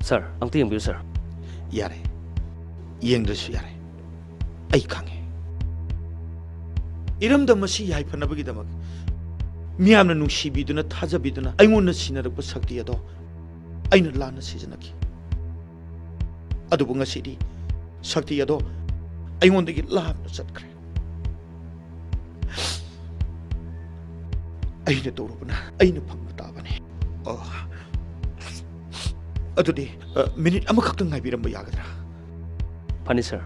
Sir, amta yang biu sir. Yare. Yengdrasu yare. Ai khange. Iramda masi yai phanabagi damak. Miyamna nungsibiduna thajabiduna aingonna sinarakpa sakti ado aina lana sijanaki. Adubu ngasidi sakti ado aingondagi labna chatkre. Aina torubana aina phangna tabane. Oh. Adudi minute amakak ngai biramba yagadra. Funny sir.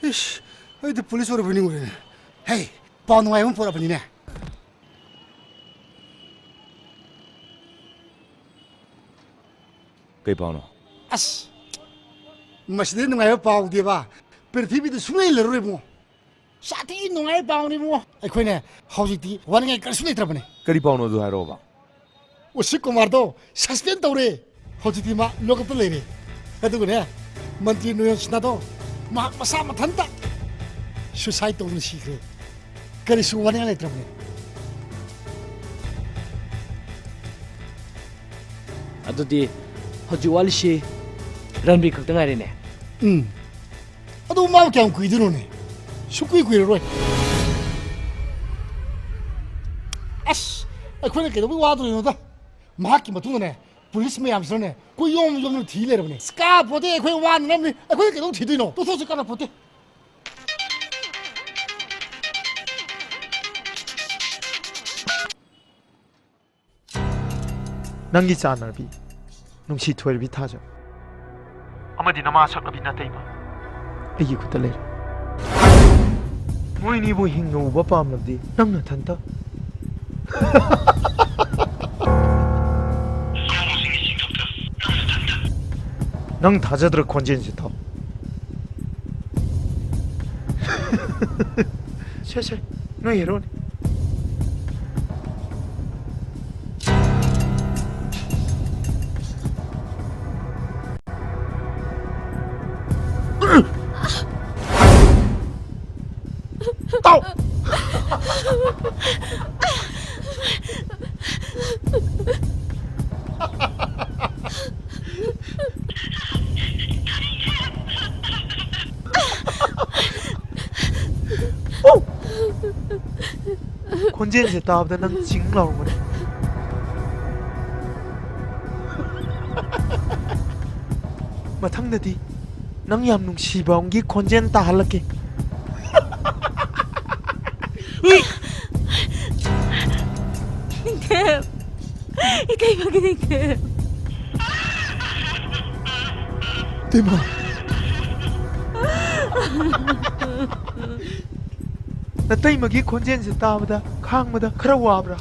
이씨, 이들 police 오래 보는 거래. 헤이, 번호가 형 보라 보니네. Kay paano? As, mas din nung ayaw pao, di ba? Pertibi de sumay laro rin mo. Sa atin nung ayaw pao ni mo. Ay ko na, hawsik di, wala nga karsunay trapa ni. Kari paano do haro ba? Usik kumar do, suspend daw rin. Hawsik di ma, lokap to rin. Ito ko na, mantri no yung sinado. Masama tanda. Suicide daw rin sikre. Kari suwa nga trapa ni. Adudi, hawsik wali si Ranbir kakta nga rin eh. Ado mau kaya ang kuido nun eh. Sukui roy. As, ay ko na kaya wado rin da. Mahaki matungan eh. Police may amsar ne. Ko yung tile rin eh. Ska pote ay ko wado namin. Ay ko na kaya tido no. To so ka na pote. Nangi chanarbi. Nungsi thuarbi thaja. Amadi nama saknabi na taiba. Ayi khuta le. Moini bo hinga uba pamlabdi nangna thanta. Nang thajadra khonjen tha. Se no hero. Tao. Oh. 콘젠세 따abda nang jinglaw mo. 마탕나디 nang yam nung sibaonggi 콘젠 따할게. Ningthep, ikay maginingthep. Tema. ꯅꯇꯩꯃꯒꯤ ꯈꯣꯟꯖꯦꯜꯁꯤ ꯇꯥꯕꯗ ꯈꯥꯡꯕꯗ ꯈꯔ ꯋꯥꯕ꯭ꯔꯥ?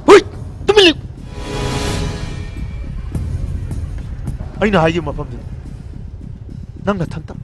ꯍꯣꯏ, ꯇꯨꯃꯤꯟ ꯂꯩꯌꯨ. ꯑꯩꯅ ꯍꯥꯏꯈꯤꯕ ꯃꯐꯝꯗꯨꯗ ꯅꯪ nathanta.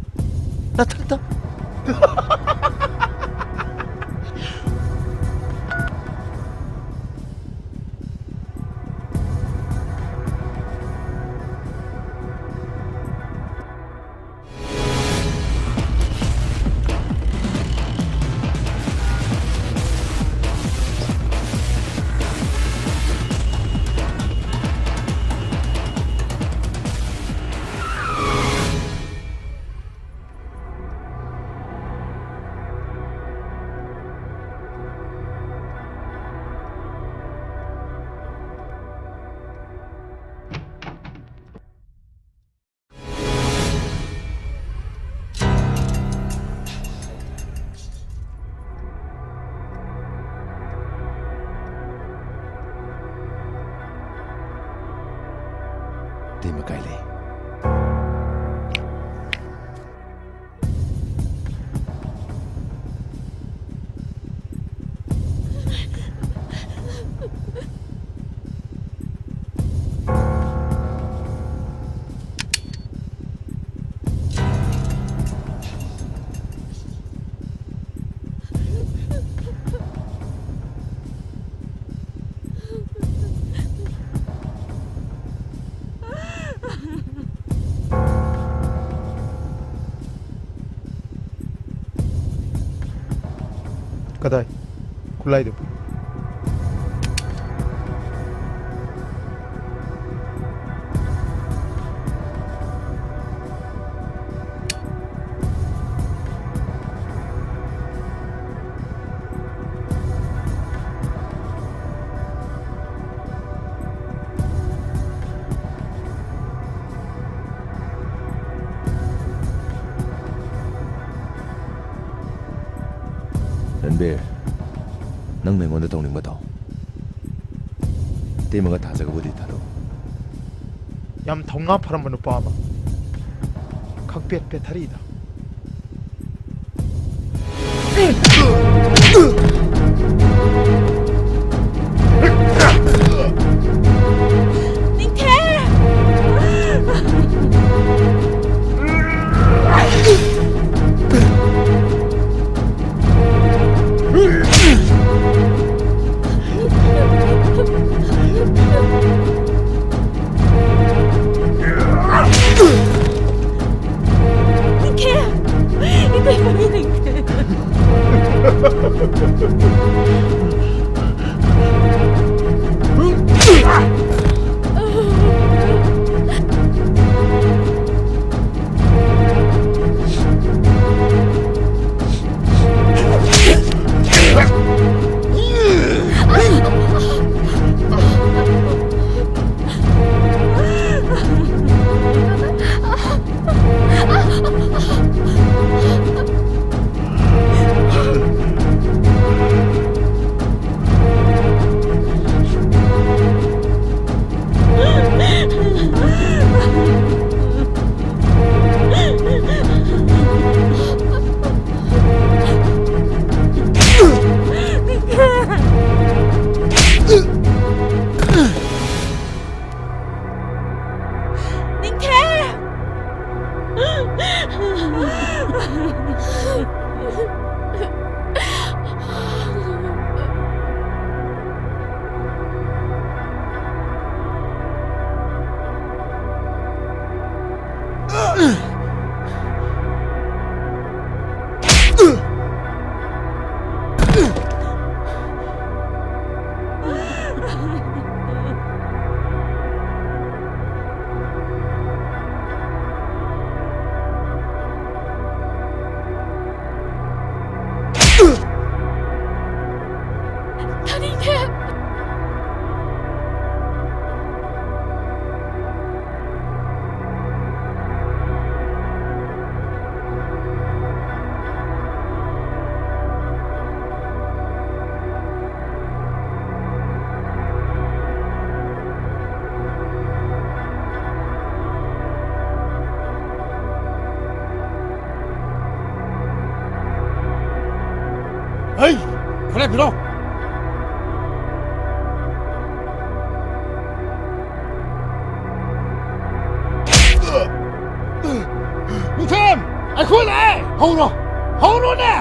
Tama Kylie. Kadai, kulay do. Ranbir, nang nengonda tongning ba taw? Temaga thajaga budi thalo. Yam thonga pharam nupa ama. Khakpet pe tharida. ꯂꯩꯕꯤꯔꯣ ꯅꯤꯡꯊꯦꯝ ꯑꯩꯈꯣꯏ ꯂꯥꯛꯑꯦ ꯍꯧꯔꯣ ꯍꯧꯔꯣꯅꯦ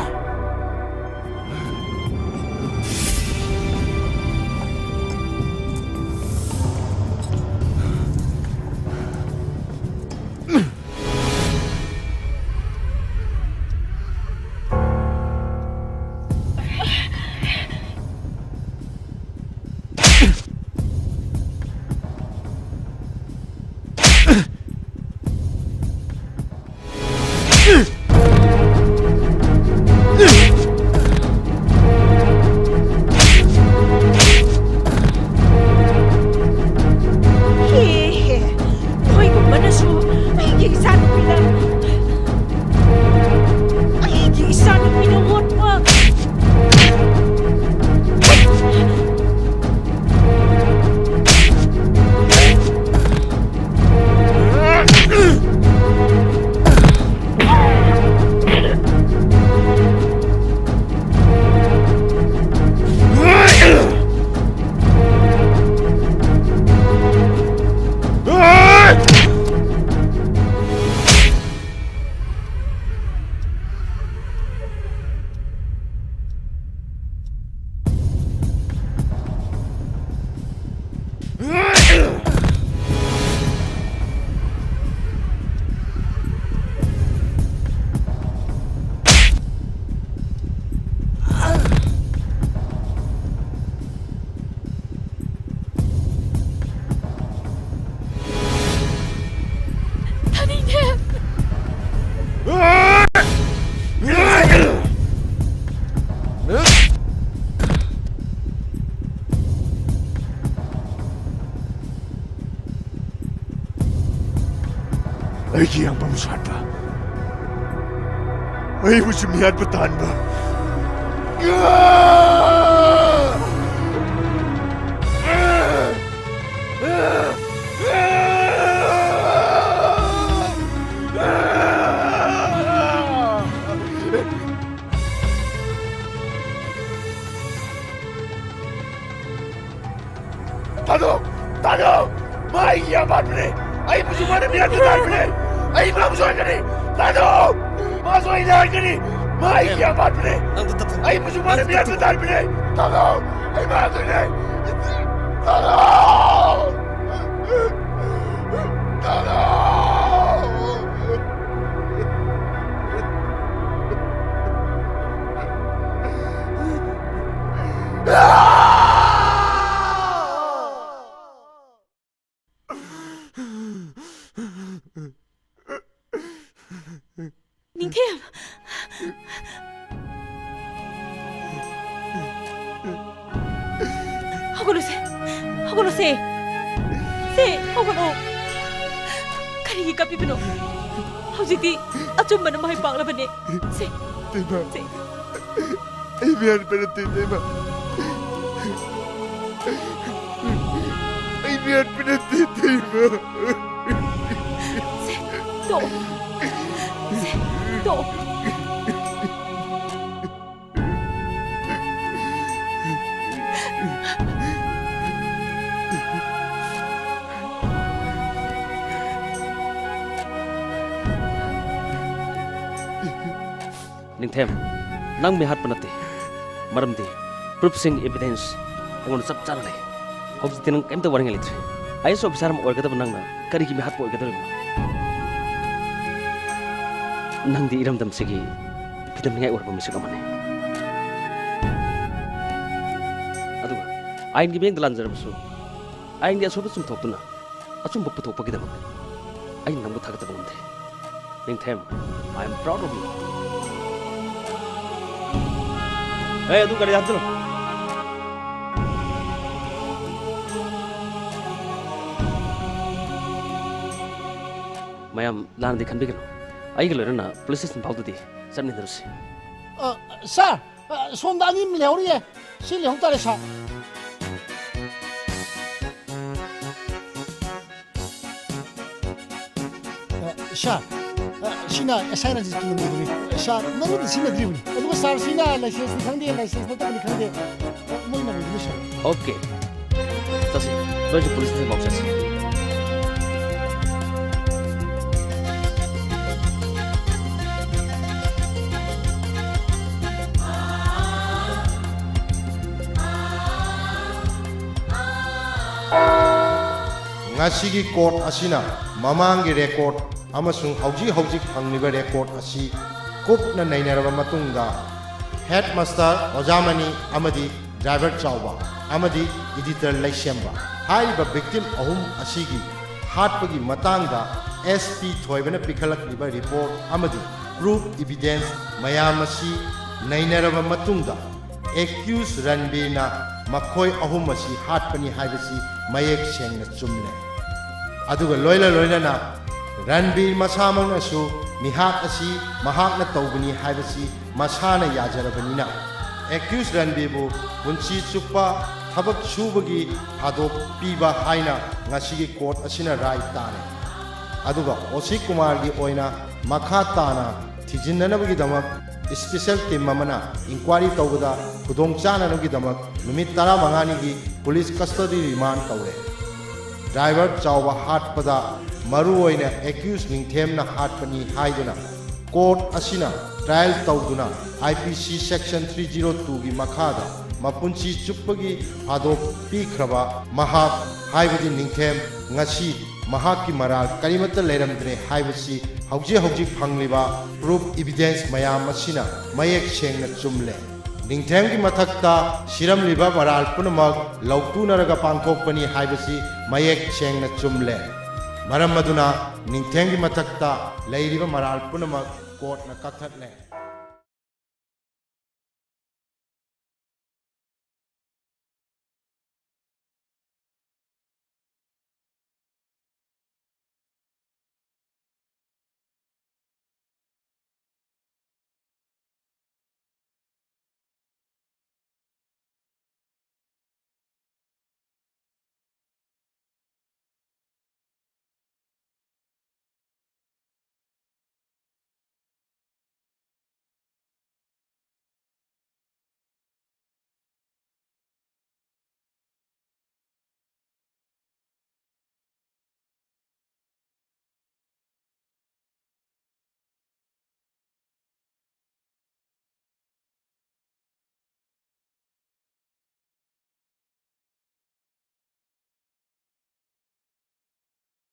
ꯑꯩꯒꯤ ꯌꯥꯡꯐꯝ ꯁꯥꯠꯄ ꯑꯩꯕꯨꯁꯨ ꯃꯤꯍꯥꯠꯄ ꯇꯥꯟꯕ तानो माई या बात में आई मुझे मारे मेरा दुकान में आई मां मुझे करे तानो मां सोई ना करे माई या बात में आई मुझे मारे मेरा दुकान में तानो आई मां तो नहीं तानो तानो ꯅꯤꯡꯊꯦꯝ ꯍꯧꯒꯠꯂꯨꯁꯦ ꯍꯧꯒꯠꯂꯨꯁꯦ ꯁꯦ ꯍꯧꯒꯠꯂꯣ ꯀꯔꯤꯒꯤ ꯀꯞꯄꯤꯕꯅꯣ ꯍꯧꯖꯤꯛꯇꯤ ꯑꯆꯨꯝꯕꯅ ꯃꯥꯏ ꯄꯥꯛꯂꯕꯅꯦ ꯁꯦ तेमा आई बिहार पर तेमा आई बिहार पर तेमा तो तो ꯅꯤꯡꯊꯦꯝ ꯅꯪ ꯃꯤꯍꯥꯠꯄ ꯅꯠꯇꯦ ꯃꯔꯝꯗꯤ ꯄ꯭ꯔꯨꯐꯁꯤꯡ ꯑꯦꯚꯤꯗꯦꯟꯁ ꯑꯩꯉꯣꯟꯗ ꯆꯞ ꯆꯥꯅ ꯂꯩ ꯍꯧꯖꯤꯛꯇꯤ ꯅꯪ ꯀꯩꯝꯇ ꯋꯥꯅꯤꯡꯉꯥꯏ ꯂꯩꯇ꯭ꯔꯦ IAS ꯑꯣꯐꯤꯁꯥꯔ ꯑꯃ ꯑꯣꯏꯒꯗꯕ ꯅꯪꯅ ꯀꯔꯤꯒꯤ ꯃꯤꯍꯥꯠꯄ ꯑꯣꯏꯒꯗꯧꯔꯤꯕꯅꯣ ꯅꯪꯗꯤ ꯏꯔꯝꯗꯝꯁꯤꯒꯤ ꯐꯤꯗꯝꯅꯤꯡꯉꯥꯏ ꯑꯣꯏꯔꯕ ꯃꯤꯁꯛ ꯑꯃꯅꯤ ꯑꯗꯨꯒ ꯑꯥꯏꯟꯒꯤ ꯃꯤꯠꯌꯦꯡꯗ ꯂꯥꯟꯖꯔꯕꯁꯨ ꯑꯥꯏꯟꯒꯤ ꯑꯁꯣꯏꯕ ꯆꯨꯝꯊꯣꯛꯇꯨꯅ ꯑꯆꯨꯝꯕ ꯄꯨꯊꯣꯛꯄꯒꯤꯗꯃꯛ ꯑꯩꯅ ꯅꯪꯕꯨ ꯊꯥꯒꯠꯇꯕ ꯉꯝꯗꯦ ꯅꯤꯡꯊꯦꯝ I am proud of you. Hey, tu kali hati lo. Mayam lan di kanbi kalo. Ayi kalo na police station pautu di. Sab ni terus. Sir, somda ni melihat ni, si lihat tak sah. Sir, Sina SI registry number ni. Sar namu di sina driven. Aduga sar sina license khangde license na tabni khangde. Moi na ni sir. Okay. Tasi, doon police ni Moses. ngashigi court asina mamangi record amasung hauji phangliba record asi kupna nainaraba matungda headmaster ojamani amadi driver chawba amadi editor laisemba haiba victim ahum asigi hatpagi matangda SP thoibana pikhalakliba report amadi proof evidence mayam asi nainaraba matungda accused Ranbirna makhoi ahum asi hatpani haibasi mayek sengna chumle aduga loila na Ranbir masamang asu mihak asi mahak na tawbani haibasi masana yajarabani accused Ranbir bu punchi chupa thabak subagi adop piba haina ngasigi court asina rai tane aduga Osi Kumar gi oina makha tana thijinanabagi damak special team amana inquiry tawda khudong chana nagi damak numit 15 gi police custody remand tawre driver chawba hatpada maru oina accused ningthem na hatpani haiduna court asina trial tawduna IPC section 302 gi makhada mapunchi chuppagi adop pikhraba mahak haibadi ningthem ngasi mahaki maral karimata leiramdre haibasi hauji phangliba proof evidence mayam asina mayek sengna chumle ningthem gi mathakta siram liba maral punamak lauttunaraga pangthokpani haibasi mayek sengna chumle maram maduna ningthem gi mathakta leiriba maral punamak court na kathatle